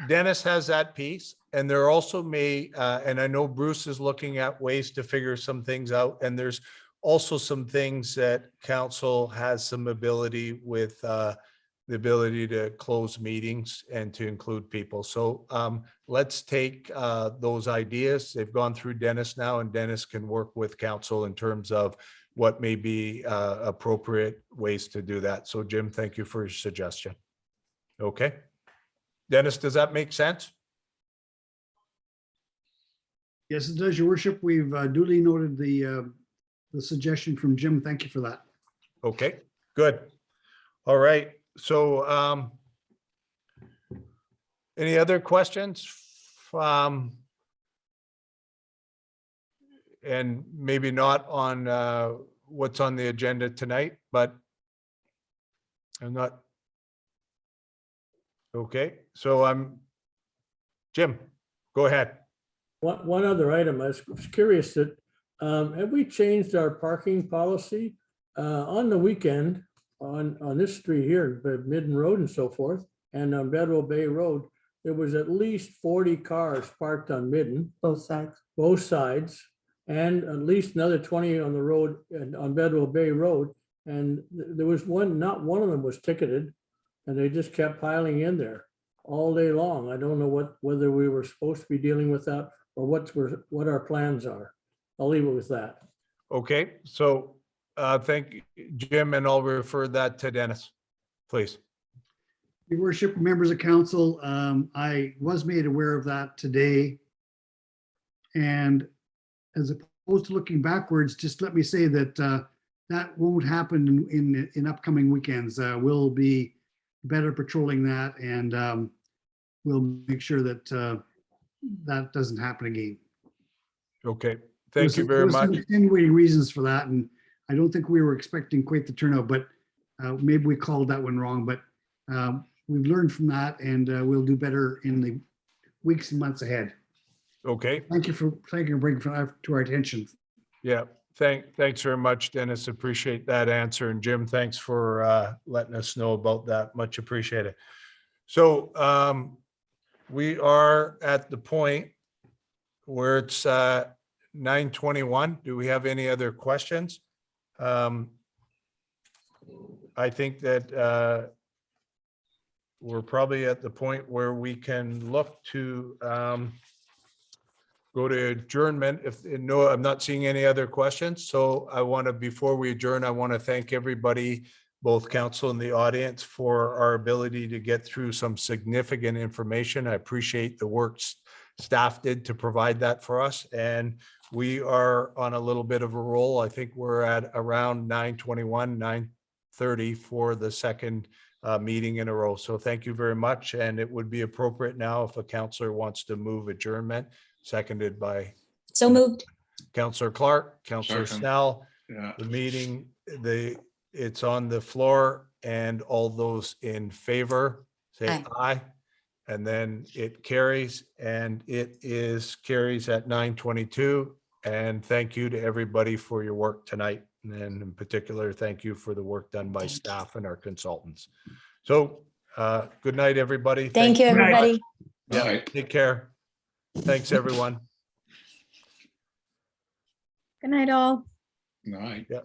Dennis has that piece, and there also may, and I know Bruce is looking at ways to figure some things out, and there's also some things that council has some ability with the ability to close meetings and to include people. So let's take those ideas. They've gone through Dennis now, and Dennis can work with council in terms of what may be appropriate ways to do that. So Jim, thank you for your suggestion. Okay. Dennis, does that make sense? Yes, it does, your worship. We've duly noted the suggestion from Jim. Thank you for that. Okay, good. All right. So any other questions? And maybe not on what's on the agenda tonight, but I'm not. Okay, so Jim, go ahead. One other item, I was curious that, have we changed our parking policy on the weekend on this street here, Midden Road and so forth, and on Bedwell Bay Road? There was at least 40 cars parked on Midden. Both sides, and at least another 20 on the road and on Bedwell Bay Road. And there was not one of them was ticketed, and they just kept piling in there all day long. I don't know whether we were supposed to be dealing with that or what our plans are. I'll leave it with that. Okay, so thank you, Jim, and I'll refer that to Dennis, please. Your worship, members of council, I was made aware of that today. And as opposed to looking backwards, just let me say that that won't happen in upcoming weekends. We'll be better patrolling that, and we'll make sure that that doesn't happen again. Okay, thank you very There was some much. extenuating reasons for that, and I don't think we were expecting quite the turnout, but maybe we called that one wrong. But we've learned from that, and we'll do better in the weeks and months ahead. Okay, Thank you for bringing it to our attention. yeah, thanks very much, Dennis. Appreciate that answer. And Jim, thanks for letting us know about that. Much appreciated. So we are at the point where it's 9:21. Do we have any other questions? I think that we're probably at the point where we can look to go to adjournment. No, I'm not seeing any other questions. So I want to, before we adjourn, I want to thank everybody, both council and the audience, for our ability to get through some significant information. I appreciate the work staff did to provide that for us. And we are on a little bit of a roll. I think we're at around 9:21, 9:30 for the second meeting in a row. So thank you very much. And it would be appropriate now if a councillor wants to move adjournment, seconded by So moved. Councillor Clark, Councillor Second. Snell. Yeah. The meeting, it's on the floor, and all those in favor, say Aye. aye. And then it carries, and it carries at 9:22. And thank you to everybody for your work tonight. And in particular, thank you for the work done by staff and our consultants. So good night, everybody. Thank you, very much. everybody. Yeah, Night. take care. Thanks, everyone. Good night, all. Night. Yeah.